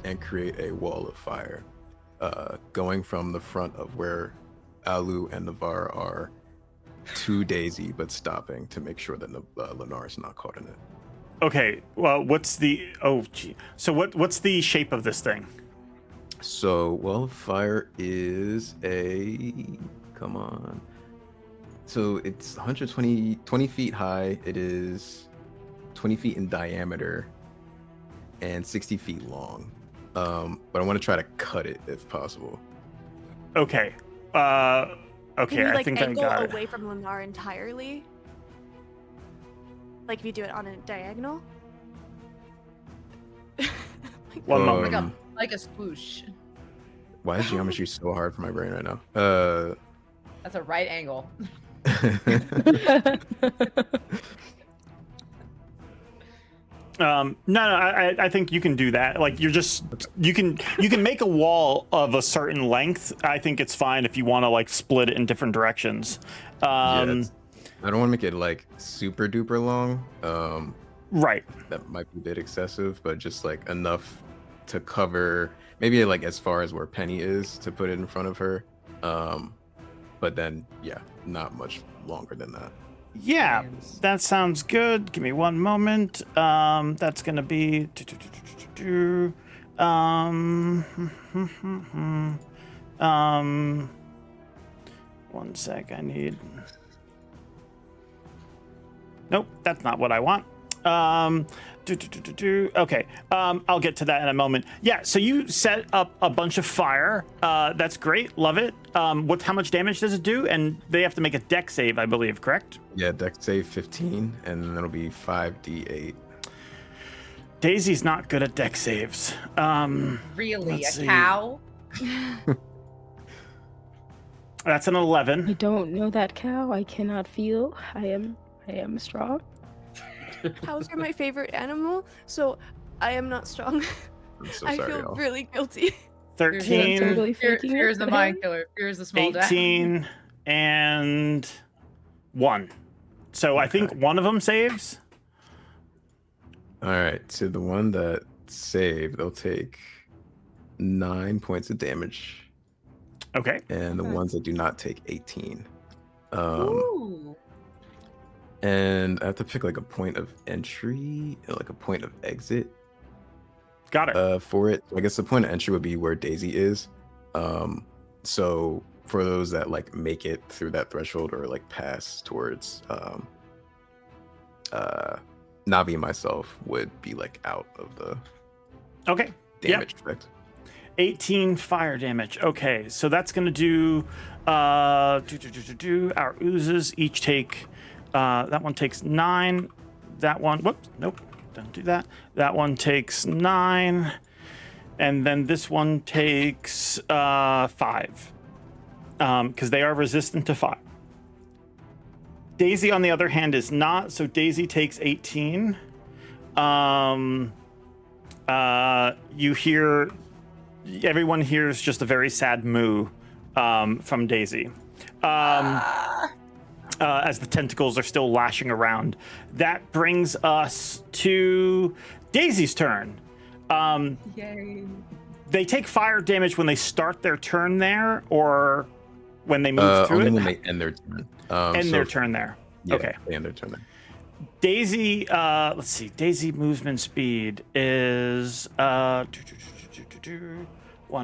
and create a wall of fire, going from the front of where Alu and Navarre are to Daisy, but stopping to make sure that Lennar is not caught in it. Okay. Well, what's the So what's the shape of this thing? So wall of fire is come on. So it's 20 feet high. It is 20 feet in diameter and 60 feet long. But I want to try to cut it if possible. Okay. Okay, Can you, I think I angle got it. away from Lennar entirely? Like if you do it on a diagonal? One moment. Like a swoosh. Why is geometry so hard for my brain right now? That's a right angle. No, I think you can do that. Like you can make a wall of a certain length. I think it's fine if you want to like split it in different directions. I don't want to make it like super duper long. Right. That might be a bit excessive, but just like enough to cover maybe like as far as where Penny is to put it in front of her. But then yeah, not much longer than that. Yeah, that sounds good. Give me one moment. That's gonna be. One sec. I need. Nope, that's not what I want. Okay, I'll get to that in a moment. Yeah, so you set up a bunch of fire. That's great, love it. How much damage does it do? And they have to make a dex save, I believe, correct? Yeah, dex save 15, and then it'll be 5d8. Daisy's not good at dex saves. Really, a cow? That's an 11. I don't know that cow. I cannot feel. I am strong. Cows are my favorite animal, so I am not strong. I'm so I sorry, feel y'all. really guilty. 13. Totally Fear is faking the it. mind killer. Fear is the small death. 18 and 1. So I think one of them saves. All right, so the one that saved, they'll take 9 points of damage. Okay. And the ones that do not take 18. Ooh. And I have to pick like a point of entry and like a point of exit. Got it. For it, I guess the point of entry would be where Daisy is. So for those that like make it through that threshold or like pass towards Navi and myself would be like out of the damage effect. 18 fire damage. Okay, so that's gonna do our oozes each take that one takes 9. That one, whoops, nope, don't do that. That one takes 9. And then this one takes 5. Because they are resistant to fire. Daisy, on the other hand, is not, so Daisy takes 18. You hear, everyone hears just a very sad moo from Daisy. As the tentacles are still lashing around. That brings us to Daisy's turn. Yay. They take fire damage when they start their turn there, or when they move through only it? when they end their turn. Their turn there. Yeah, Okay. they end their turn there. Daisy, let's see. Daisy movement speed is one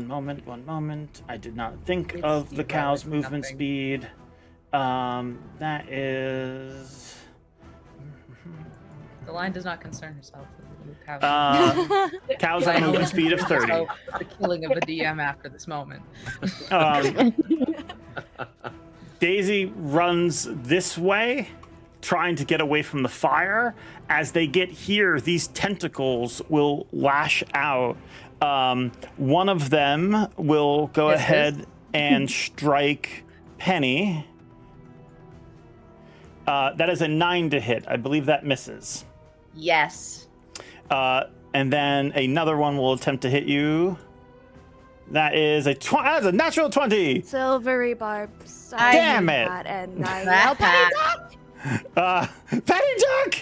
moment. I did not think of the cow's movement speed. That is. The line does not concern herself with the cow. Cows have a movement speed of 30. The killing of the DM after this moment. Daisy runs this way, trying to get away from the fire. As they get here, these tentacles will lash out. One of them will go ahead and strike Penny. That is a 9 to hit. I believe that misses. Yes. And then another one will attempt to hit you. That is that's a natural 20. Silvery barbs. Damn it. And I yell, Penny Duck! Penny Duck!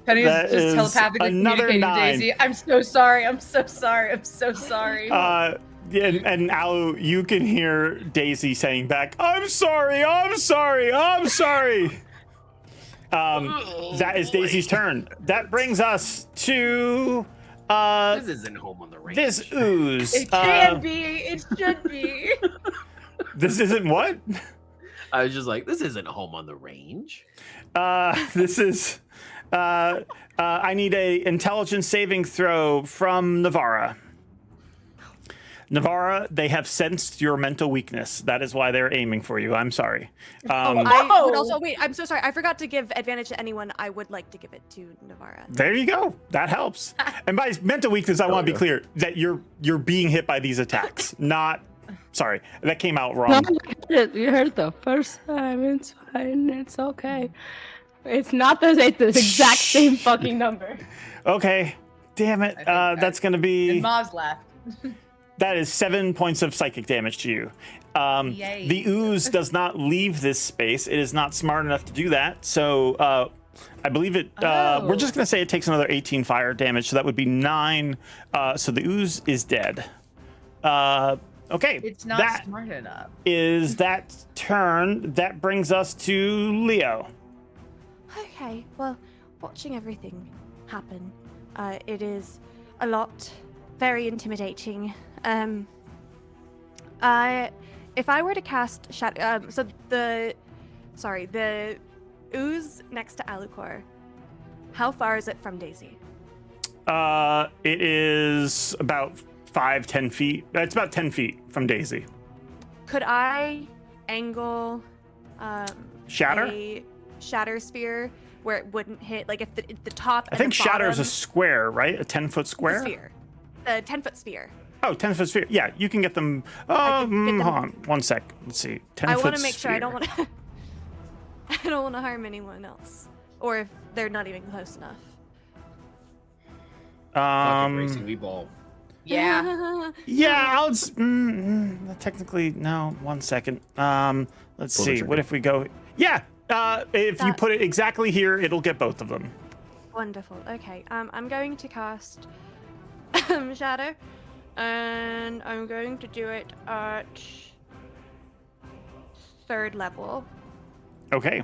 Penny's that just is telepathically another communicating 9. Daisy. I'm so sorry. I'm so sorry. I'm so sorry. And Alu, you can hear Daisy saying back, I'm sorry, I'm sorry, I'm sorry. That is Daisy's turn. That brings us to this isn't home on the range. this ooze. It can be. It should be. This isn't what? I was just like, this isn't home on the range. This is I need a intelligence saving throw from Navara. Navara, they have sensed your mental weakness. That is why they're aiming for you. I'm sorry. I would also wait. I'm so sorry. I forgot to give advantage to anyone. I would like to give it to Navara. There you go. That helps. And by mental weakness, I want to be clear that you're being hit by these attacks. Not sorry, that came out wrong. No, you heard it the first time. It's fine. It's okay. It's not the exact same fucking number. Okay. Damn it. That's gonna be. And Maz laughed. That is 7 points of psychic damage to you. Yay. The ooze does not leave this space. It is not smart enough to do that. So I believe it. We're just gonna say it takes another 18 fire damage. So that would be 9. So the ooze is dead. Okay. It's not smart enough. Is that turn? That brings us to Leo. Okay, well, watching everything happen, it is a lot, very intimidating. If I were to cast the ooze next to Alucor, how far is it from Daisy? It is about 5-10 feet. It's about 10 feet from Daisy. Could I angle Shatter? a shatter sphere where it wouldn't hit, like if the top I think the Shatter is a bottom, square, right? A 10-foot square? sphere. The 10-foot sphere. Oh, 10-foot sphere. Yeah, you can get them. Hold on. 1 sec. Let's see. 10-foot I want to make sure I sphere. don't want to. I don't want to harm anyone else, or if they're not even close enough. Fucking racing we ball. Yeah. Yeah, technically, no. 1 second. Let's see. What if we go? Yeah. If you put it exactly here, it'll get both of them. Wonderful. Okay. I'm going to cast Shadow, and I'm going to do it at 3rd level. Okay.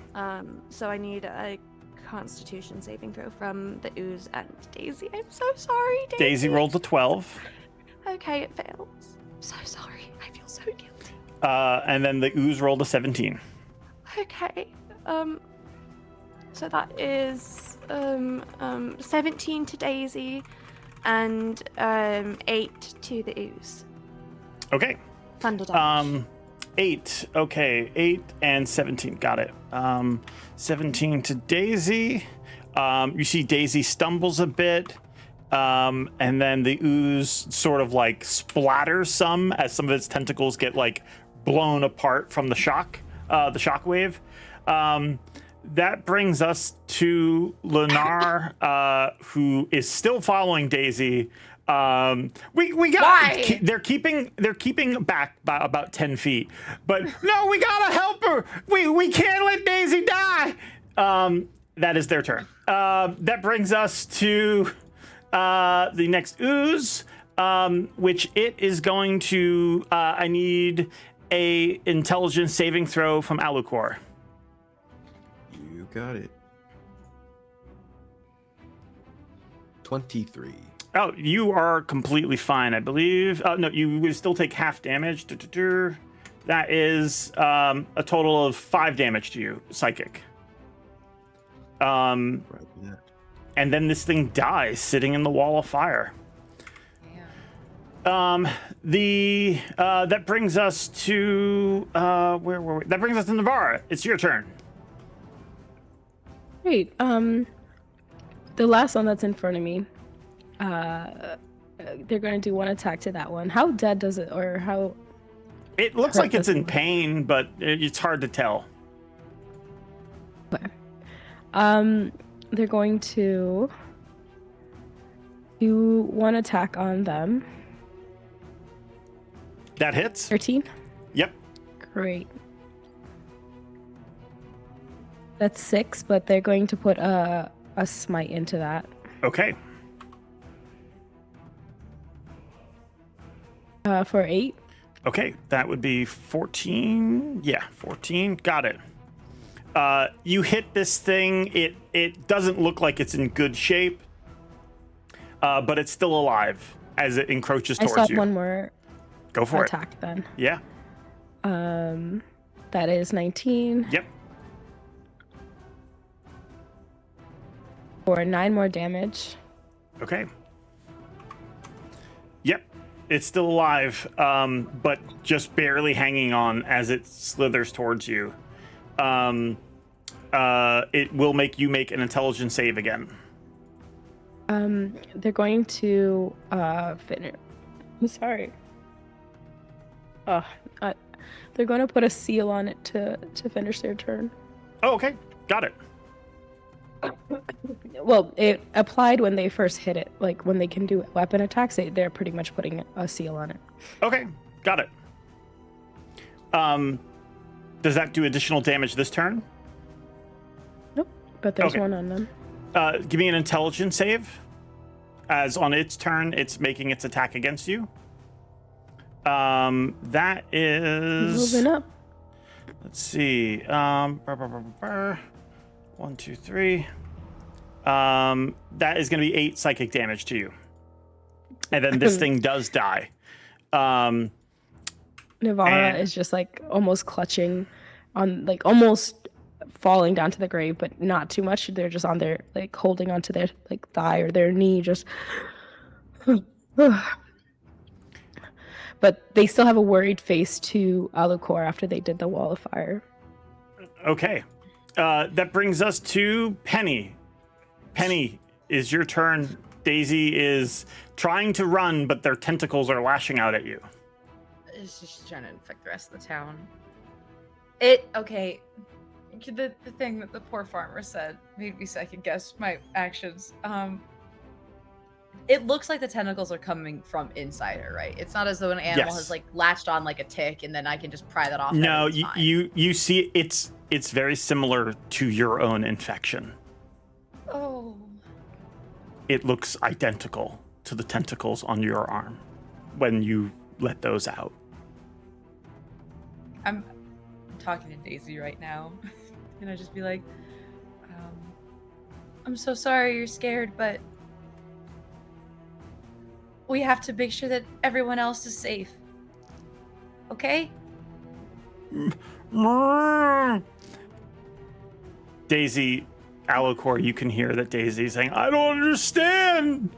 So I need a Constitution saving throw from the ooze and Daisy. I'm so sorry, Daisy. Daisy rolled a 12. Okay, it fails. I'm so sorry. I feel so guilty. And then the ooze rolled a 17. Okay. So that is 17 to Daisy and 8 to the ooze. Okay. Thunder damage. 8. Okay, 8 and 17. Got it. 17 to Daisy. You see Daisy stumbles a bit. And then the ooze sort of like splatters some as some of its tentacles get like blown apart from the shockwave. That brings us to Lenar, who is still following Daisy. We got. Why? They're keeping back by about 10 feet. But no, we gotta help her. We can't let Daisy die. That is their turn. That brings us to the next ooze, which it is going to. I need a intelligence saving throw from Alucor. You got it. 23. Oh, you are completely fine, I believe. No, you would still take half damage. That is a total of 5 damage to you, psychic. And then this thing dies sitting in the wall of fire. That brings us to where were we? That brings us to Navara. It's your turn. Wait, the last one that's in front of me, they're going to do one attack to that one. How dead does it, or how? It looks like it's in pain, but it's hard to tell. Okay. they're going to do one attack on them. That hits. 13? Yep. Great. That's 6, but they're going to put a smite into that. Okay. For 8. Okay, that would be 14. Yeah, 14. Got it. You hit this thing. It doesn't look like it's in good shape, but it's still alive as it encroaches I towards still have you. one more Go for attack then. Yeah. That is 19. Yep. For 9 more damage. Okay. Yep. It's still alive, but just barely hanging on as it slithers towards you. It will make you make an intelligence save again. They're going to finish. I'm sorry. They're going to put a seal on it to finish their turn. Oh, okay. Got it. Well, it applied when they first hit it. Like when they can do weapon attacks, they're pretty much putting a seal on it. Okay. Got it. Does that do additional damage this turn? Nope. But there's Okay. one on them. Give me an intelligence save. As on its turn, it's making its attack against you. That is Moving up. Let's see. 1, 2, 3. That is going to be 8 psychic damage to you, and then this thing does die. Navarra is just like almost clutching on, like almost falling down to the grave, but not too much. They're just on their, like holding onto their like thigh or their knee, just. But they still have a worried face to Alucor after they did the wall of fire. Okay. That brings us to Penny. Penny, is your turn. Daisy is trying to run, but their tentacles are lashing out at you. It's just trying to infect the rest of the town. Okay. The thing that the poor farmer said made me second guess my actions. It looks like the tentacles are coming from inside her, right? It's not as though an animal has like latched on like a tick and then I can just pry that off. No, you see it's very similar to your own infection. Oh. It looks identical to the tentacles on your arm when you let those out. I'm talking to Daisy right now. And I just be like, I'm so sorry you're scared, but we have to make sure that everyone else is safe. Okay? Daisy, Alucor, you can hear that Daisy saying, I don't understand.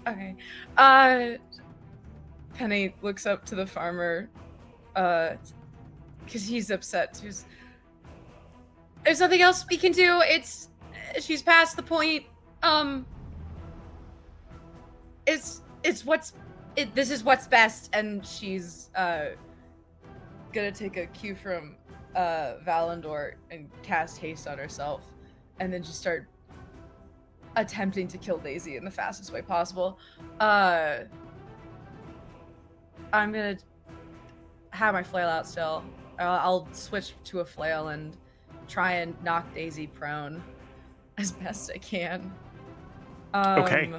Okay. Penny looks up to the farmer, because he's upset too. There's nothing else we can do. She's past the point. This is what's best, and she's gonna take a cue from Valandor and cast haste on herself, and then just start attempting to kill Daisy in the fastest way possible. I'm gonna have my flail out still. I'll switch to a flail and try and knock Daisy prone as best I can. Okay.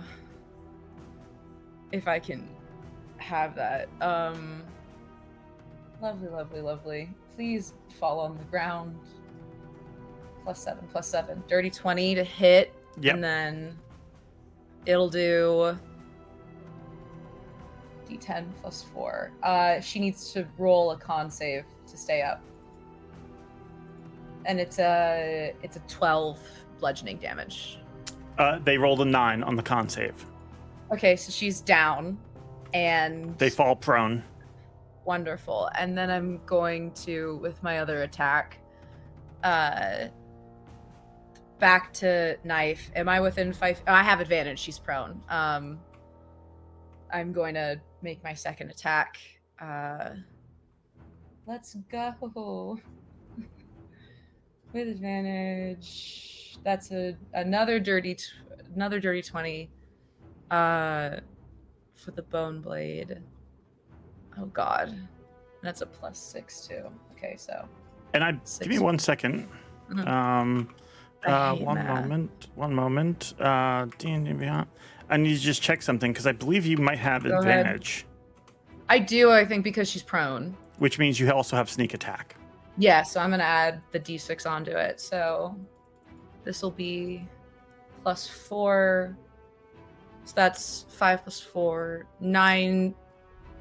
If I can have that. Lovely. Please fall on the ground. +7. Dirty 20 to hit. Yep. And then it'll do D10 +4. She needs to roll a con save to stay up. And it's a 12 bludgeoning damage. They rolled a 9 on the con save. Okay, so she's down, and They fall prone. wonderful. And then I'm going to, with my other attack, back to knife. Am I within 5? I have advantage. She's prone. I'm going to make my second attack. Let's go. With advantage. That's another dirty 20. For the bone blade. Oh god. That's a +6 too. Okay, so. And give me 1 second. I hate One math. moment. D&D Beyond. I need to just check something because I believe you might have Go ahead. advantage, I do, I think, because she's prone. which means you also have sneak attack. Yeah, so I'm gonna add the d6 onto it. So this will be +4. So that's 5 + 4, 9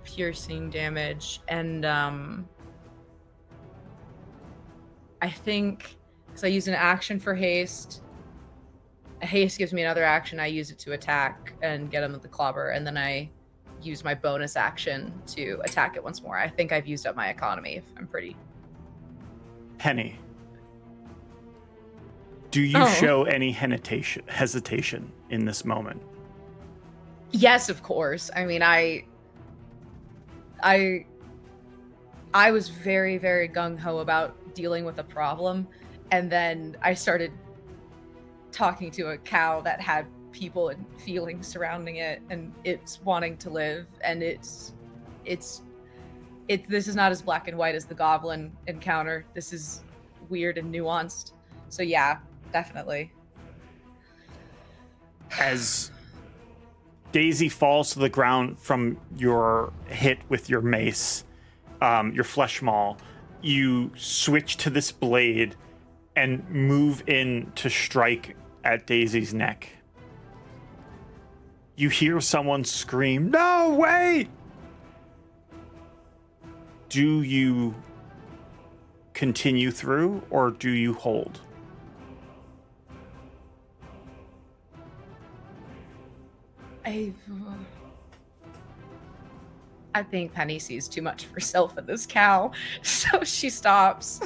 piercing damage, and I think because I use an action for haste. Haste gives me another action. I use it to attack and get him with the clobber, and then I use my bonus action to attack it once more. I think I've used up my economy. If I'm pretty. Penny, do you show any hesitation in this moment? Yes, of course. I mean, I was very, very gung-ho about dealing with a problem, and then I started talking to a cow that had people and feelings surrounding it, and it's wanting to live, and this is not as black and white as the goblin encounter. This is weird and nuanced. So yeah, definitely. As Daisy falls to the ground from your hit with your mace, your flesh maul, you switch to this blade and move in to strike at Daisy's neck. You hear someone scream, "No, wait!" Do you continue through or do you hold? I think Penny sees too much of herself in this cow, so she stops.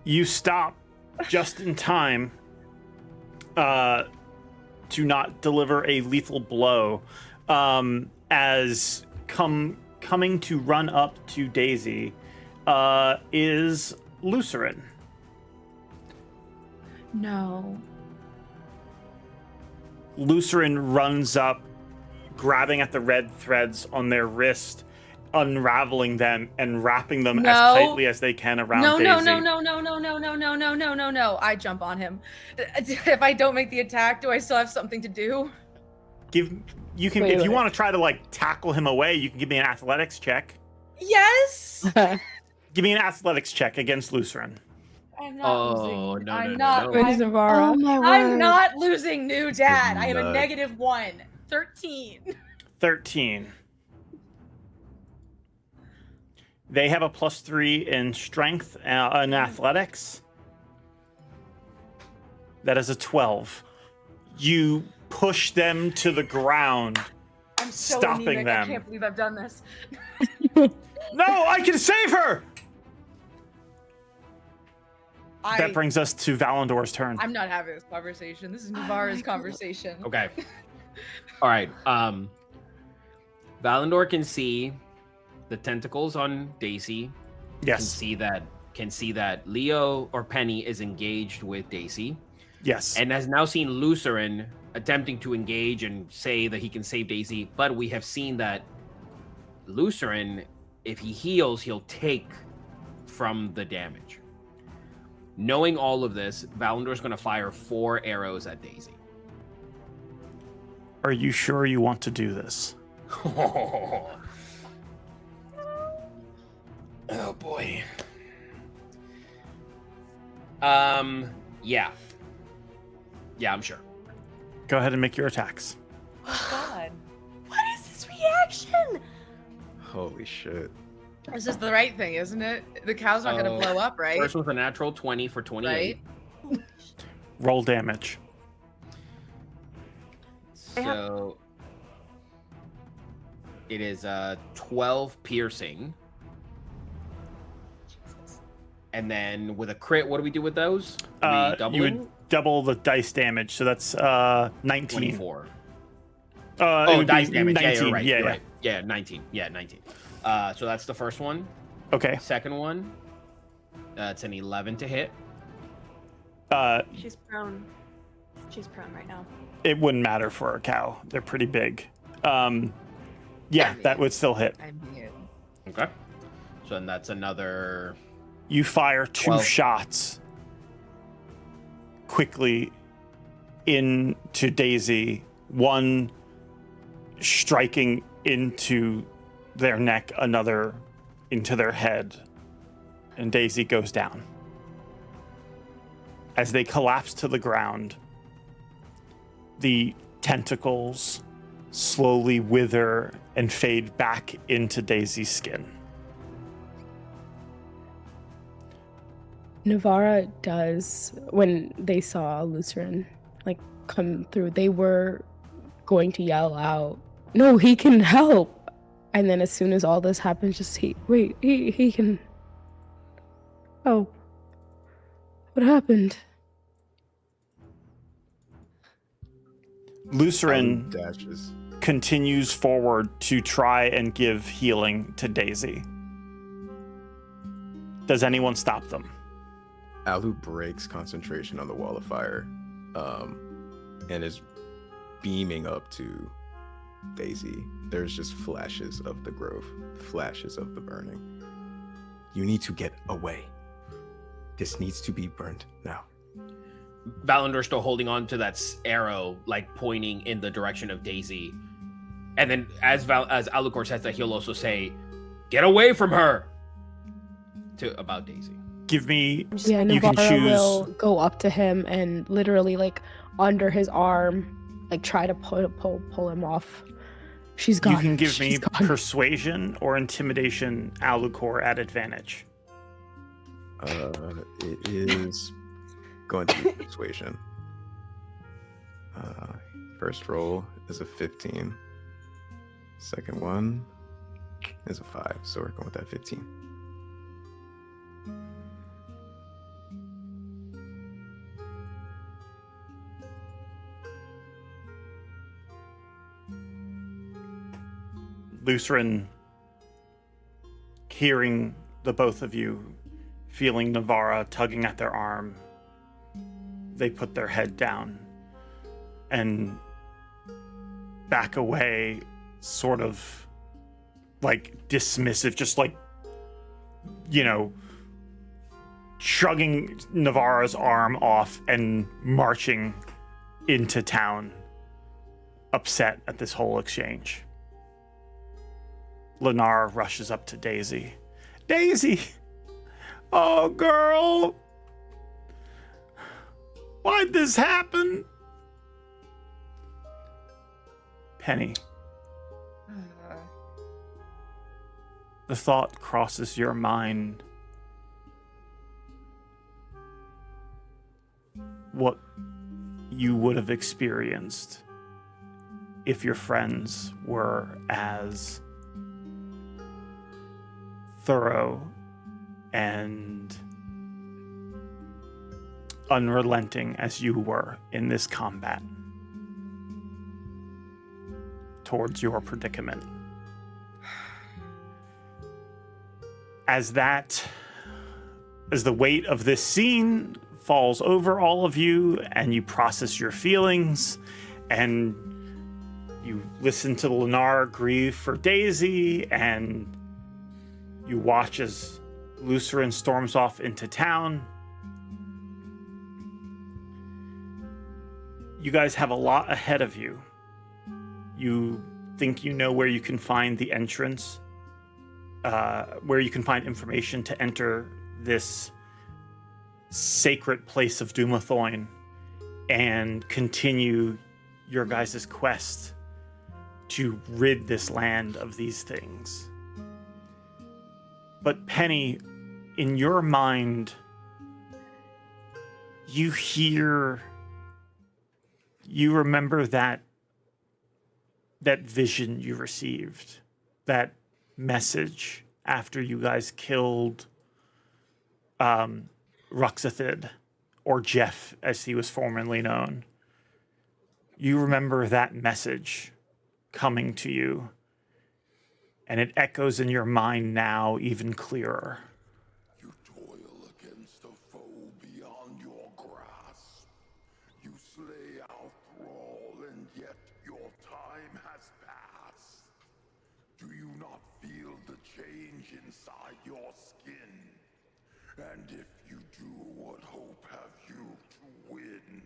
You stop just in time to not deliver a lethal blow, as coming to run up to Daisy is Lucerin. No. Lucerin runs up, grabbing at the red threads on their wrist, unraveling them and wrapping them as tightly as they can around Daisy. No. I jump on him. If I don't make the attack, do I still have something to do? If you want to try to tackle him away, you can give me an athletics check. Yes. Give me an athletics check against Lucerin. I'm not losing. No, I'm no, not. no. Navara. Oh my word. I'm not losing new dad. I have a nuts. -1. 13. 13. They have a +3 in strength and athletics. That is a 12. You push them to the ground, I'm so stopping anemic. them. I can't believe I've done this. No, I can save her! That brings us to Valandor's turn. I'm not having this conversation. This is Navara's conversation. Okay. All right. Valandor can see the tentacles on Daisy. Yes. Can see that Leo or Penny is engaged with Daisy. Yes. And has now seen Lucerin attempting to engage and say that he can save Daisy, but we have seen that Lucerin, if he heals, he'll take from the damage. Knowing all of this, Valandor's going to fire 4 arrows at Daisy. Are you sure you want to do this? Oh boy. Yeah. Yeah, I'm sure. Go ahead and make your attacks. God. What is this reaction? Holy shit. This is the right thing, isn't it? The cow's not going to blow up, right? First one's a natural 20 for 28. Right? Roll damage. So it is 12 piercing. And then with a crit, what do we do with those? You would double the dice damage, so that's 19. 24. Dice damage. 19. Yeah, you're right. Yeah, you're yeah. right. Yeah, 19. Yeah, 19. So that's the first one. Okay. Second one, That's an 11 to hit. She's prone. She's prone right now. It wouldn't matter for a cow. They're pretty big. Yeah, that would still hit. Okay. So then that's another... You fire 2 12. shots quickly into Daisy, one striking into their neck, another into their head, and Daisy goes down. As they collapse to the ground, the tentacles slowly wither and fade back into Daisy's skin. Navara does, when they saw Lucerin like come through, they were going to yell out, "No, he can help!" And then as soon as all this happens, just he can. Oh, what happened? Lucerin dashes. continues forward to try and give healing to Daisy. Does anyone stop them? Alu breaks concentration on the wall of fire, and is beaming up to Daisy. There's just flashes of the grove, flashes of the burning. You need to get away. This needs to be burned now. Valandor still holding on to that arrow, like pointing in the direction of Daisy. And then as Alucor says that, he'll also say, "Get away from her!" about Daisy. Give me... Yeah, you can Navara choose... will go up to him and literally, like, under his arm, like, try to pull him off. She's gone. You can give me She's gone. persuasion or intimidation, Alucor, at advantage. It is going to be persuasion. First roll is a 15. Second one is a 5, so we're going with that 15. Lucerin, hearing the both of you, feeling Navara tugging at their arm, they put their head down and back away, sort of like dismissive, just like, you know, shrugging Navara's arm off and marching into town, upset at this whole exchange. Lennar rushes up to Daisy. Daisy! Oh, girl! Why'd this happen? Penny. The thought crosses your mind. What you would have experienced if your friends were as thorough and unrelenting as you were in this combat towards your predicament. As the weight of this scene falls over all of you and you process your feelings and you listen to Lennar grieve for Daisy and you watch as Lucerin storms off into town. You guys have a lot ahead of you. You think you know where you can find the entrance, where you can find information to enter this sacred place of Dumathoin and continue your guys' quest to rid this land of these things. But Penny, in your mind, you remember that vision you received, that message after you guys killed Ruxathid, or Jeff as he was formerly known. You remember that message coming to you, and it echoes in your mind now even clearer. You toil And if you do, what hope have you to win?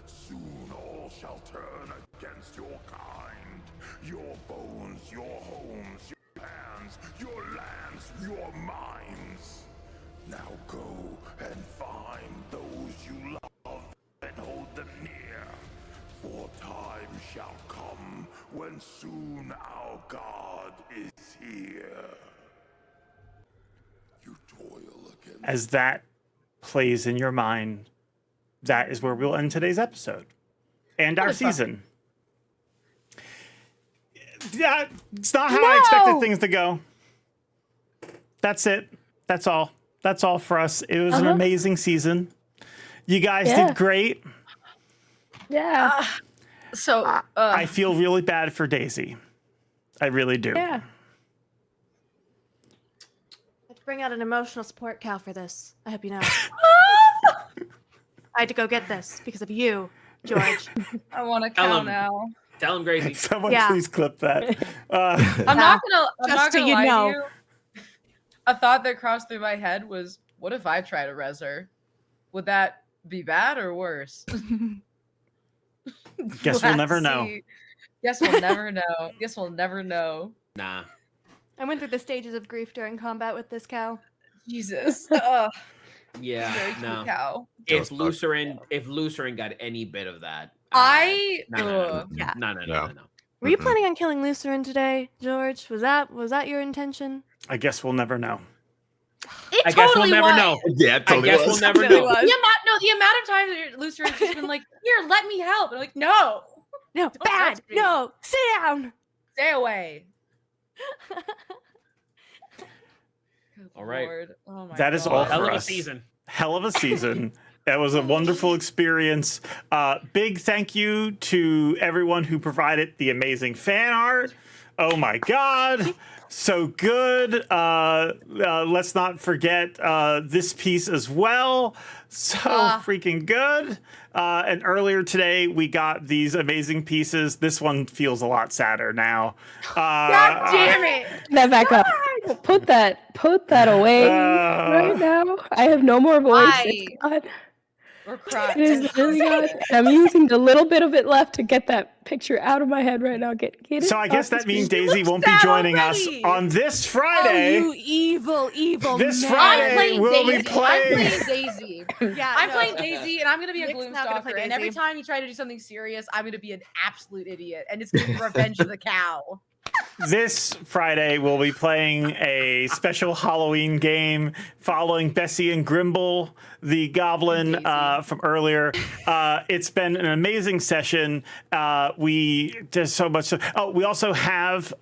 Soon all shall turn against your kind. Your bones, your homes, your hands, your lands, your minds. Now go and find those you love and hold them near. For time shall come when soon our God is here. You toil against. As that plays in your mind, that is where we'll end today's episode and our season. Yeah, it's not how I expected things to go. That's it. That's all. That's all for us. It was an amazing season. You guys did great. Yeah. I feel really bad for Daisy. I really do. Yeah. I had to bring out an emotional support cow for this. I hope you know. I had to go get this because of you, George. I want a cow now. Tell him, Gracie. Someone please clip that. I'm not gonna so you lie know. to you. A thought that crossed through my head was, what if I try to res her? Would that be bad or worse? Guess we'll never know. Guess we'll never know. Guess we'll never know. Nah. I went through the stages of grief during combat with this cow. Jesus. Yeah, Very no. cute cow. If Lucerin got any bit of that, No. no. Were you planning on killing Lucerin today, George? Was that your intention? I guess we'll never know. It I guess we'll totally never was. know. Yeah, it totally I guess was. we'll never The know. amount of times that Lucerin's just been like, here, let me help. And I'm like, no. No, Don't bad. touch me. No, sit down. Stay away. All right. Lord. Oh my That is God. all Hell for of a us. season. Hell of a season. That was a wonderful experience. Big thank you to everyone who provided the amazing fan art. Oh my God. So good. Let's not forget this piece as well. So freaking good. And earlier today, we got these amazing pieces. This one feels a lot sadder now. God damn it. That back up. Put that away right now. I have no more voice. It's gone. We're crying. It is literally gone. And I'm using the little bit of it left to get that picture out of my head right now. Get it. So I guess off the that means screen. Daisy won't be joining us on this Friday. Oh, you evil This man. Friday we'll be I'm playing. playing Daisy. Yeah, I'm no. playing Daisy, and I'm gonna be a Nick's not gonna play Gloomstalker. And every Daisy. time you try to do something serious, I'm gonna be an absolute idiot, and it's gonna be Revenge of the Cow. This Friday, we'll be playing a special Halloween game following Bessie and Grimble, the goblin from earlier. It's been an amazing session. There's so much. We also have,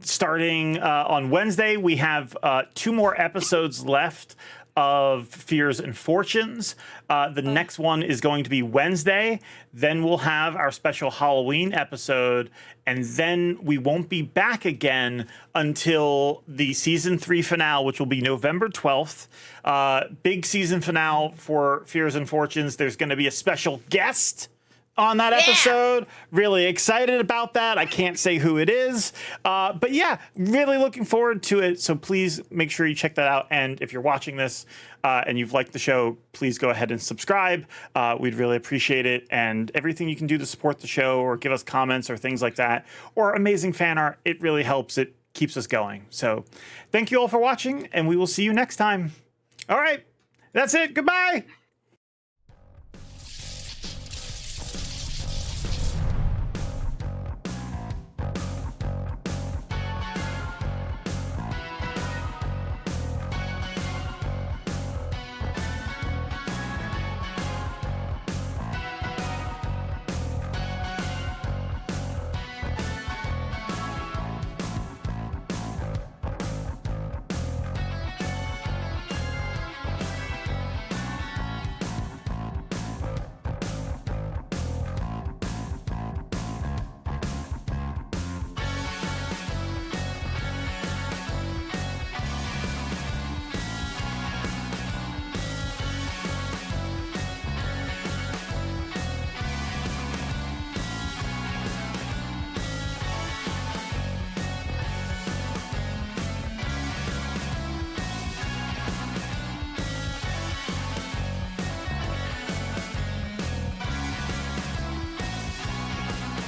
starting on Wednesday, we have 2 more episodes left of Fears and Fortunes. The next one is going to be Wednesday. Then we'll have our special Halloween episode, and then we won't be back again until the season 3 finale, which will be November 12th. Big season finale for Fears and Fortunes. There's going to be a special guest on that episode. Really excited about that. I can't say who it is. But yeah, really looking forward to it. So please make sure you check that out. And if you're watching this and you've liked the show, please go ahead and subscribe. We'd really appreciate it. And everything you can do to support the show or give us comments or things like that, or amazing fan art, it really helps. It keeps us going. So thank you all for watching, and we will see you next time. All right, that's it. Goodbye.